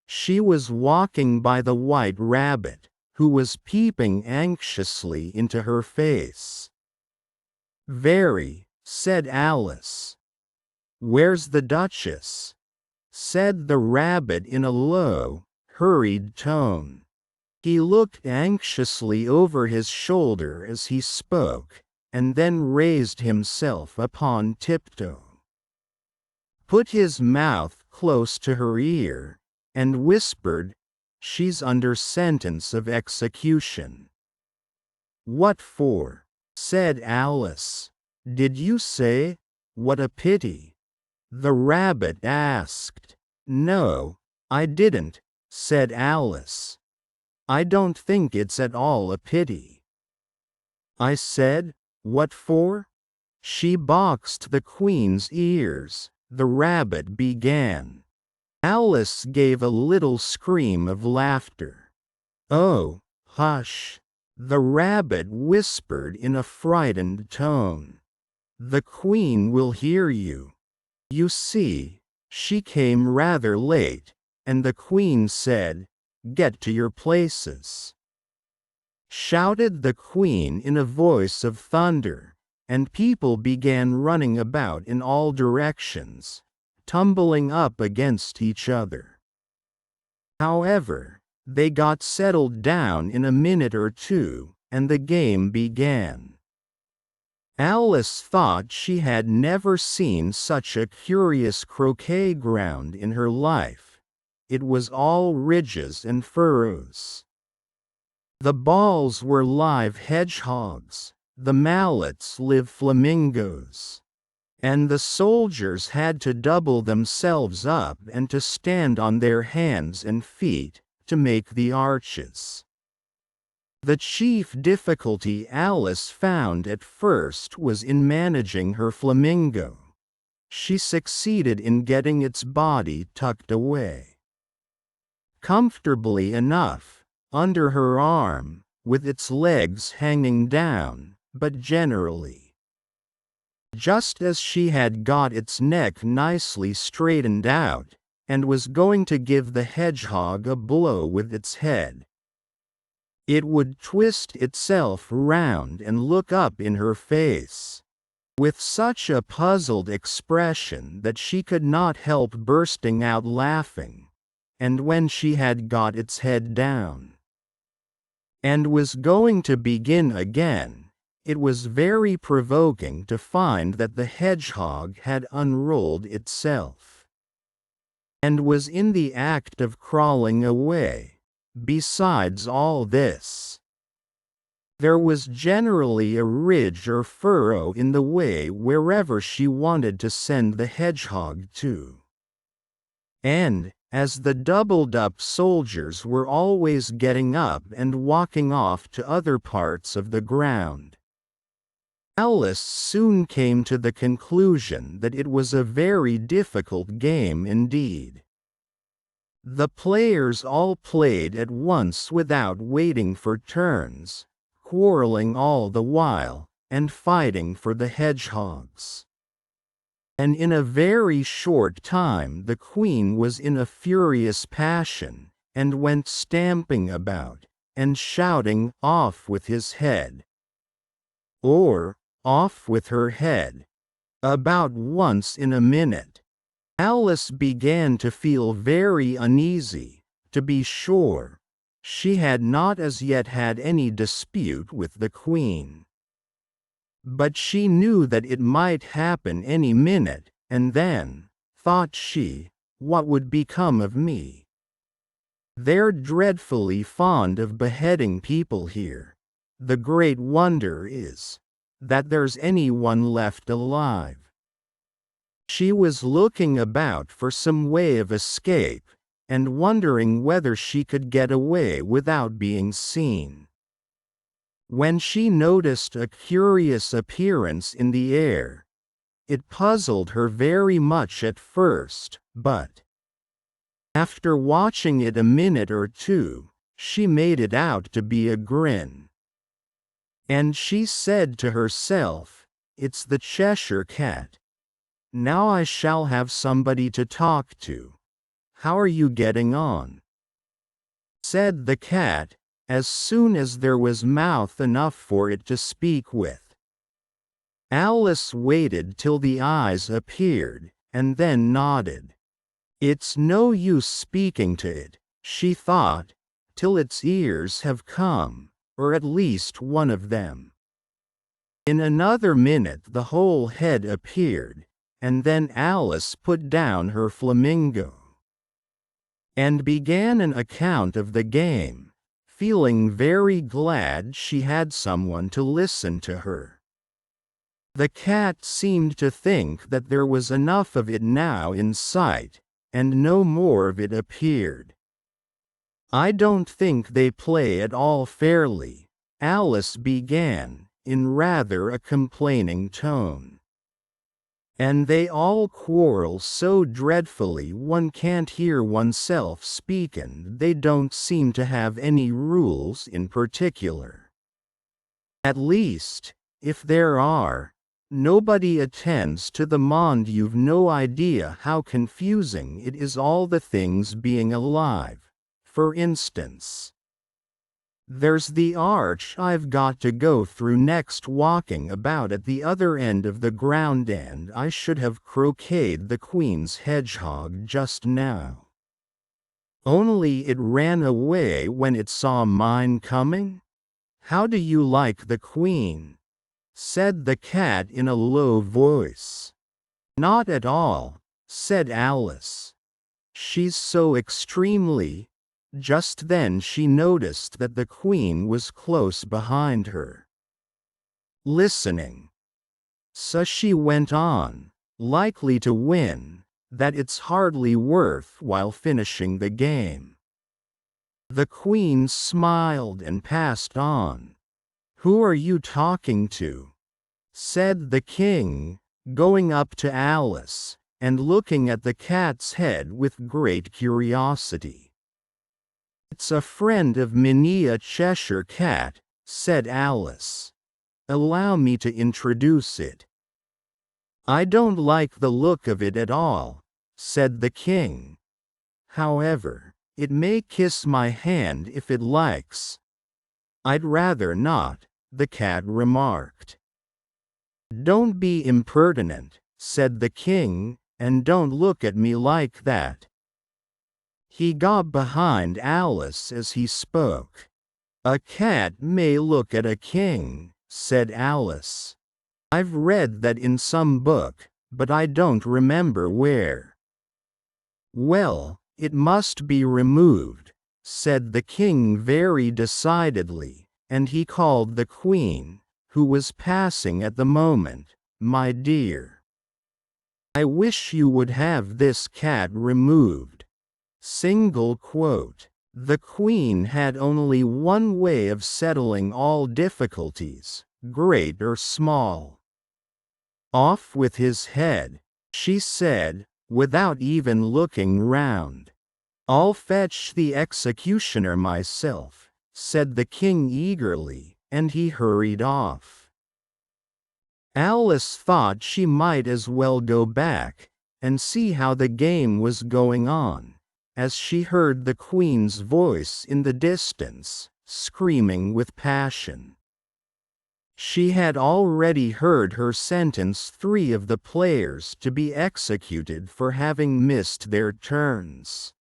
She was walking by the White Rabbit, who was peeping anxiously into her face. "Very," said Alice. "Where's the Duchess?" said the rabbit in a low, hurried tone. He looked anxiously over his shoulder as he spoke, and then raised himself upon tiptoe, put his mouth close to her ear, and whispered, "She's under sentence of execution." "What for?" said Alice. "Did you say, 'What a pity'?" the rabbit asked. "No, I didn't," said Alice. "I don't think it's at all a pity." "I said, 'What for?'" "She boxed the Queen's ears," the rabbit began. Alice gave a little scream of laughter. "Oh, hush," the rabbit whispered in a frightened tone. "The Queen will hear you. You see, she came rather late, and the queen said, "Get to your places," shouted the queen in a voice of thunder, and people began running about in all directions, tumbling up against each other. However, they got settled down in a minute or two, and the game began. Alice thought she had never seen such a curious croquet ground in her life. It was all ridges and furrows. The balls were live hedgehogs, the mallets live flamingos, and the soldiers had to double themselves up and to stand on their hands and feet to make the arches. The chief difficulty Alice found at first was in managing her flamingo. She succeeded in getting its body tucked away comfortably enough under her arm, with its legs hanging down, but generally, just as she had got its neck nicely straightened out, and was going to give the hedgehog a blow with its head, it would twist itself round and look up in her face, with such a puzzled expression that she could not help bursting out laughing, and when she had got its head down, and was going to begin again, it was very provoking to find that the hedgehog had unrolled itself, and was in the act of crawling away. Besides all this, there was generally a ridge or furrow in the way wherever she wanted to send the hedgehog to. And, as the doubled-up soldiers were always getting up and walking off to other parts of the ground, Alice soon came to the conclusion that it was a very difficult game indeed. The players all played at once without waiting for turns, quarreling all the while, and fighting for the hedgehogs. And in a very short time the queen was in a furious passion, and went stamping about, and shouting, "Off with his head!" or "Off with her head!" about once in a minute. Alice began to feel very uneasy. To be sure, she had not as yet had any dispute with the queen, but she knew that it might happen any minute, and then, thought she, what would become of me? They're dreadfully fond of beheading people here. The great wonder is that there's anyone left alive. She was looking about for some way of escape, and wondering whether she could get away without being seen, when she noticed a curious appearance in the air. It puzzled her very much at first, but after watching it a minute or two, she made it out to be a grin. And she said to herself, "It's the Cheshire Cat. Now I shall have somebody to talk to. How are you getting on?" said the cat, as soon as there was mouth enough for it to speak with. Alice waited till the eyes appeared, and then nodded. "It's no use speaking to it," she thought, "till its ears have come, or at least one of them." In another minute the whole head appeared, and then Alice put down her flamingo, and began an account of the game, feeling very glad she had someone to listen to her. The cat seemed to think that there was enough of it now in sight, and no more of it appeared. "I don't think they play at all fairly," Alice began, in rather a complaining tone. "And they all quarrel so dreadfully one can't hear oneself speakin'. They don't seem to have any rules in particular. At least, if there are, Nobody attends to the monde. You've no idea how confusing it is, all the things being alive. For instance, there's the arch I've got to go through next, walking about at the other end of the ground, and I should have croqueted the queen's hedgehog just now. Only it ran away when it saw mine coming. How do you like the queen? Said the cat in a low voice. Not at all, said Alice. She's so extremely. Just then she noticed that the queen was close behind her, listening. So she went on, likely to win, that it's hardly worth while finishing the game. The queen smiled and passed on. Who are you talking to? Said the king, going up to Alice, and looking at the cat's head with great curiosity. It's a friend of Minnie, a Cheshire cat, said Alice. Allow me to introduce it. I don't like the look of it at all, said the king. However, it may kiss my hand if it likes. I'd rather not, the cat remarked. Don't be impertinent, said the king, and don't look at me like that. He got behind Alice as he spoke. A cat may look at a king, said Alice. I've read that in some book, but I don't remember where. Well, it must be removed, said the king very decidedly, and he called the queen, who was passing at the moment, my dear. I wish you would have this cat removed. Single quote. The queen had only one way of settling all difficulties, great or small. Off with his head, she said, without even looking round. I'll fetch the executioner myself, said the king eagerly, and he hurried off. Alice thought she might as well go back and see how the game was going on, as she heard the queen's voice in the distance, screaming with passion. She had already heard her sentence 3 of the players to be executed for having missed their turns.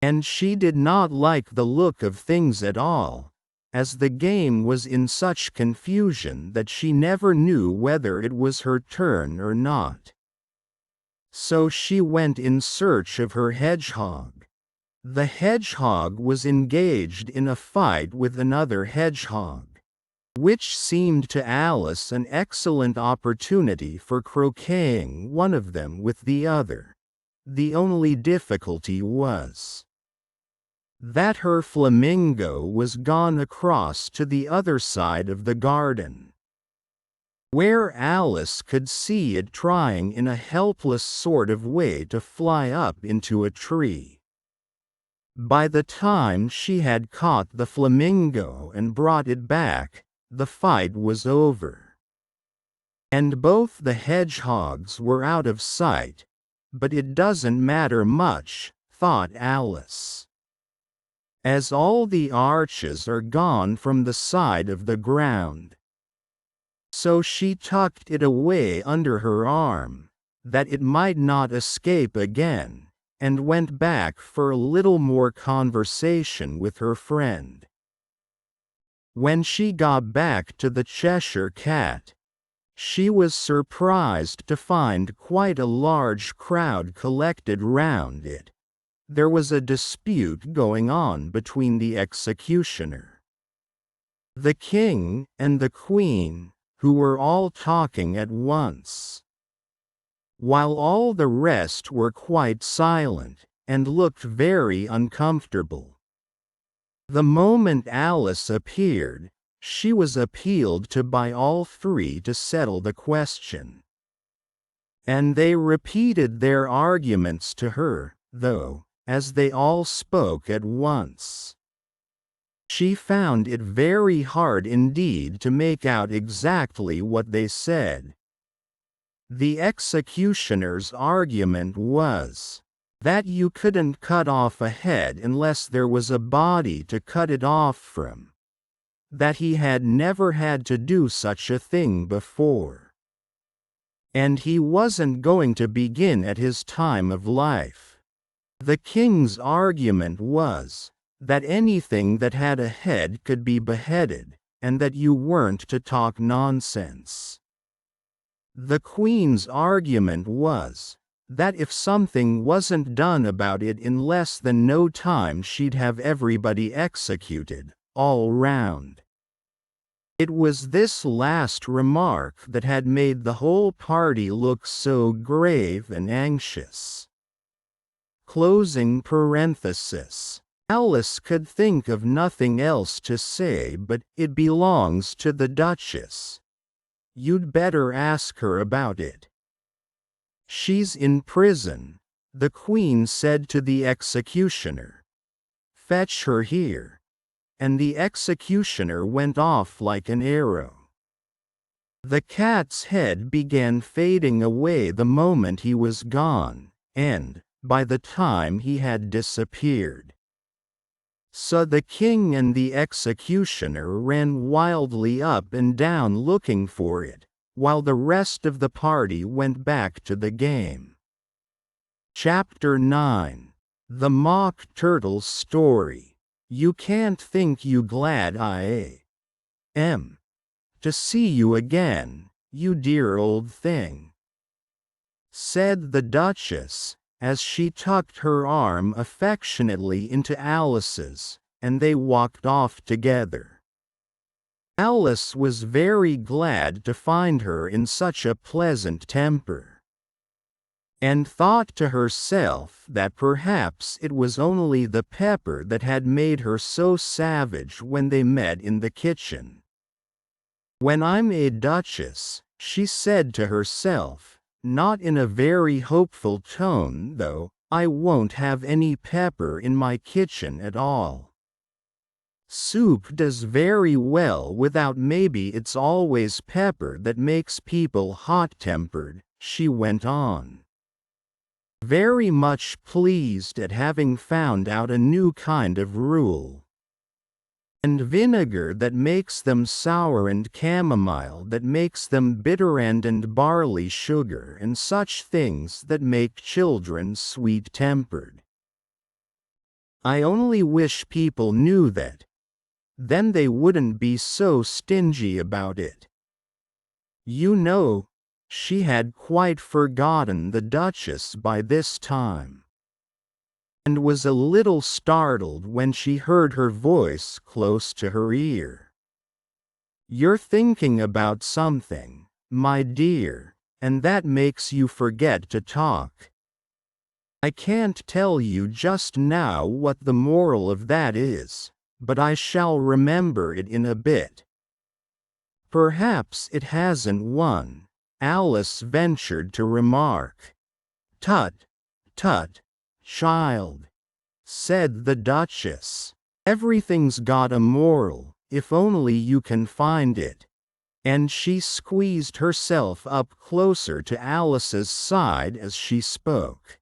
And she did not like the look of things at all, as the game was in such confusion that she never knew whether it was her turn or not. So she went in search of her hedgehog. The hedgehog was engaged in a fight with another hedgehog, which seemed to Alice an excellent opportunity for croqueting one of them with the other. The only difficulty was that her flamingo was gone across to the other side of the garden, where Alice could see it trying in a helpless sort of way to fly up into a tree. By the time she had caught the flamingo and brought it back, the fight was over. And both the hedgehogs were out of sight, but it doesn't matter much, thought Alice, as all the arches are gone from the side of the ground. So she tucked it away under her arm, that it might not escape again, and went back for a little more conversation with her friend. When she got back to the Cheshire Cat, she was surprised to find quite a large crowd collected round it. There was a dispute going on between the executioner, the king, and the queen, who were all talking at once, while all the rest were quite silent, and looked very uncomfortable. The moment Alice appeared, she was appealed to by all 3 to settle the question. And they repeated their arguments to her, though, as they all spoke at once, she found it very hard indeed to make out exactly what they said, The executioner's argument was that you couldn't cut off a head unless there was a body to cut it off from, that he had never had to do such a thing before, and he wasn't going to begin at his time of life. The king's argument was that anything that had a head could be beheaded, and that you weren't to talk nonsense. The queen's argument was that if something wasn't done about it in less than no time, she'd have everybody executed, all round. It was this last remark that had made the whole party look so grave and anxious. Closing parenthesis. Alice could think of nothing else to say but, "It belongs to the Duchess. You'd better ask her about it." "She's in prison," the Queen said to the executioner. "Fetch her here." And the executioner went off like an arrow. The cat's head began fading away the moment he was gone, and, by the time he had disappeared, so the king and the executioner ran wildly up and down looking for it, while the rest of the party went back to the game. Chapter 9. The Mock Turtle's Story. "You can't think you glad I am to see you again, you dear old thing," said the Duchess, as she tucked her arm affectionately into Alice's, and they walked off together. Alice was very glad to find her in such a pleasant temper, and thought to herself that perhaps it was only the pepper that had made her so savage when they met in the kitchen. "When I'm a duchess," she said to herself, not in a very hopeful tone though, "I won't have any pepper in my kitchen at all. Soup does very well without, maybe it's always pepper that makes people hot-tempered," she went on, very much pleased at having found out a new kind of rule. "And vinegar that makes them sour, and chamomile that makes them bitter, and barley sugar, and such things that make children sweet-tempered. I only wish people knew that. Then they wouldn't be so stingy about it." You know, she had quite forgotten the Duchess by this time, and was a little startled when she heard her voice close to her ear. "You're thinking about something, my dear, and that makes you forget to talk. I can't tell you just now what the moral of that is, but I shall remember it in a bit." "Perhaps it hasn't one," Alice ventured to remark. "Tut, tut, child," said the Duchess. "Everything's got a moral, if only you can find it." And she squeezed herself up closer to Alice's side as she spoke.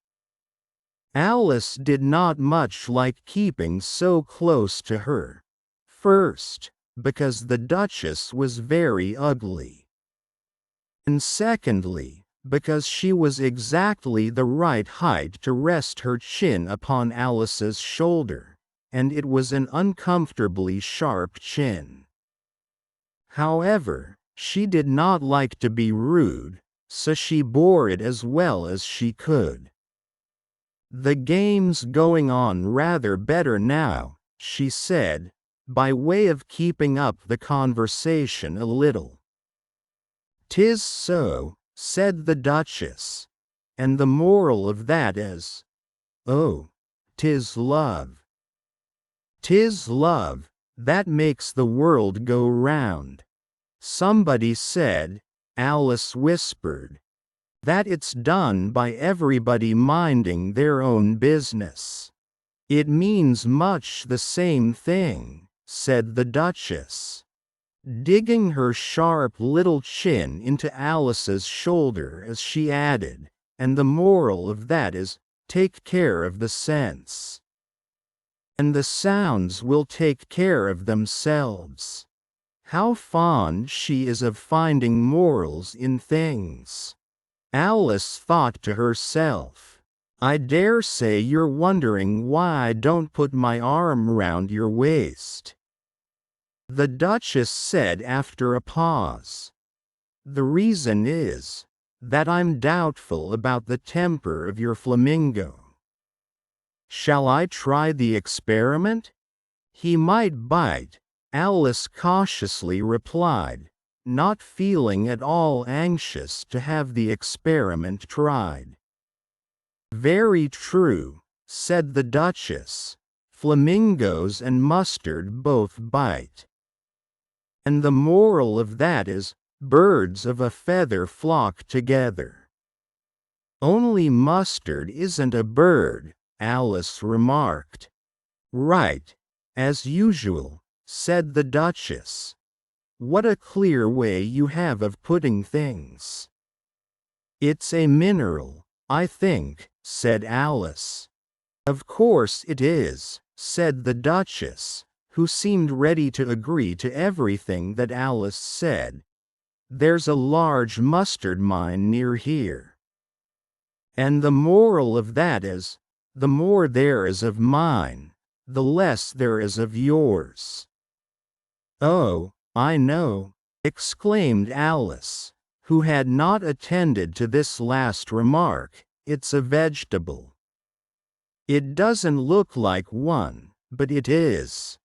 Alice did not much like keeping so close to her. First, because the Duchess was very ugly, and secondly, because she was exactly the right height to rest her chin upon Alice's shoulder, and it was an uncomfortably sharp chin. However, she did not like to be rude, so she bore it as well as she could. "The game's going on rather better now," she said, by way of keeping up the conversation a little. "'Tis so," said the Duchess, "and the moral of that is, oh, 'tis love. 'Tis love, that makes the world go round. Somebody said," Alice whispered, "that it's done by everybody minding their own business." "It means much the same thing," said the Duchess. digging her sharp little chin into Alice's shoulder as she added, "And the moral of that is, take care of the scents. And the sounds will take care of themselves." How fond she is of finding morals in things. Alice thought to herself. I dare say you're wondering why I don't put my arm round your waist, the Duchess said after a pause. The reason is that I'm doubtful about the temper of your flamingo. Shall I try the experiment? He might bite, Alice cautiously replied, not feeling at all anxious to have the experiment tried. Very true, said the Duchess. Flamingos and mustard both bite. And the moral of that is, birds of a feather flock together. Only mustard isn't a bird, Alice remarked. Right, as usual, said the Duchess. What a clear way you have of putting things. It's a mineral, I think, said Alice. Of course it is, said the Duchess, who seemed ready to agree to everything that Alice said. There's a large mustard mine near here. And the moral of that is, the more there is of mine, the less there is of yours. Oh, I know, exclaimed Alice, who had not attended to this last remark, it's a vegetable. It doesn't look like one, but it is.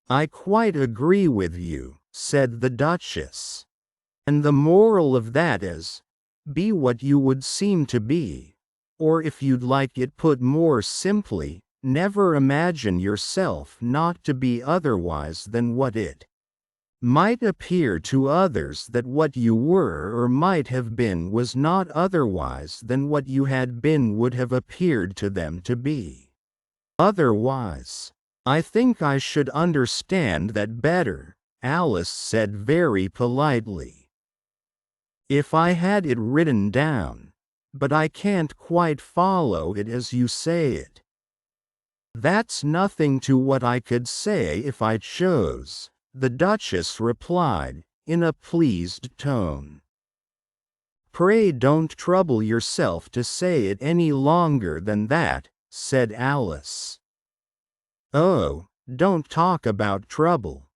I quite agree with you, said the Duchess. And the moral of that is, be what you would seem to be. Or if you'd like it put more simply, never imagine yourself not to be otherwise than what it might appear to others that what you were or might have been was not otherwise than what you had been would have appeared to them to be. Otherwise, I think I should understand that better, Alice said very politely. If I had it written down, but I can't quite follow it as you say it. That's nothing to what I could say if I chose, the Duchess replied, in a pleased tone. Pray don't trouble yourself to say it any longer than that, said Alice. Oh, don't talk about trouble,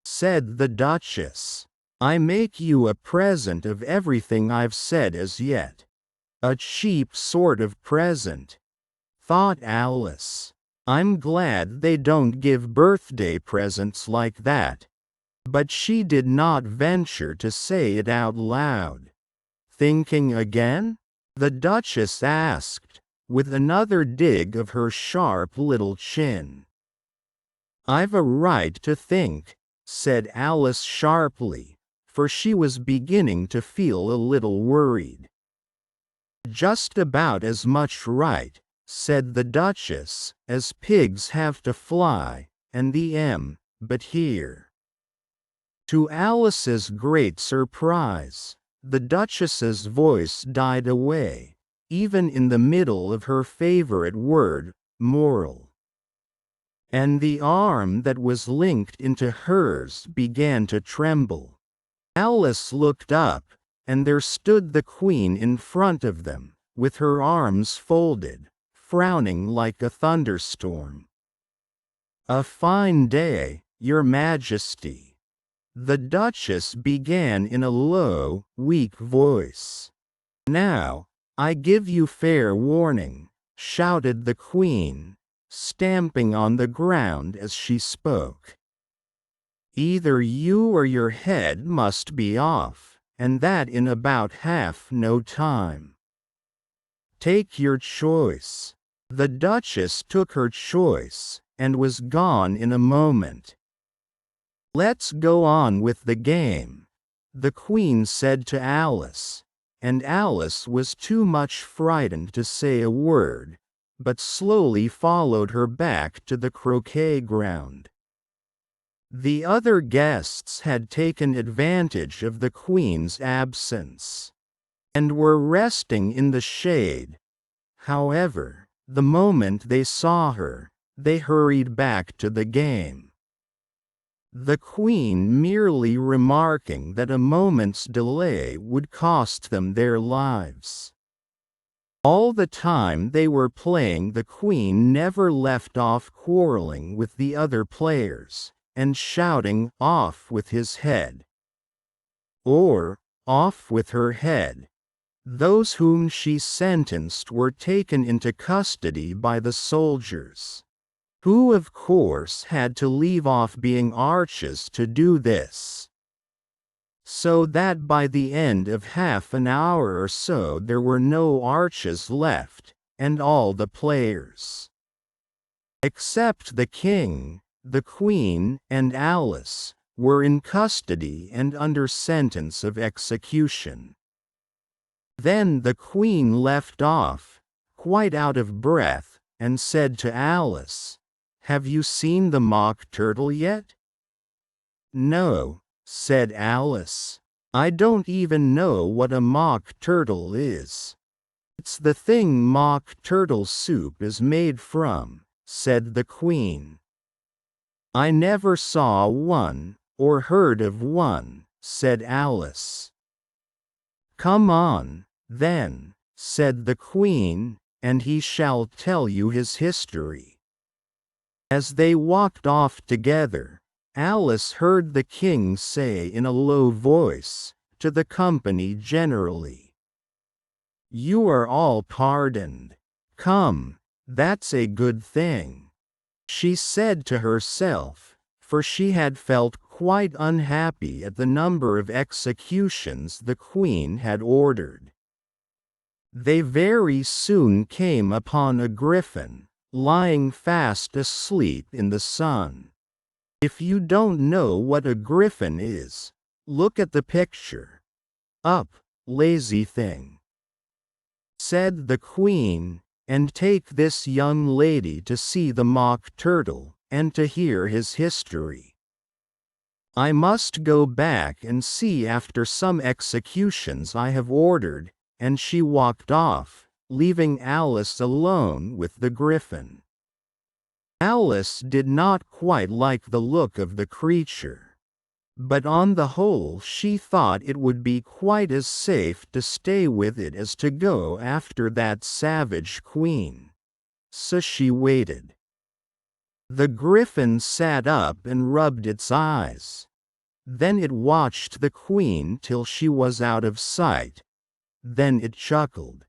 said the Duchess. I make you a present of everything I've said as yet. A cheap sort of present, thought Alice. I'm glad they don't give birthday presents like that. But she did not venture to say it out loud. Thinking again? The Duchess asked, with another dig of her sharp little chin. I've a right to think, said Alice sharply, for she was beginning to feel a little worried. Just about as much right, said the Duchess, as pigs have to fly, and but here. To Alice's great surprise, the Duchess's voice died away, even in the middle of her favorite word, moral. And the arm that was linked into hers began to tremble. Alice looked up, and there stood the Queen in front of them, with her arms folded, frowning like a thunderstorm. A fine day, Your Majesty, the Duchess began in a low, weak voice. Now, I give you fair warning, shouted the Queen, stamping on the ground as she spoke. Either you or your head must be off, and that in about half no time. Take your choice. The Duchess took her choice, and was gone in a moment. Let's go on with the game, the Queen said to Alice, and Alice was too much frightened to say a word, but slowly followed her back to the croquet ground. The other guests had taken advantage of the queen's absence and were resting in the shade. However, the moment they saw her, they hurried back to the game. The queen merely remarking that a moment's delay would cost them their lives. All the time they were playing, the queen never left off quarreling with the other players, and shouting, "Off with his head!" or "Off with her head!" Those whom she sentenced were taken into custody by the soldiers, who of course had to leave off being arches to do this. So that by the end of half an hour or so there were no arches left, and all the players, except the king, the queen, and Alice, were in custody and under sentence of execution. Then the queen left off, quite out of breath, and said to Alice, "Have you seen the mock turtle yet?" "No," said Alice. "I don't even know what a mock turtle is." "It's the thing mock turtle soup is made from," said the queen. "I never saw one, or heard of one," said Alice. "Come on, then," said the queen, "and he shall tell you his history." As they walked off together, Alice heard the king say in a low voice, to the company generally, "You are all pardoned. Come, that's a good thing," she said to herself, for she had felt quite unhappy at the number of executions the queen had ordered. They very soon came upon a griffin, lying fast asleep in the sun. If you don't know what a griffin is, look at the picture. "Up, lazy thing," said the queen, "and take this young lady to see the mock turtle, and to hear his history. I must go back and see after some executions I have ordered," and she walked off, leaving Alice alone with the griffin. Alice did not quite like the look of the creature, but on the whole she thought it would be quite as safe to stay with it as to go after that savage queen. So she waited. The griffin sat up and rubbed its eyes. Then it watched the queen till she was out of sight. Then it chuckled.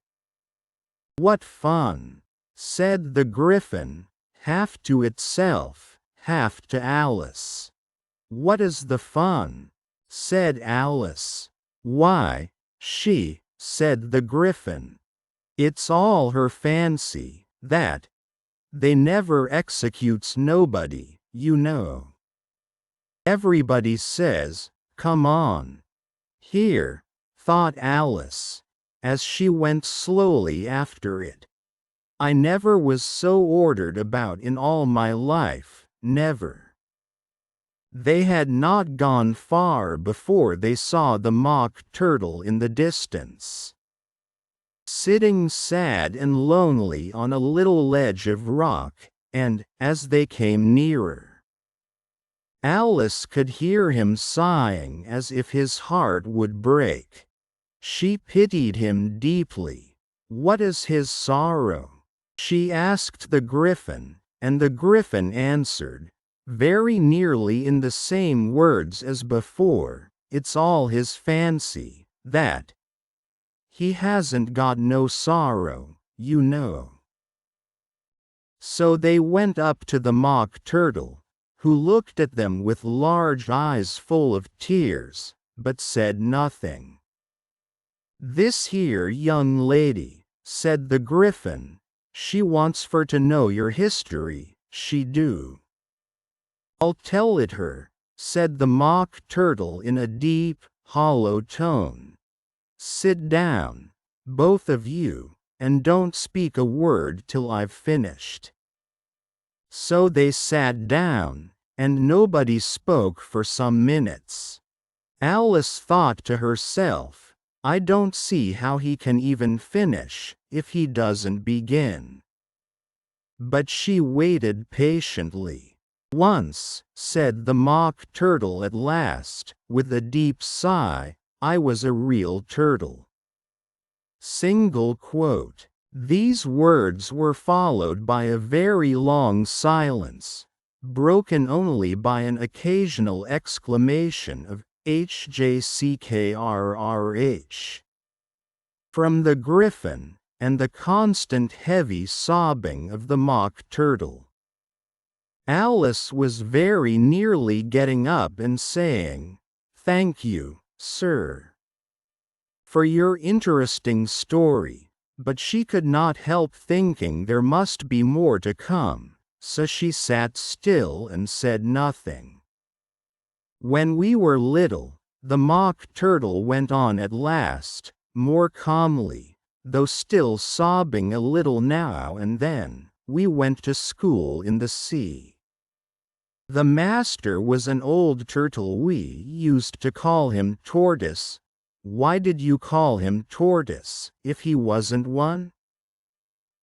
"What fun!" said the griffin, half to itself, half to Alice. "What is the fun?" said Alice. "Why, said the griffin. "It's all her fancy, that. They never executes nobody, you know. Everybody says, 'Come on.'" "Here," thought Alice, as she went slowly after it. "I never was so ordered about in all my life, never." They had not gone far before they saw the mock turtle in the distance, sitting sad and lonely on a little ledge of rock, and, as they came nearer, Alice could hear him sighing as if his heart would break. She pitied him deeply. "What is his sorrow?" she asked the griffin, and the griffin answered, very nearly in the same words as before, "It's all his fancy, that. He hasn't got no sorrow, you know." So they went up to the mock turtle, who looked at them with large eyes full of tears, but said nothing. "This here young lady," said the griffin, "she wants for to know your history, she do." "I'll tell it her," said the mock turtle in a deep, hollow tone. "Sit down, both of you, and don't speak a word till I've finished." So they sat down, and nobody spoke for some minutes. Alice thought to herself, I don't see how he can even finish, if he doesn't begin. But she waited patiently. Once, said the Mock Turtle at last, with a deep sigh, I was a real turtle. Single quote. These words were followed by a very long silence, broken only by an occasional exclamation of HJCKRRH from the griffin, and the constant heavy sobbing of the Mock Turtle. Alice was very nearly getting up and saying, Thank you, sir, for your interesting story, but she could not help thinking there must be more to come, so she sat still and said nothing. When we were little, the Mock Turtle went on at last, more calmly, though still sobbing a little now and then, we went to school in the sea. The master was an old turtle. We used to call him Tortoise. Why did you call him Tortoise, if he wasn't one?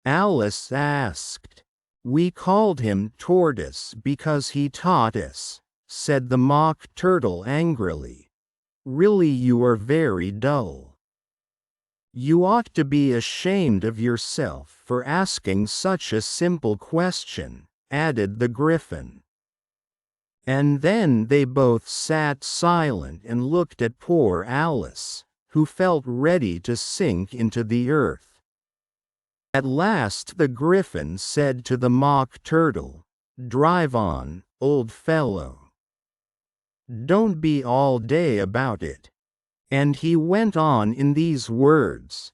Alice asked. We called him Tortoise because he taught us, said the Mock Turtle angrily. Really, you are very dull. You ought to be ashamed of yourself for asking such a simple question, added the griffin. And then they both sat silent and looked at poor Alice, who felt ready to sink into the earth. At last the griffin said to the Mock Turtle, Drive on, old fellow. Don't be all day about it. And he went on in these words.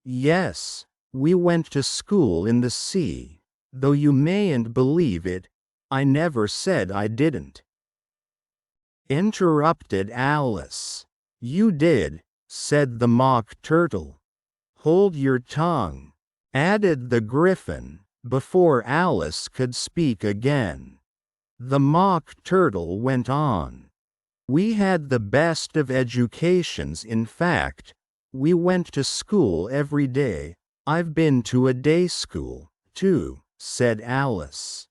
Yes, we went to school in the sea, though you mayn't believe it, I never said I didn't. Interrupted Alice. You did, said the Mock Turtle. Hold your tongue, added the griffin, before Alice could speak again. The Mock Turtle went on. We had the best of educations. In fact, we went to school every day. I've been to a day school, too, said Alice.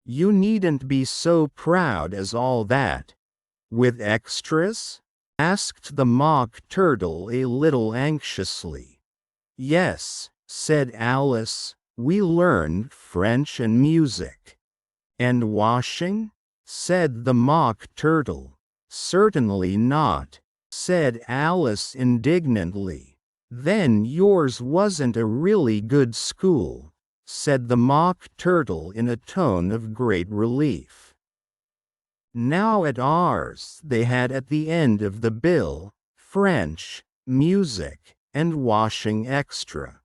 You needn't be so proud as all that. With extras? Asked the Mock Turtle a little anxiously. Yes, said Alice, we learned French and music. And washing? Said the Mock Turtle. Certainly not, said Alice indignantly. Then yours wasn't a really good school, said the Mock Turtle in a tone of great relief. Now at ours they had at the end of the bill, French, music, and washing extra.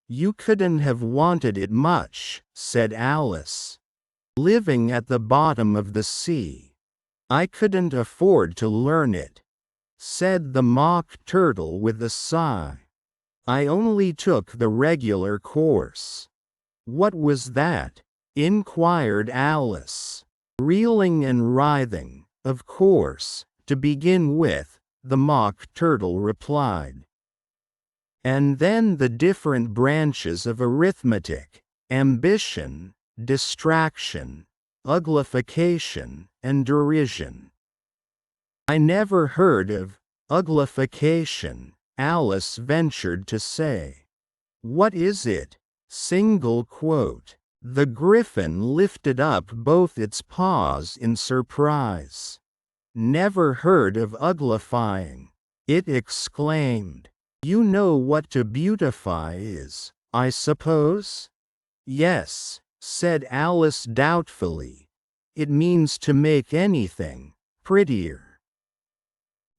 You couldn't have wanted it much, said Alice. Living at the bottom of the sea. I couldn't afford to learn it, said the Mock Turtle with a sigh. I only took the regular course. What was that? Inquired Alice. Reeling and writhing, of course, to begin with, the Mock Turtle replied. And then the different branches of arithmetic, ambition, distraction, uglification, and derision. I never heard of uglification, Alice ventured to say. What is it? Single quote. The griffin lifted up both its paws in surprise. Never heard of uglifying, it exclaimed. You know what to beautify is, I suppose? Yes, said Alice doubtfully. It means to make anything prettier.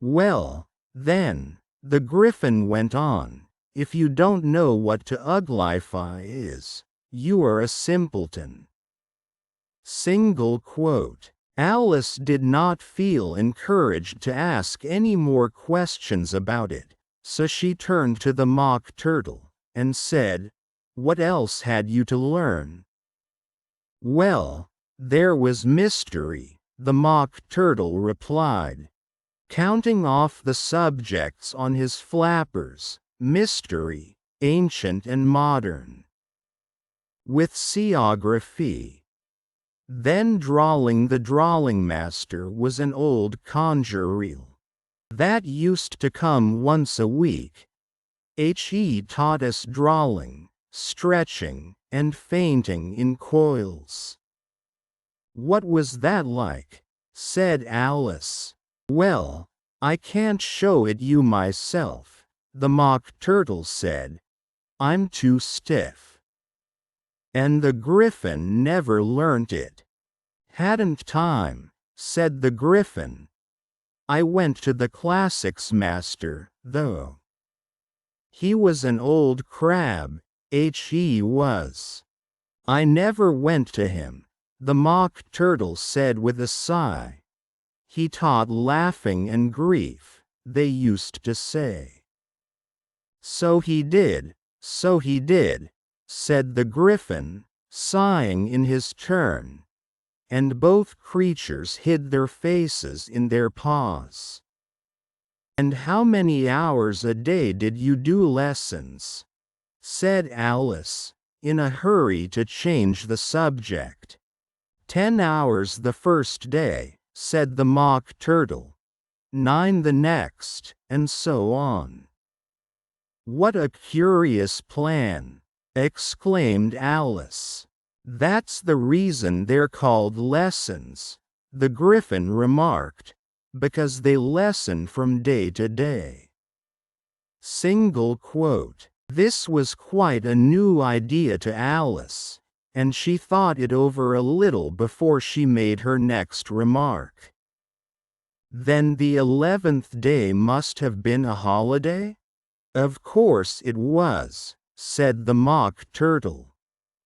Well, then, the griffin went on, if you don't know what to uglify is, you are a simpleton. Single quote. Alice did not feel encouraged to ask any more questions about it, so she turned to the Mock Turtle, and said, What else had you to learn? Well, There was mystery, the Mock Turtle replied, counting off the subjects on his flappers, mystery, ancient and modern. With seaography. Then drawling, the drawling master was an old conjure reel. That used to come once a week. He taught us drawling, stretching, and fainting in coils. What was that like? Said Alice. Well, I can't show it you myself, the Mock Turtle said. I'm too stiff. And the Griffin never learnt it. Hadn't time, said the Griffin. I went to the classics master, though. He was an old crab, he was. I never went to him, the Mock Turtle said with a sigh. He taught laughing and grief, they used to say. So he did, said the Griffin, sighing in his turn. And both creatures hid their faces in their paws. And how many hours a day did you do lessons? Said Alice, in a hurry to change the subject. 10 hours the first day, said the Mock Turtle. 9 the next, and so on. What a curious plan, exclaimed Alice. That's the reason they're called lessons, the Griffin remarked, because they lesson from day to day. Single quote. This was quite a new idea to Alice, and she thought it over a little before she made her next remark. Then the 11th day must have been a holiday? Of course it was, said the Mock Turtle.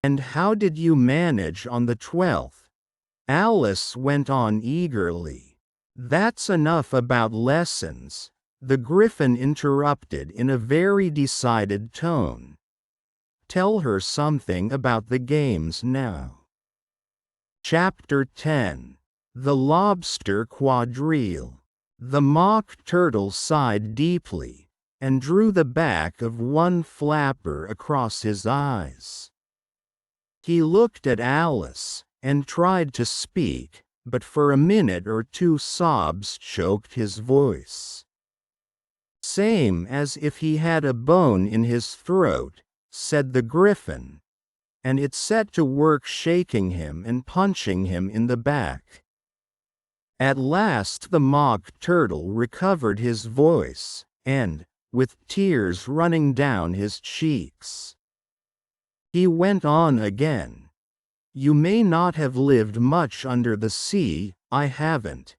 And how did you manage on the 12th? Alice went on eagerly. That's enough about lessons, the Griffin interrupted in a very decided tone. Tell her something about the games now. Chapter 10. The Lobster Quadrille. The Mock Turtle sighed deeply, and drew the back of one flapper across his eyes. He looked at Alice, and tried to speak, but for a minute or two sobs choked his voice. Same as if he had a bone in his throat, said the Griffin, and it set to work shaking him and punching him in the back. At last the Mock Turtle recovered his voice, and, with tears running down his cheeks, he went on again. You may not have lived much under the sea, I haven't,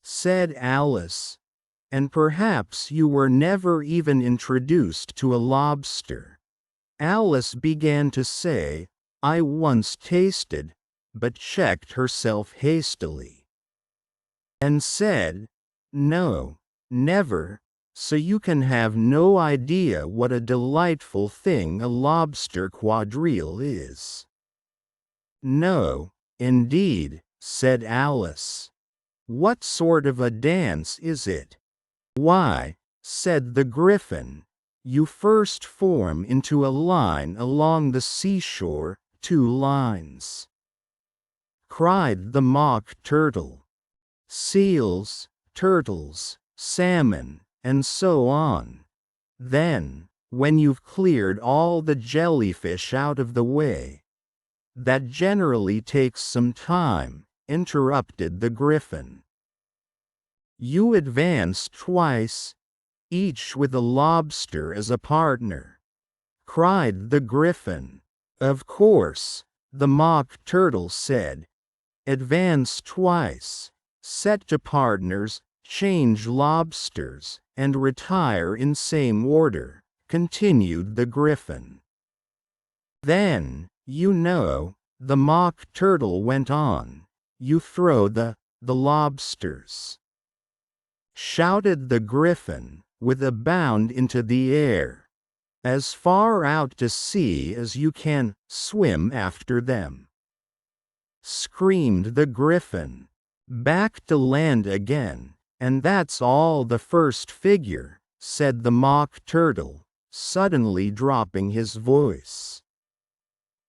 said Alice, and perhaps you were never even introduced to a lobster. Alice began to say, I once tasted, but checked herself hastily, and said, no, never. So you can have no idea what a delightful thing a lobster quadrille is. No, indeed, said Alice. What sort of a dance is it? Why, said the Griffin, you first form into a line along the seashore, 2 lines. Cried the Mock Turtle. Seals, turtles, salmon, and so on. Then, when you've cleared all the jellyfish out of the way. That generally takes some time, interrupted the Griffin. You advance twice, each with a lobster as a partner, cried the Griffin. Of course, the Mock Turtle said. Advance twice, set to partners, change lobsters, and retire in same order, continued the Griffin. Then, you know, the Mock Turtle went on, you throw the lobsters, shouted the Griffin, with a bound into the air, as far out to sea as you can swim after them. screamed the Griffin. Back to land again, and that's all the first figure, said the Mock Turtle, suddenly dropping his voice.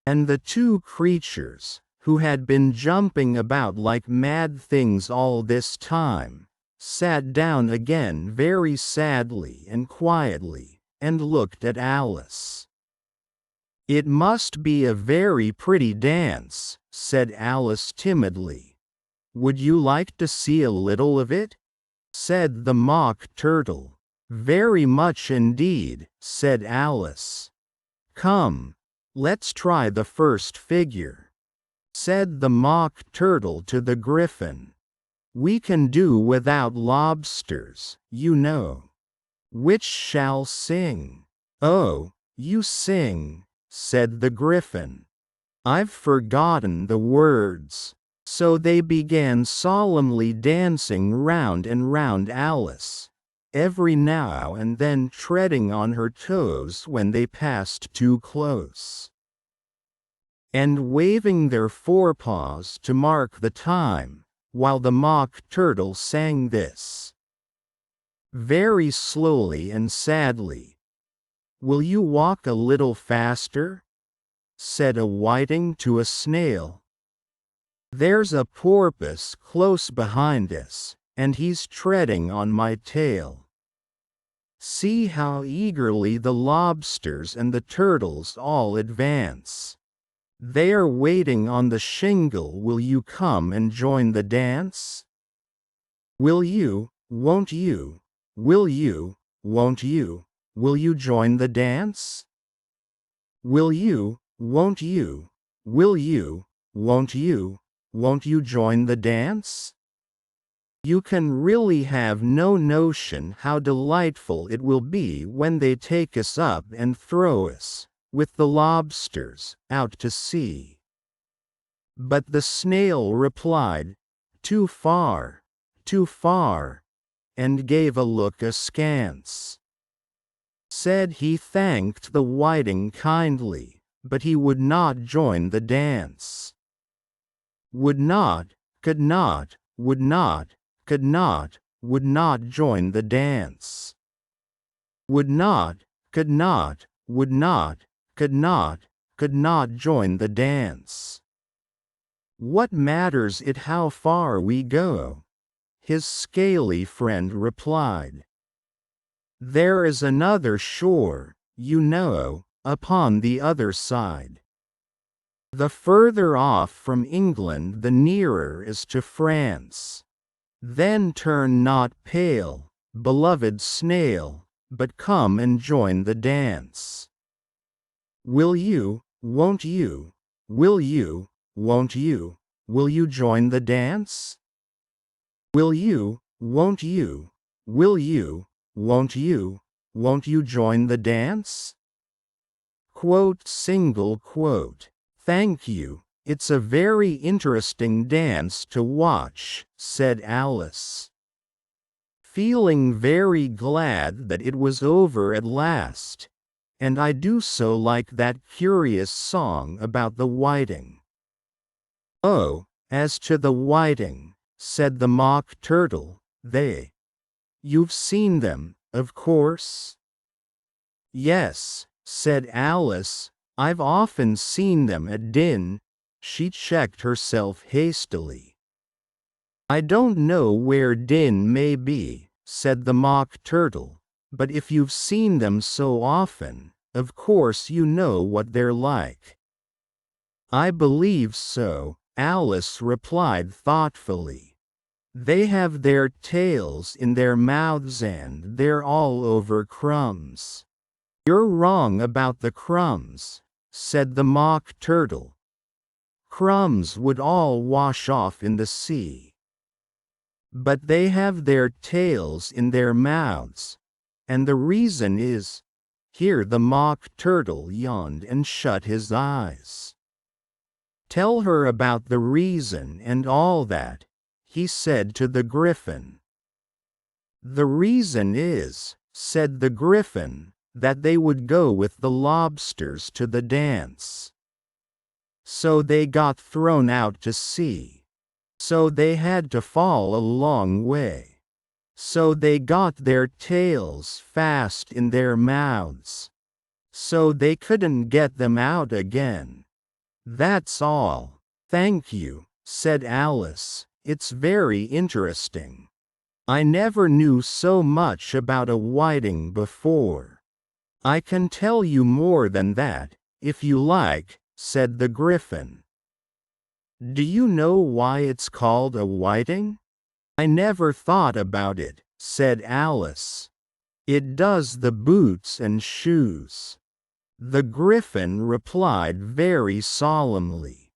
And the two creatures, who had been jumping about like mad things all this time, sat down again very sadly and quietly, and looked at Alice. "It must be a very pretty dance," said Alice timidly. "Would you like to see a little of it?" said the Mock Turtle. "Very much indeed," said Alice. "Come, let's try the first figure," said the Mock Turtle to the Griffin. "We can do without lobsters, you know. Which shall sing?" "Oh, you sing," said the Griffin. "I've forgotten the words." So they began solemnly dancing round and round Alice, every now and then treading on her toes when they passed too close, and waving their forepaws to mark the time, while the Mock Turtle sang this, very slowly and sadly. "Will you walk a little faster?" said a whiting to a snail. "There's a porpoise close behind us, and he's treading on my tail. See how eagerly the lobsters and the turtles all advance. They are waiting on the shingle. Will you come and join the dance? Will you, won't you, will you, won't you, will you join the dance? Will you, won't you, will you, won't you join the dance?" You can really have no notion how delightful it will be when they take us up and throw us, with the lobsters, out to sea. But the snail replied, "Too far, too far," and gave a look askance. Said he thanked the whiting kindly, but he would not join the dance. Would not, could not, would not, could not, would not join the dance. Would not, could not, would not, could not join the dance. What matters it how far we go? His scaly friend replied. There is another shore, you know, upon the other side. The further off from England the nearer is to France. Then turn not pale, beloved snail, but come and join the dance. Will you, won't you, will you, won't you, will you join the dance? Will you, won't you, will you, won't you join the dance? Thank you, it's a very interesting dance to watch, said Alice, feeling very glad that it was over at last, and I do so like that curious song about the whiting. Oh, as to the whiting, said the Mock Turtle, you've seen them, of course? Yes, said Alice, I've often seen them at Din. She checked herself hastily. I don't know where Din may be, said the Mock Turtle, but if you've seen them so often, of course you know what they're like. I believe so, Alice replied thoughtfully. They have their tails in their mouths and they're all over crumbs. You're wrong about the crumbs, said the Mock Turtle. Crumbs would all wash off in the sea. But they have their tails in their mouths, and the reason is, here the Mock Turtle yawned and shut his eyes. Tell her about the reason and all that, he said to the Griffin. The reason is, said the Griffin, that they would go with the lobsters to the dance. So they got thrown out to sea. So they had to fall a long way. So they got their tails fast in their mouths. So they couldn't get them out again. That's all. Thank you, said Alice. It's very interesting. I never knew so much about a whiting before. I can tell you more than that, if you like, said the Griffin. Do you know why it's called a whiting? I never thought about it, said Alice. It does the boots and shoes. The Griffin replied very solemnly.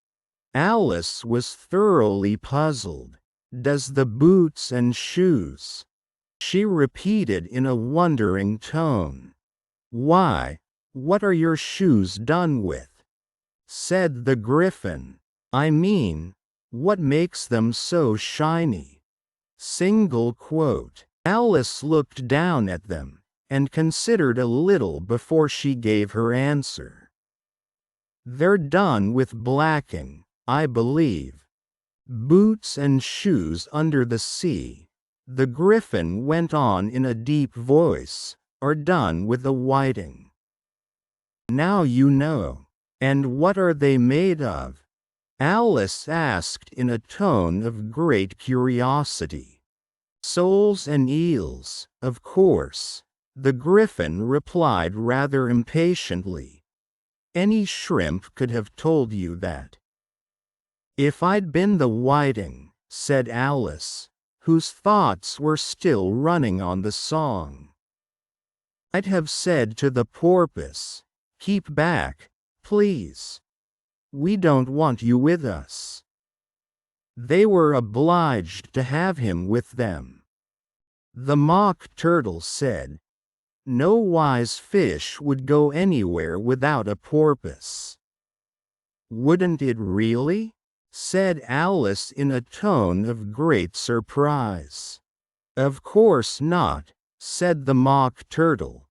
Alice was thoroughly puzzled. Does the boots and shoes? She repeated in a wondering tone. Why, what are your shoes done with? Said the Griffin. I mean, what makes them so shiny? Single quote. Alice looked down at them and considered a little before she gave her answer. They're done with blacking, I believe. Boots and shoes under the sea, the Griffin went on in a deep voice, are done with a whiting. Now you know. And what are they made of? Alice asked in a tone of great curiosity. Soles and eels, of course, the Griffin replied rather impatiently. Any shrimp could have told you that. If I'd been the whiting, said Alice, whose thoughts were still running on the song, I'd have said to the porpoise, keep back, please. We don't want you with us. They were obliged to have him with them. The Mock Turtle said, no wise fish would go anywhere without a porpoise. Wouldn't it really? Said Alice in a tone of great surprise. Of course not, said the Mock Turtle.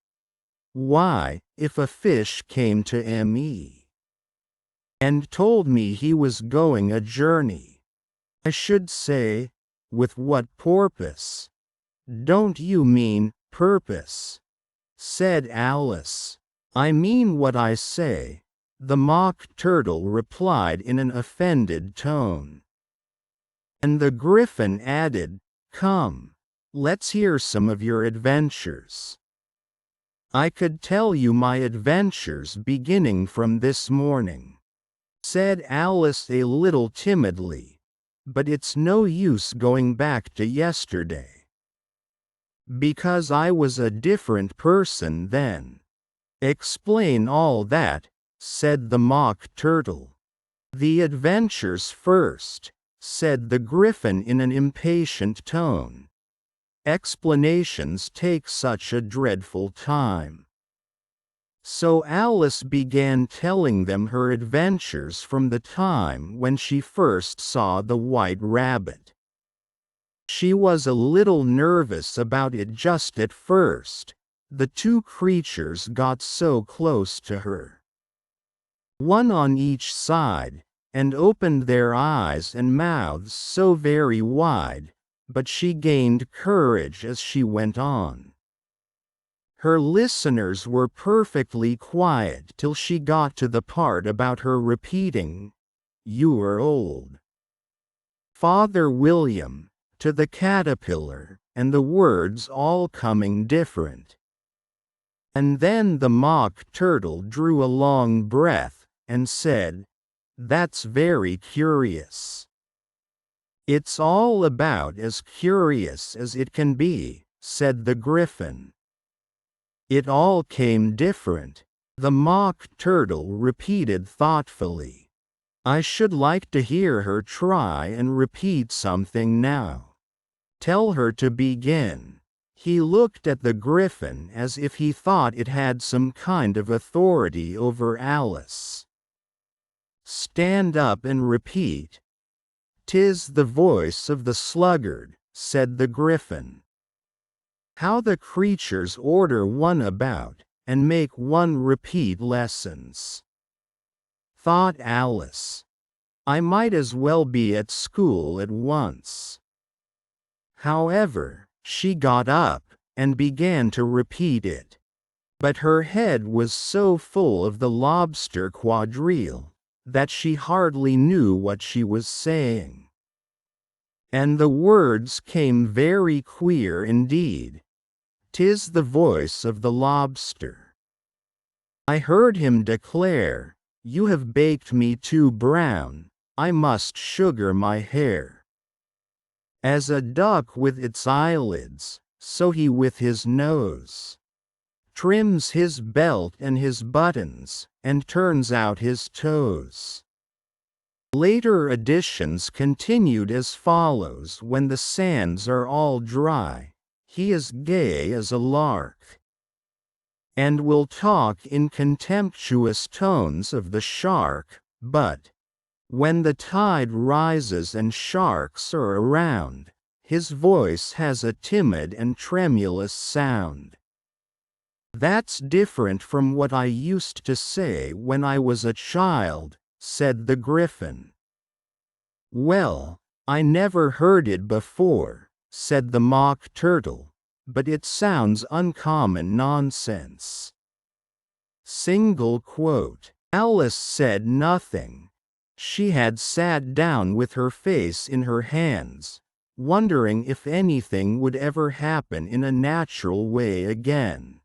Why, if a fish came to me and told me he was going a journey, I should say, with what porpoise? Don't you mean purpose? Said Alice. I mean what I say, the Mock Turtle replied in an offended tone. And the Griffin added, come, let's hear some of your adventures. I could tell you my adventures beginning from this morning, said Alice a little timidly, but it's no use going back to yesterday. Because I was a different person then. Explain all that, said the Mock Turtle. The adventures first, said the Griffin in an impatient tone. Explanations take such a dreadful time. So Alice began telling them her adventures from the time when she first saw the White Rabbit. She was a little nervous about it just at first. The two creatures got so close to her, one on each side, and opened their eyes and mouths so very wide, but she gained courage as she went on. Her listeners were perfectly quiet till she got to the part about her repeating, "You are old, Father William," to the caterpillar, and the words all coming different. And then the Mock Turtle drew a long breath, and said, "That's very curious." "It's all about as curious as it can be," said the Griffin. "It all came different," the Mock Turtle repeated thoughtfully. "I should like to hear her try and repeat something now. Tell her to begin." He looked at the Griffin as if he thought it had some kind of authority over Alice. "Stand up and repeat." "'Tis the voice of the sluggard," said the Griffin. "How the creatures order one about, and make one repeat lessons. thought Alice. I might as well be at school at once. However, she got up and began to repeat it. But her head was so full of the lobster quadrille that she hardly knew what she was saying. And the words came very queer indeed. "'Tis the voice of the lobster. I heard him declare, 'You have baked me too brown, I must sugar my hair.' As a duck with its eyelids, so he with his nose trims his belt and his buttons, and turns out his toes." Later editions continued as follows: "When the sands are all dry, he is gay as a lark, and will talk in contemptuous tones of the shark, but when the tide rises and sharks are around, his voice has a timid and tremulous sound. That's different from what I used to say when I was a child," said the Gryphon. "Well, I never heard it before," said the Mock Turtle, "but it sounds uncommon nonsense." Single quote. Alice said nothing. She had sat down with her face in her hands, wondering if anything would ever happen in a natural way again.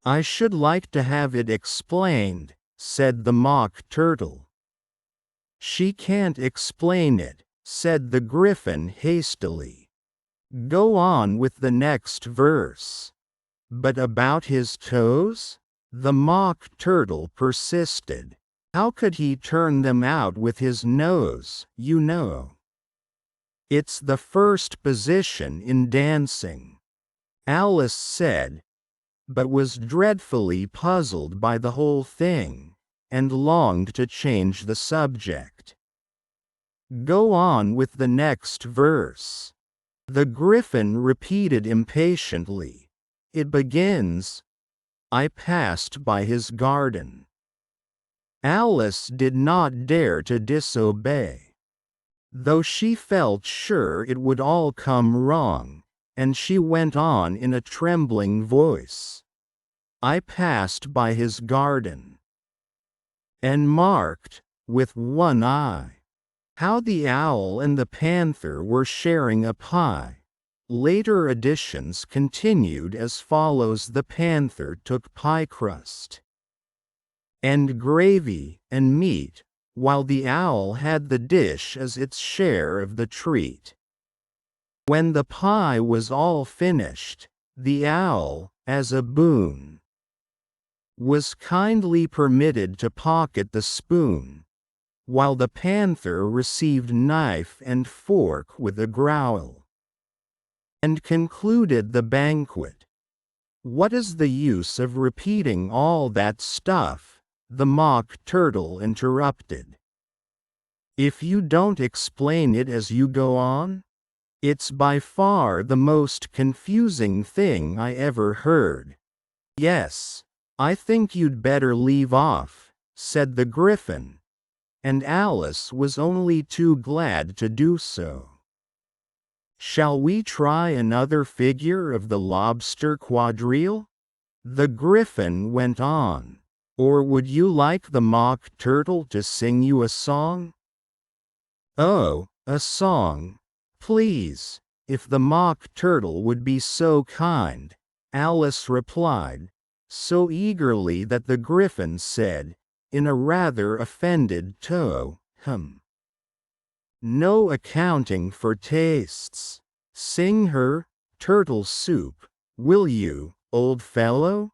"I should like to have it explained," said the Mock Turtle. "She can't explain it," said the Gryphon hastily. "Go on with the next verse." "But about his toes?" the Mock Turtle persisted. "How could he turn them out with his nose, you know? It's the first position in dancing," Alice said, but was dreadfully puzzled by the whole thing, and longed to change the subject. "Go on with the next verse," the Gryphon repeated impatiently. "It begins, 'I passed by his garden.'" Alice did not dare to disobey, though she felt sure it would all come wrong, and she went on in a trembling voice, "I passed by his garden, and marked, with one eye, how the owl and the panther were sharing a pie." Later editions continued as follows: "The panther took pie crust and gravy and meat, while the owl had the dish as its share of the treat. When the pie was all finished, the owl, as a boon, was kindly permitted to pocket the spoon, while the panther received knife and fork with a growl, and concluded the banquet." "What is the use of repeating all that stuff?" the Mock Turtle interrupted. "If you don't explain it as you go on? It's by far the most confusing thing I ever heard." "Yes, I think you'd better leave off," said the Gryphon, and Alice was only too glad to do so. "Shall we try another figure of the lobster quadrille?" the Gryphon went on. "Or would you like the Mock Turtle to sing you a song?" "Oh, a song, please, if the Mock Turtle would be so kind," Alice replied, so eagerly that the Gryphon said, in a rather offended tone, "No accounting for tastes. Sing her turtle soup, will you, old fellow?"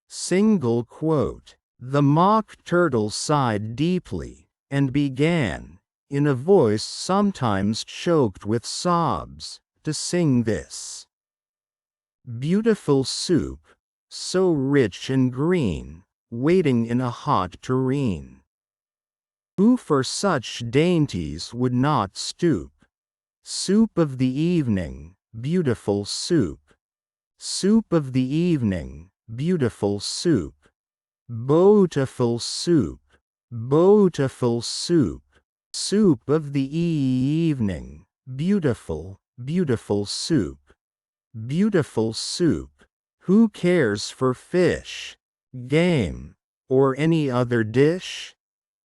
Single quote. The Mock Turtle sighed deeply, and began, in a voice sometimes choked with sobs, to sing this: "Beautiful soup, so rich and green, waiting in a hot tureen. Who for such dainties would not stoop? Soup of the evening, beautiful soup. Soup of the evening, beautiful soup. Beautiful soup." Beautiful soup, soup of the evening. Beautiful, beautiful soup, beautiful soup. Who cares for fish, game, or any other dish?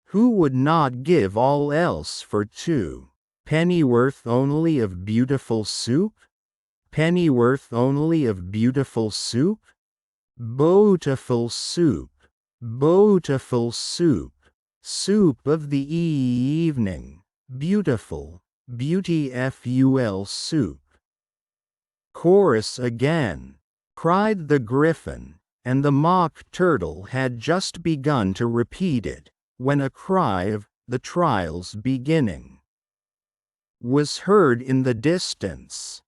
Who would not give all else for 2 pennyworth only of beautiful soup? Pennyworth only of beautiful soup? Beautiful soup, beautiful soup, soup of the evening. Beautiful, beautiful soup. Chorus again, cried the Griffin, and the Mock Turtle had just begun to repeat it, when a cry of "the trial's beginning" was heard in the distance.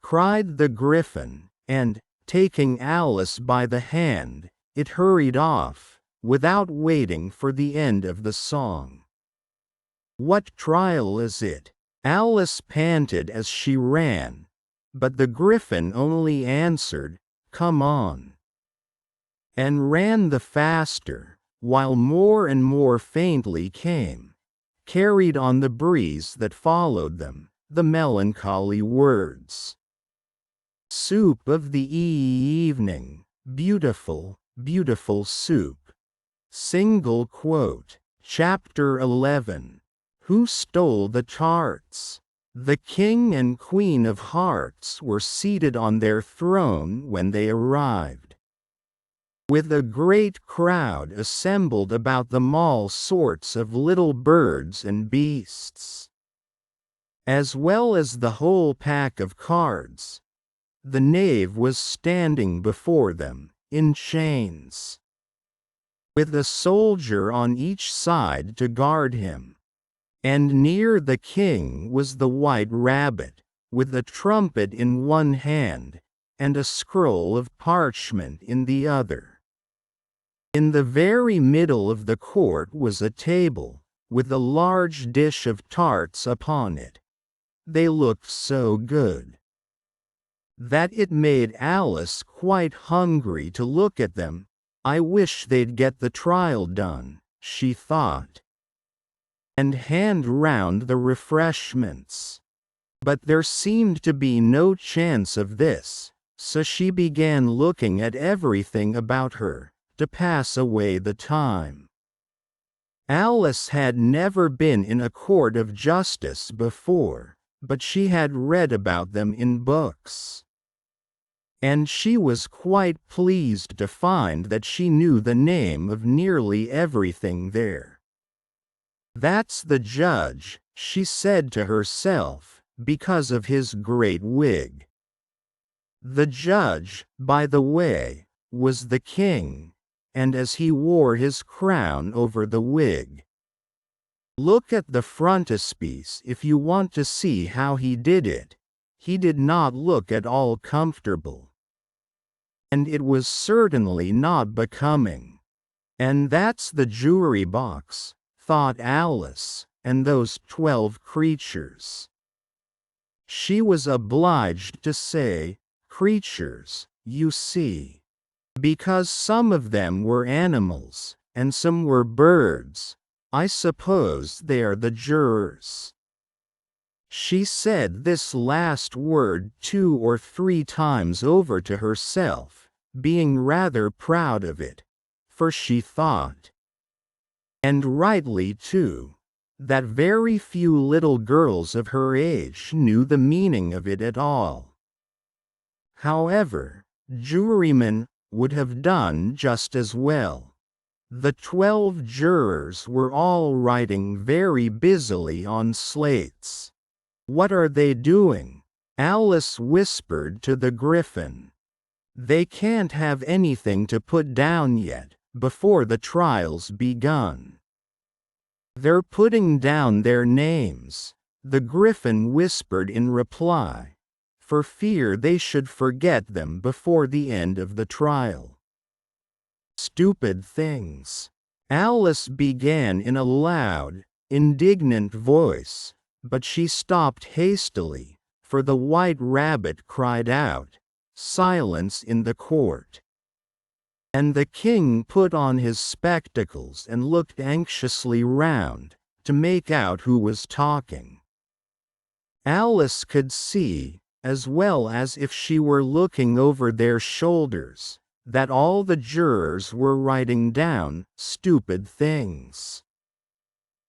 Cried the Griffin, and, taking Alice by the hand, it hurried off, without waiting for the end of the song. "What trial is it?" Alice panted as she ran, but the Griffin only answered, "Come on," and ran the faster, while more and more faintly came, carried on the breeze that followed them, the melancholy words. Soup of the evening, beautiful, beautiful soup. Single quote. Chapter 11. Who stole the tarts? The King and Queen of Hearts were seated on their throne when they arrived, with a great crowd assembled about them, all sorts of little birds and beasts, as well as the whole pack of cards. The knave was standing before them, in chains, with a soldier on each side to guard him. And near the king was the White Rabbit, with a trumpet in one hand, and a scroll of parchment in the other. In the very middle of the court was a table, with a large dish of tarts upon it. They looked so good that it made Alice quite hungry to look at them. "I wish they'd get the trial done," she thought, "and hand round the refreshments." But there seemed to be no chance of this, so she began looking at everything about her, to pass away the time. Alice had never been in a court of justice before, but she had read about them in books, and she was quite pleased to find that she knew the name of nearly everything there. "That's the judge," she said to herself, because of his great wig. The judge, by the way, was the king, and as he wore his crown over the wig. Look at the frontispiece if you want to see how he did it. He did not look at all comfortable, and it was certainly not becoming. "And that's the jury box," thought Alice, "and those 12 creatures." She was obliged to say, "creatures, you see," because some of them were animals, and some were birds. "I suppose they are the jurors." She said this last word 2 or 3 times over to herself, being rather proud of it, for she thought, and rightly too, that very few little girls of her age knew the meaning of it at all. However, jurymen would have done just as well. The 12 jurors were all writing very busily on slates. "What are they doing?" Alice whispered to the Griffin. "They can't have anything to put down yet, before the trial's begun." "They're putting down their names," the Griffin whispered in reply, for fear they should forget them before the end of the trial. "Stupid things," Alice began in a loud, indignant voice, but she stopped hastily, for the White Rabbit cried out, "Silence in the court!" And the king put on his spectacles and looked anxiously round, to make out who was talking. Alice could see, as well as if she were looking over their shoulders, that all the jurors were writing down stupid things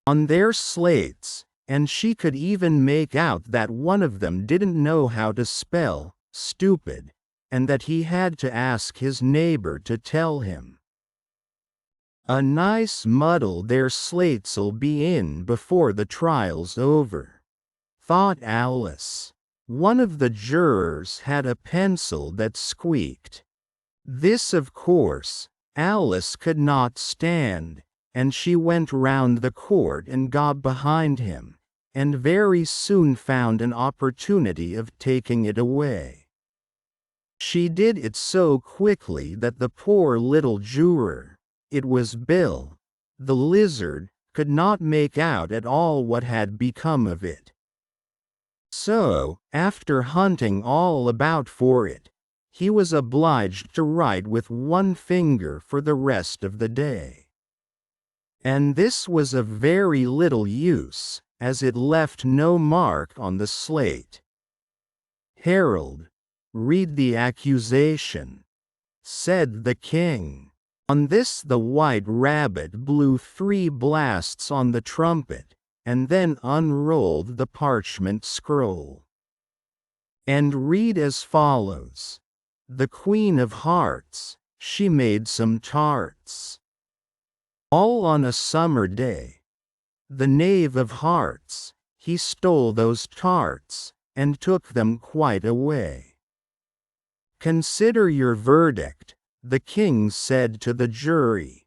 on their slates, and she could even make out that one of them didn't know how to spell stupid, and that he had to ask his neighbor to tell him. A nice muddle their slates'll be in before the trial's over, thought Alice. One of the jurors had a pencil that squeaked. This, of course, Alice could not stand, and she went round the court and got behind him, and very soon found an opportunity of taking it away. She did it so quickly that the poor little juror, it was Bill, the lizard, could not make out at all what had become of it. So, after hunting all about for it, he was obliged to write with one finger for the rest of the day. And this was of very little use, as it left no mark on the slate. "Herald, read the accusation," said the king. On this the White Rabbit blew 3 blasts on the trumpet, and then unrolled the parchment scroll. "And read as follows. The Queen of Hearts, she made some tarts, all on a summer day. The Knave of Hearts, he stole those tarts, and took them quite away. Consider your verdict," the king said to the jury.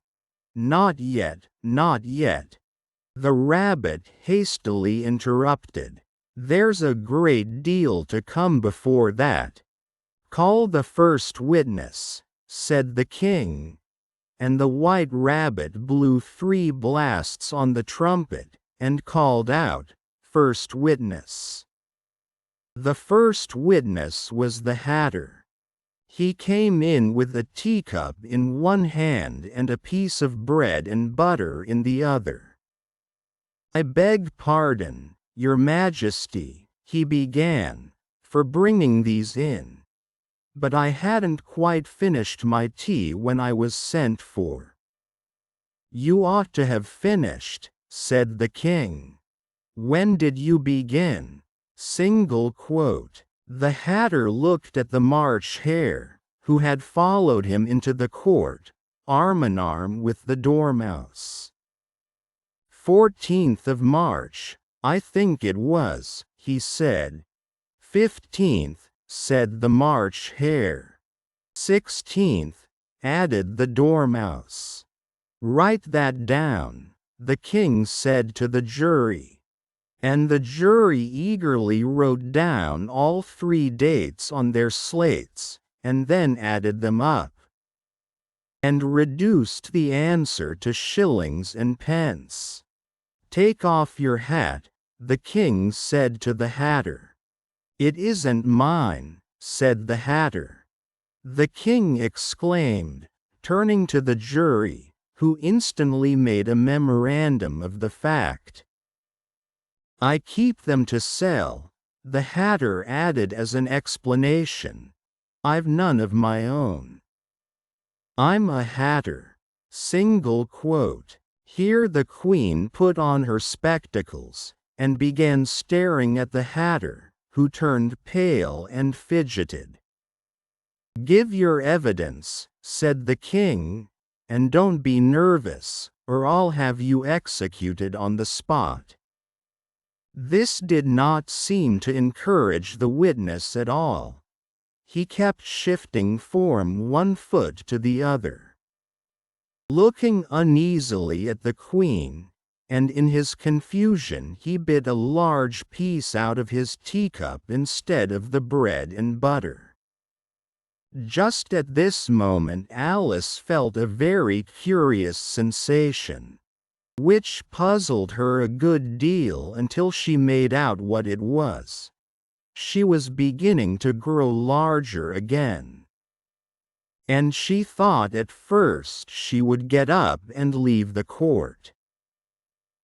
"Not yet, not yet," the rabbit hastily interrupted. "There's a great deal to come before that. Call the first witness," said the king. And the White Rabbit blew 3 blasts on the trumpet, and called out, "First witness." The first witness was the Hatter. He came in with a teacup in one hand and a piece of bread and butter in the other. "I beg pardon, Your Majesty," he began, "for bringing these in. But I hadn't quite finished my tea when I was sent for." "You ought to have finished," said the king. "When did you begin?" Single quote. The Hatter looked at the March Hare, who had followed him into the court, arm in arm with the Dormouse. 14th of March, I think it was, he said. 15th, said the March Hare. 16th, added the Dormouse. Write that down, the king said to the jury. And the jury eagerly wrote down all 3 dates on their slates, and then added them up, and reduced the answer to shillings and pence. Take off your hat, the king said to the Hatter. It isn't mine, said the Hatter. The king exclaimed, turning to the jury, who instantly made a memorandum of the fact. I keep them to sell, the Hatter added as an explanation. I've none of my own. I'm a Hatter. Single quote. Here the Queen put on her spectacles, and began staring at the Hatter, who turned pale and fidgeted. Give your evidence, said the king, and don't be nervous, or I'll have you executed on the spot. This did not seem to encourage the witness at all. He kept shifting from one foot to the other, looking uneasily at the Queen, and in his confusion he bit a large piece out of his teacup instead of the bread and butter. Just at this moment Alice felt a very curious sensation, which puzzled her a good deal until she made out what it was. She was beginning to grow larger again. and she thought at first she would get up and leave the court.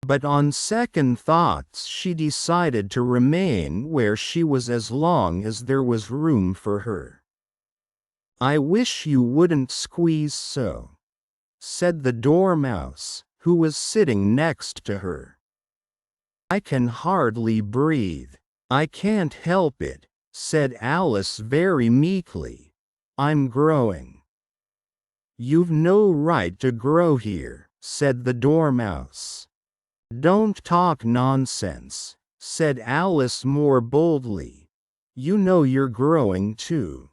But on second thoughts she decided to remain where she was as long as there was room for her. "I wish you wouldn't squeeze so," said the dormouse, who was sitting next to her. "I can hardly breathe." "I can't help it," said Alice very meekly. "I'm growing." "You've no right to grow here," said the dormouse. "Don't talk nonsense," said Alice more boldly. "You know you're growing too."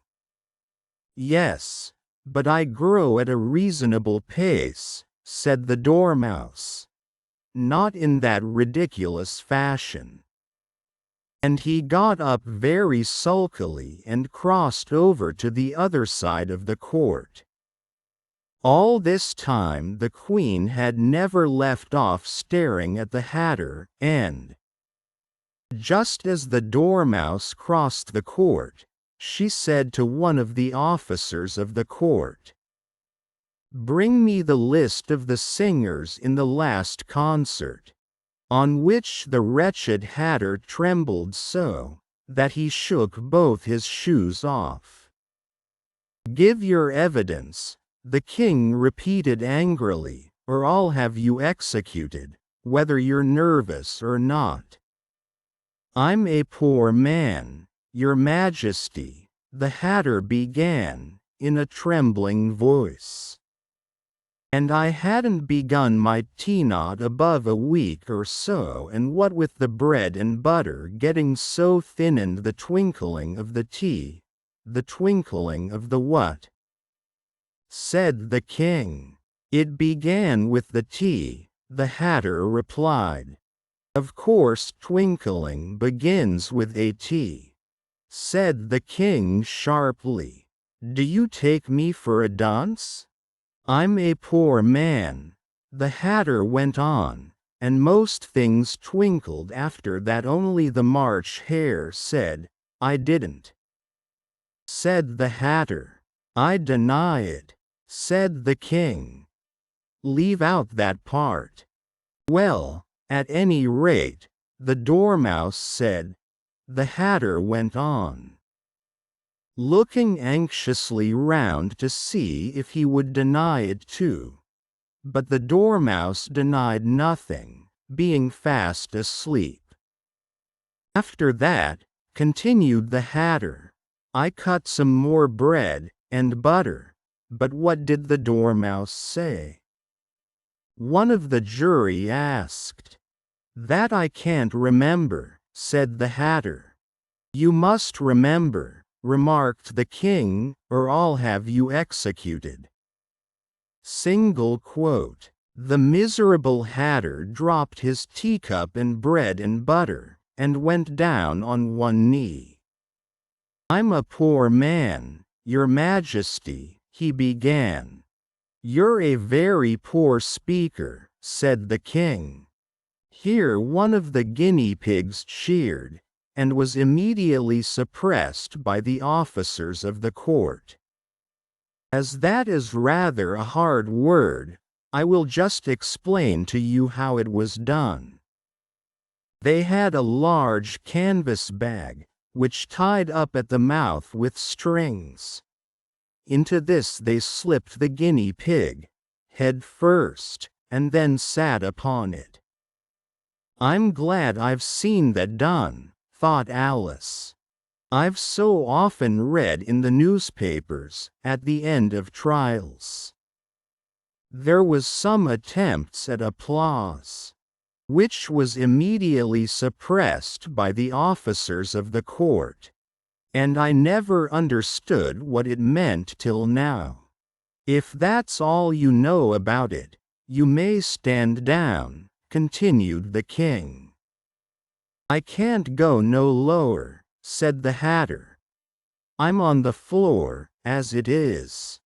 "Yes, but I grow at a reasonable pace," said the dormouse. "Not in that ridiculous fashion." And he got up very sulkily and crossed over to the other side of the court. All this time the Queen had never left off staring at the Hatter, and just as the Dormouse crossed the court, she said to one of the officers of the court, "Bring me the list of the singers in the last concert," on which the wretched Hatter trembled so that he shook both his shoes off. "Give your evidence," the king repeated angrily, "or I'll have you executed, whether you're nervous or not." "I'm a poor man, your majesty," the Hatter began, in a trembling voice. "And I hadn't begun my tea not above a week or so, and what with the bread and butter getting so thin and the twinkling of the tea—" "The twinkling of the what?" said the king. "It began with the tea," the Hatter replied. "Of course twinkling begins with a T," said the king sharply. "Do you take me for a dunce? I'm a poor man," the Hatter went on, "and most things twinkled after that, only the March Hare said, 'I didn't,'" said the Hatter. "I deny it," said the king. "Leave out that part." "Well, at any rate," the Dormouse said, the Hatter went on, looking anxiously round to see if he would deny it too. But the Dormouse denied nothing, being fast asleep. "After that," continued the Hatter, "I cut some more bread and butter." But what did the Dormouse say? One of the jury asked. "That I can't remember," said the Hatter. "You must remember," remarked the king, "or I'll have you executed." Single quote. The miserable Hatter dropped his teacup and bread and butter, and went down on one knee. "I'm a poor man, your majesty," he began. "You're a very poor speaker," said the king. Here one of the guinea pigs cheered, and was immediately suppressed by the officers of the court. "As that is rather a hard word, I will just explain to you how it was done." They had a large canvas bag, which tied up at the mouth with strings. Into this they slipped the guinea pig, head first, and then sat upon it. "I'm glad I've seen that done," thought Alice. "I've so often read in the newspapers, at the end of trials." There was some attempts at applause, which was immediately suppressed by the officers of the court. "And I never understood what it meant till now. If that's all you know about it, you may stand down," continued the king. "I can't go no lower," said the Hatter. "I'm on the floor, as it is."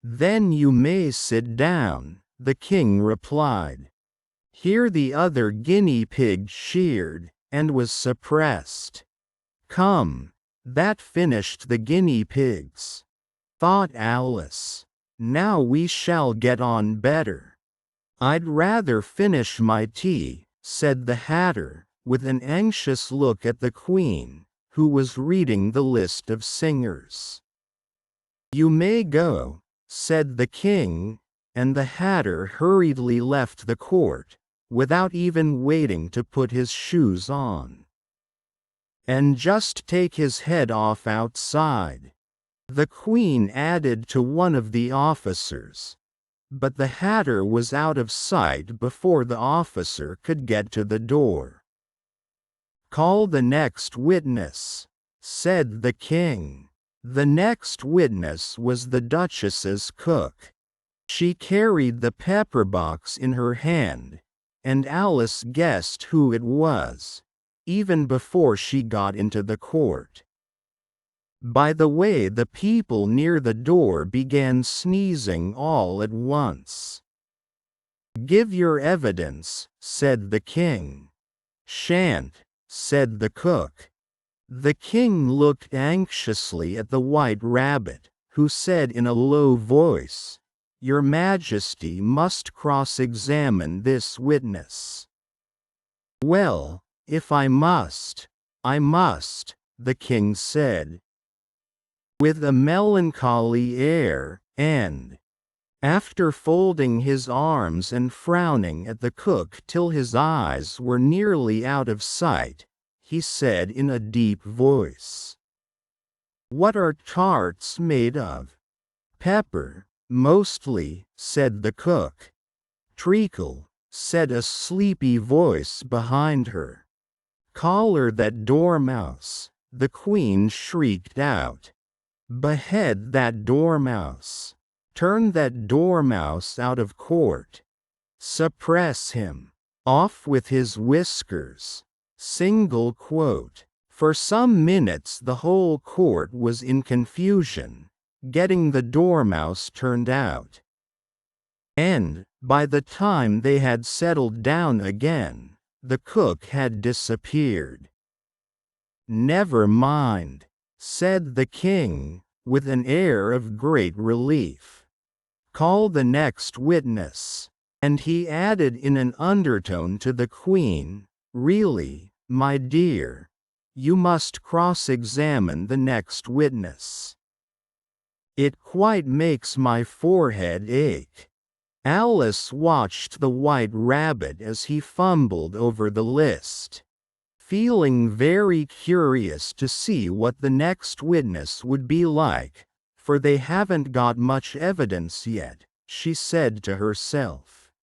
"Then you may sit down," the king replied. Here the other guinea pig cheered, and was suppressed. "Come." That finished the guinea pigs. thought Alice. Now we shall get on better. I'd rather finish my tea, said the Hatter, with an anxious look at the Queen, who was reading the list of singers. You may go, said the King, and the Hatter hurriedly left the court, without even waiting to put his shoes on. And just take his head off outside, the Queen added to one of the officers. But the Hatter was out of sight before the officer could get to the door. Call the next witness, said the King. The next witness was the Duchess's cook. She carried the pepper box in her hand, and Alice guessed who it was, even before she got into the court. By the way, the people near the door began sneezing all at once. Give your evidence, said the King. Shan't, said the cook. The King looked anxiously at the White Rabbit, who said in a low voice, Your Majesty must cross-examine this witness. Well, if I must, I must, the King said, with a melancholy air, and, after folding his arms and frowning at the cook till his eyes were nearly out of sight, he said in a deep voice, What are tarts made of? Pepper, mostly, said the cook. Treacle, said a sleepy voice behind her. Collar that dormouse, the Queen shrieked out. Behead that dormouse. Turn that dormouse out of court. Suppress him. Off with his whiskers. Single quote. For some minutes the whole court was in confusion, getting the dormouse turned out. And, by the time they had settled down again, the cook had disappeared. Never mind, said the King, with an air of great relief. Call the next witness. And he added in an undertone to the Queen, Really, my dear, you must cross-examine the next witness. It quite makes my forehead ache. Alice watched the White Rabbit as he fumbled over the list, feeling very curious to see what the next witness would be like, for they haven't got much evidence yet, she said to herself.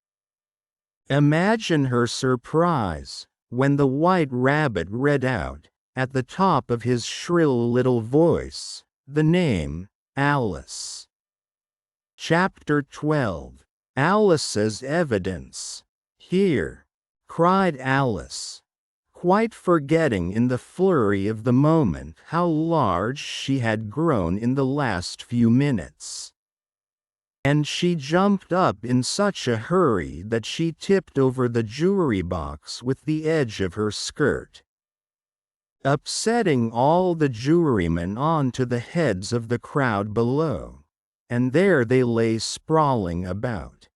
Imagine her surprise when the White Rabbit read out, at the top of his shrill little voice, the name, Alice. Chapter 12. Alice's Evidence. Here, cried Alice, quite forgetting in the flurry of the moment how large she had grown in the last few minutes. And she jumped up in such a hurry that she tipped over the jewelry box with the edge of her skirt, upsetting all the jurymen onto the heads of the crowd below, and there they lay sprawling about,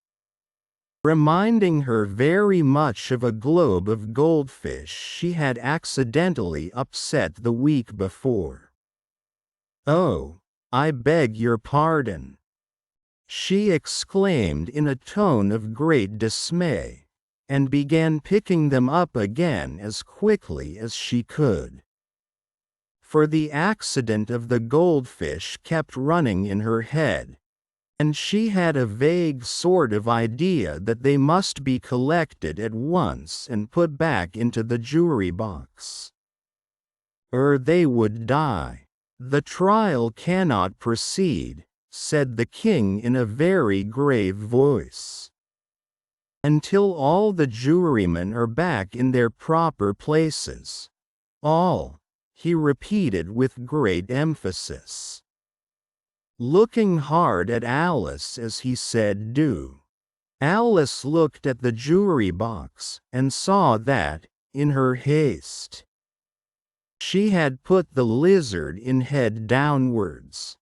reminding her very much of a globe of goldfish she had accidentally upset the week before. Oh, I beg your pardon, she exclaimed in a tone of great dismay, and began picking them up again as quickly as she could. For the accident of the goldfish kept running in her head, and she had a vague sort of idea that they must be collected at once and put back into the jewelry box, or they would die. The trial cannot proceed, said the King in a very grave voice, until all the jurymen are back in their proper places. All, he repeated with great emphasis, looking hard at Alice as he said do. Alice looked at the jewelry box and saw that, in her haste, she had put the lizard in head downwards.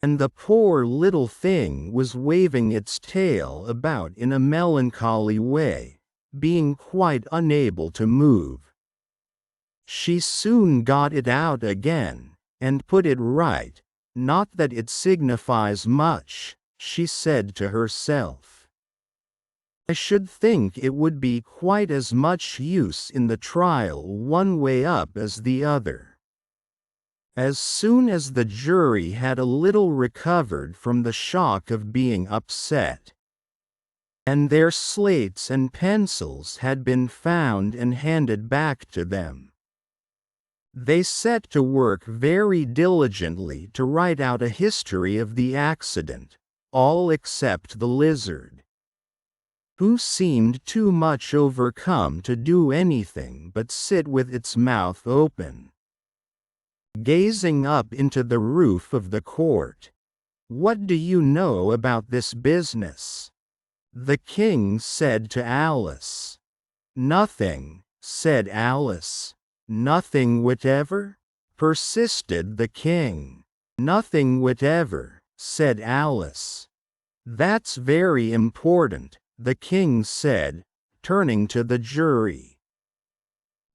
and the poor little thing was waving its tail about in a melancholy way, being quite unable to move. She soon got it out again, and put it right. Not that it signifies much, she said to herself. I should think it would be quite as much use in the trial one way up as the other. As soon as the jury had a little recovered from the shock of being upset, and their slates and pencils had been found and handed back to them, they set to work very diligently to write out a history of the accident, all except the lizard, who seemed too much overcome to do anything but sit with its mouth open, gazing up into the roof of the court. "What do you know about this business?" the king said to Alice. "Nothing," said Alice. "Nothing whatever?" persisted the king. "Nothing whatever," said Alice. "That's very important," the king said, turning to the jury.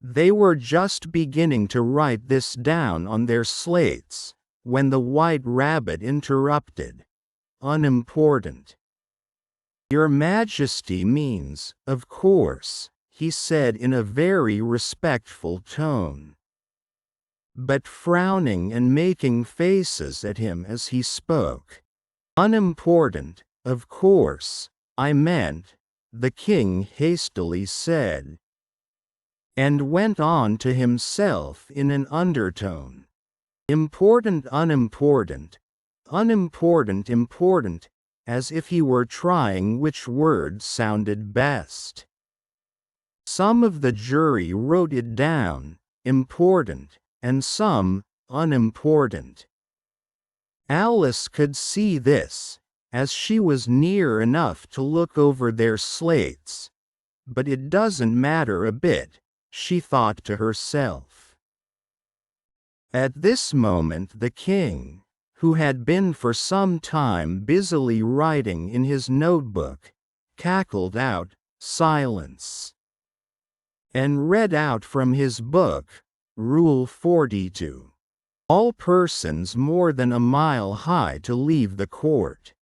They were just beginning to write this down on their slates, when the White Rabbit interrupted. "Unimportant." "Your Majesty means, of course," he said in a very respectful tone, but frowning and making faces at him as he spoke. "Unimportant, of course, I meant," the king hastily said, and went on to himself in an undertone. "Important, unimportant, unimportant, important," as if he were trying which word sounded best. Some of the jury wrote it down, important, and some, unimportant. Alice could see this, as she was near enough to look over their slates. But it doesn't matter a bit, she thought to herself. At this moment the king, who had been for some time busily writing in his notebook, cackled out, "Silence," and read out from his book, Rule 42. All persons more than a mile high to leave the court.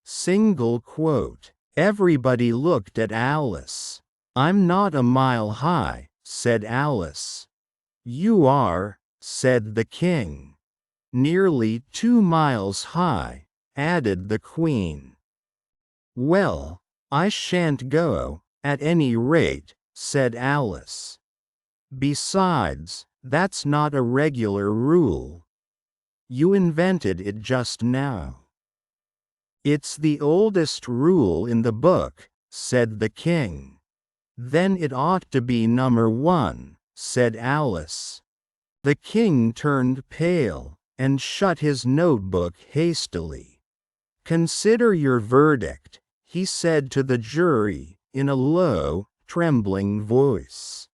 Single quote. Everybody looked at Alice. "I'm not a mile high," said Alice. "You are," said the king. "Nearly 2 miles high," added the queen. "Well, I shan't go, at any rate," said Alice. "Besides, that's not a regular rule. You invented it just now." "It's the oldest rule in the book," said the king. "Then it ought to be number 1, said Alice. The king turned pale, and shut his notebook hastily. "Consider your verdict," he said to the jury, in a low, trembling voice.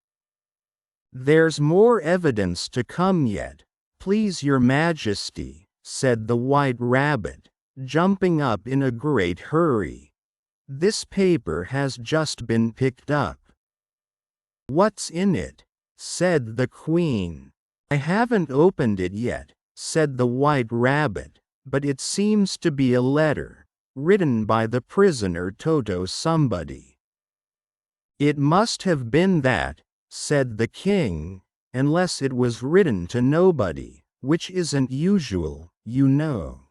"There's more evidence to come yet, please your Majesty," said the White Rabbit, jumping up in a great hurry. "This paper has just been picked up." "What's in it?" said the Queen. "I haven't opened it yet," said the White Rabbit, "but it seems to be a letter, written by the prisoner Toto somebody." "It must have been that," said the king, "unless it was written to nobody, which isn't usual, you know."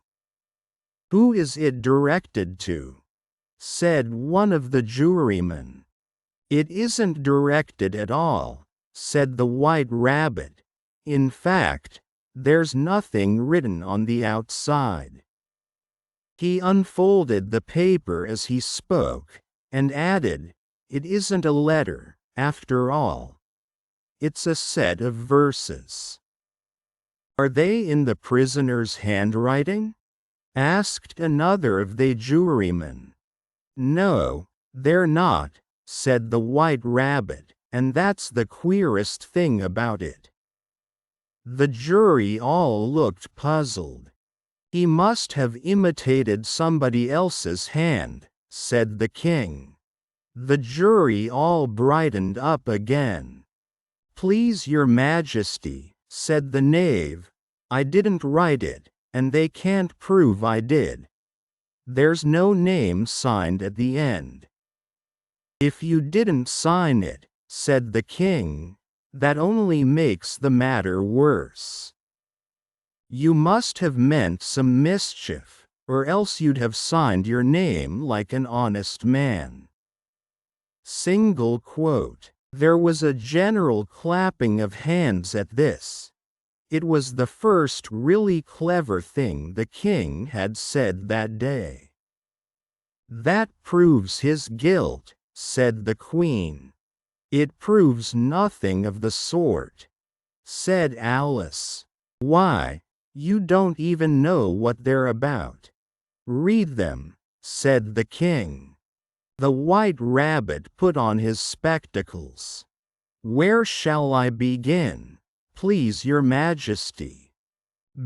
"Who is it directed to?" said one of the jurymen. "It isn't directed at all," said the White Rabbit. "In fact, there's nothing written on the outside." He unfolded the paper as he spoke, and added, "It isn't a letter, after all. It's a set of verses." "Are they in the prisoner's handwriting?" asked another of the jurymen. "No, they're not," said the White Rabbit, "and that's the queerest thing about it." The jury all looked puzzled. He must have imitated somebody else's hand, said the king. The jury all brightened up again. Please your majesty, said the knave, I didn't write it, and they can't prove I did. There's no name signed at the end. If you didn't sign it, said the king, that only makes the matter worse. You must have meant some mischief, or else you'd have signed your name like an honest man. Single quote. There was a general clapping of hands at this. It was the first really clever thing the king had said that day. That proves his guilt, said the queen. It proves nothing of the sort, said Alice. Why, you don't even know what they're about. Read them, said the king. The White Rabbit put on his spectacles. Where shall I begin, please your majesty?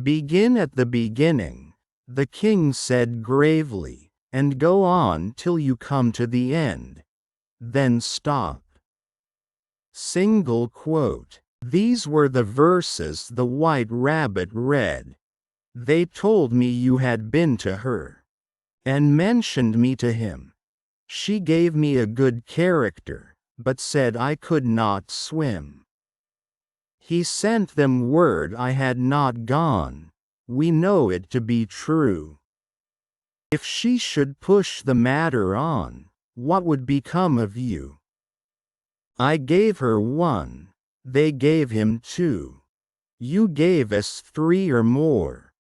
Begin at the beginning, the king said gravely, and go on till you come to the end. Then stop. Single quote. These were the verses the White Rabbit read. They told me you had been to her, and mentioned me to him. She gave me a good character, but said I could not swim. He sent them word I had not gone. We know it to be true. If she should push the matter on, what would become of you? I gave her 1, they gave him 2. You gave us 3 or more.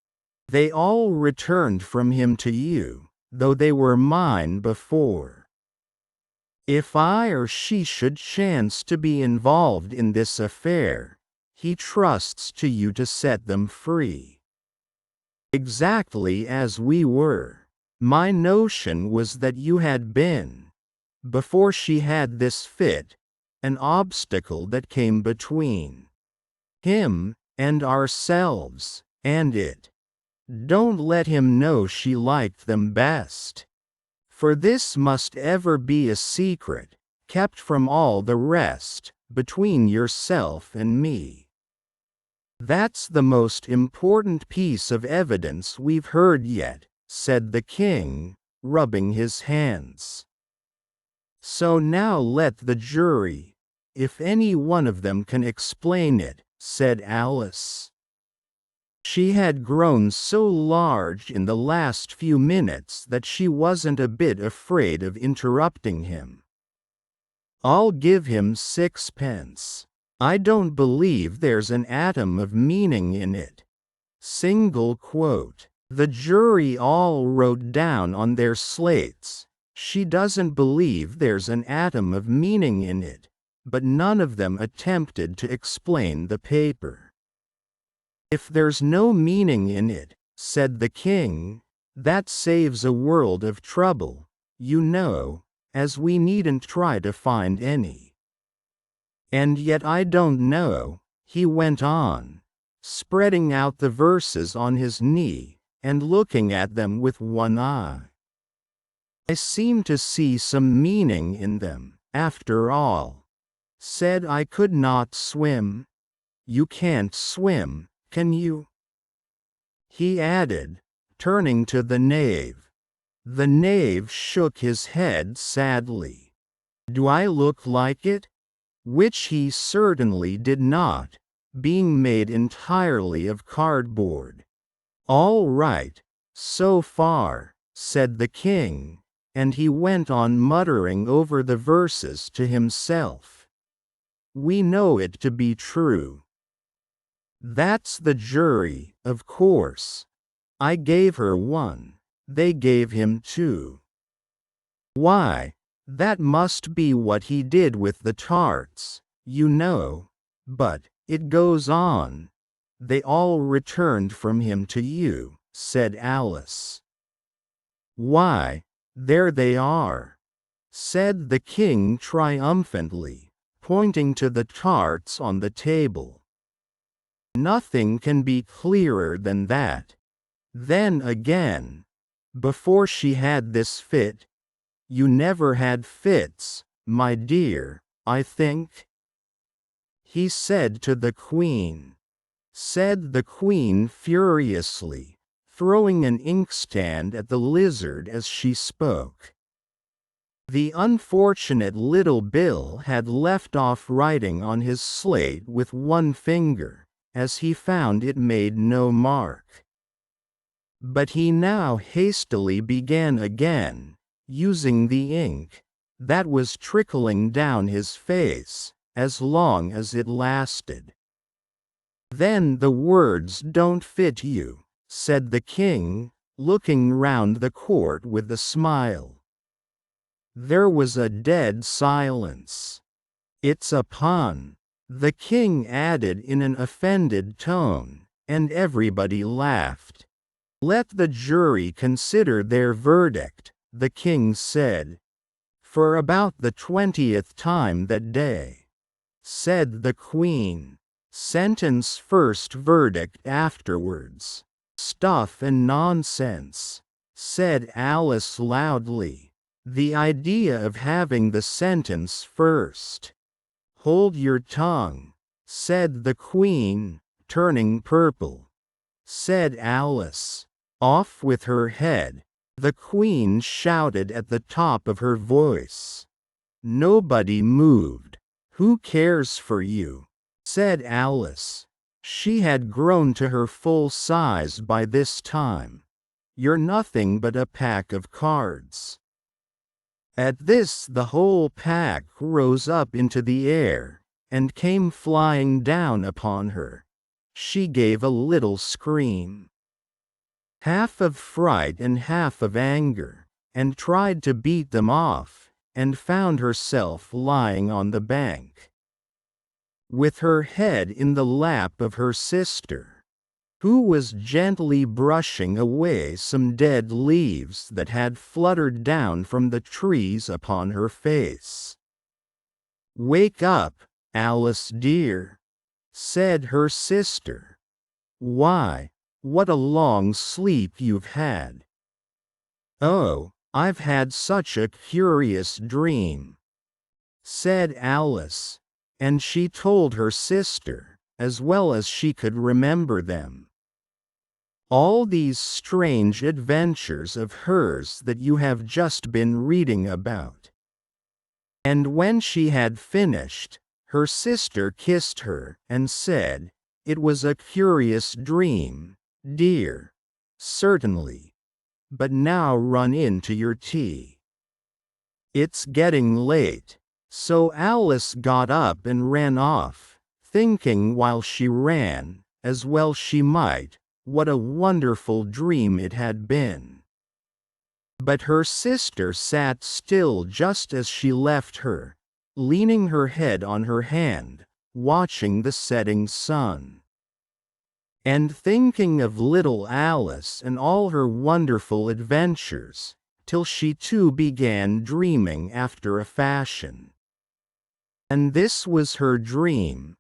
They all returned from him to you, though they were mine before. If I or she should chance to be involved in this affair, he trusts to you to set them free. Exactly as we were. My notion was that you had been, before she had this fit, an obstacle that came between him and ourselves, and it. Don't let him know she liked them best. For this must ever be a secret, kept from all the rest, between yourself and me. That's the most important piece of evidence we've heard yet, said the king, rubbing his hands. So now let the jury, if any one of them can explain it, said Alice. She had grown so large in the last few minutes that she wasn't a bit afraid of interrupting him. I'll give him 6 pence. I don't believe there's an atom of meaning in it. Single quote. The jury all wrote down on their slates, she doesn't believe there's an atom of meaning in it, but none of them attempted to explain the paper. If there's no meaning in it, said the king, that saves a world of trouble, you know, as we needn't try to find any. And yet I don't know, he went on, spreading out the verses on his knee, and looking at them with one eye. I seem to see some meaning in them, after all. Said I could not swim. You can't swim, can you? He added, turning to the knave. The knave shook his head sadly. Do I look like it? Which he certainly did not, being made entirely of cardboard. All right, so far, said the king, and he went on muttering over the verses to himself. We know it to be true. That's the jury, of course. I gave her 1, they gave him 2. Why, that must be what he did with the tarts, you know, but, it goes on. They all returned from him to you, said Alice. Why, there they are, said the king triumphantly, pointing to the tarts on the table. Nothing can be clearer than that. Then again, before she had this fit, you never had fits, my dear, I think? He said to the Queen. Said the Queen furiously, throwing an inkstand at the lizard as she spoke. The unfortunate little Bill had left off writing on his slate with one finger, as he found it made no mark. But he now hastily began again, using the ink that was trickling down his face, as long as it lasted. Then the words don't fit you, said the king, looking round the court with a smile. There was a dead silence. It's a pun, the king added in an offended tone, and everybody laughed. Let the jury consider their verdict, the king said. For about the 20th time that day, said the Queen. Sentence first, verdict afterwards. Stuff and nonsense, said Alice loudly. The idea of having the sentence first. Hold your tongue, said the Queen, turning purple. Said Alice. Off with her head, the Queen shouted at the top of her voice. Nobody moved. Who cares for you? Said Alice. She had grown to her full size by this time. You're nothing but a pack of cards. At this the whole pack rose up into the air, and came flying down upon her. She gave a little scream, half of fright and half of anger, and tried to beat them off, and found herself lying on the bank, with her head in the lap of her sister, who was gently brushing away some dead leaves that had fluttered down from the trees upon her face. Wake up, Alice dear, said her sister. Why, what a long sleep you've had. Oh, I've had such a curious dream, said Alice. And she told her sister, as well as she could remember them, all these strange adventures of hers that you have just been reading about. And when she had finished, her sister kissed her and said, It was a curious dream, dear. Certainly. But now run in to your tea. It's getting late. So Alice got up and ran off, thinking while she ran, as well she might, what a wonderful dream it had been. But her sister sat still just as she left her, leaning her head on her hand, watching the setting sun, and thinking of little Alice and all her wonderful adventures, till she too began dreaming after a fashion. And this was her dream.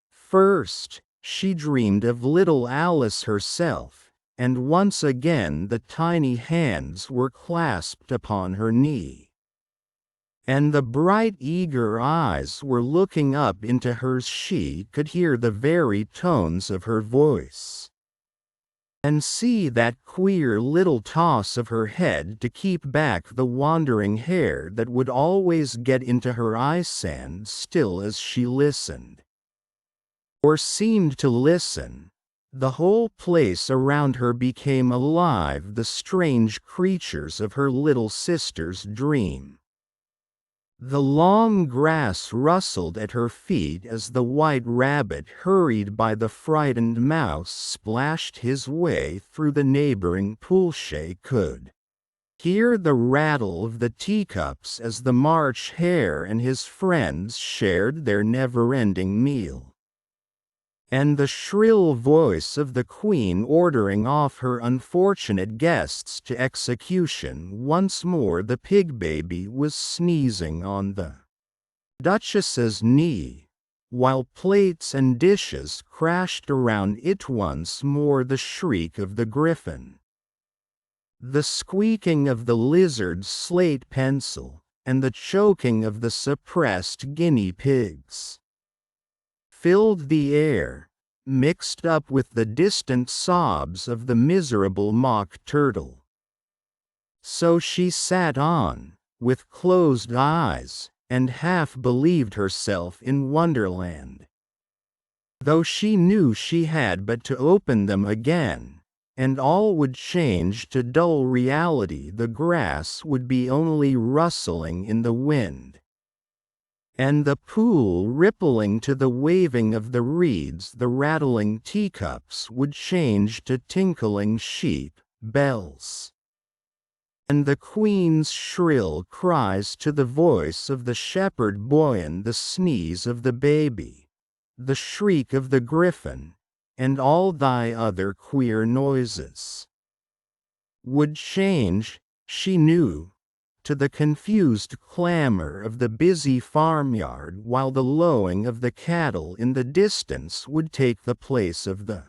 First, she dreamed of little Alice herself, and once again the tiny hands were clasped upon her knee, and the bright eager eyes were looking up into hers. She could hear the very tones of her voice, and see that queer little toss of her head to keep back the wandering hair that would always get into her eyesand still as she listened, or seemed to listen. The whole place around her became alive, the strange creatures of her little sister's dream. The long grass rustled at her feet as the white rabbit hurried by. The frightened mouse splashed his way through the neighboring pool. She could hear the rattle of the teacups as the March Hare and his friends shared their never-ending meal, and the shrill voice of the Queen ordering off her unfortunate guests to execution. Once more the pig baby was sneezing on the Duchess's knee, while plates and dishes crashed around it. Once more the shriek of the griffin, The squeaking of the lizard's slate pencil, and the choking of the suppressed guinea pigs filled the air, mixed up with the distant sobs of the miserable mock turtle. So she sat on, with closed eyes, and half believed herself in Wonderland. Though she knew she had but to open them again, and all would change to dull reality. The grass would be only rustling in the wind, and the pool rippling to the waving of the reeds. The rattling teacups would change to tinkling sheep bells, and the queen's shrill cries to the voice of the shepherd boy, and the sneeze of the baby, the shriek of the griffin, and all thy other queer noises would change, she knew, to the confused clamor of the busy farmyard, while the lowing of the cattle in the distance would take the place of the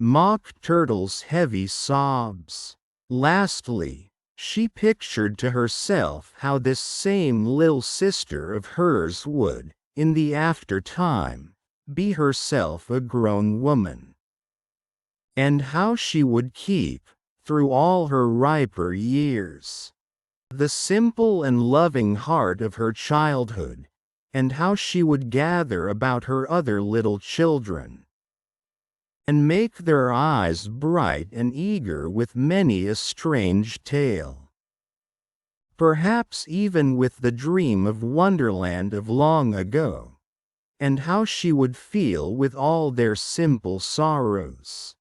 mock turtle's heavy sobs. Lastly, she pictured to herself how this same little sister of hers would, in the after-time, be herself a grown woman, and how she would keep, through all her riper years, the simple and loving heart of her childhood, and how she would gather about her other little children, and make their eyes bright and eager with many a strange tale. Perhaps even with the dream of Wonderland of long ago, and how she would feel with all their simple sorrows,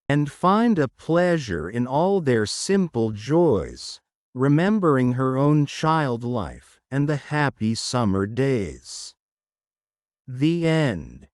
and find a pleasure in all their simple joys, remembering her own child life and the happy summer days. The end.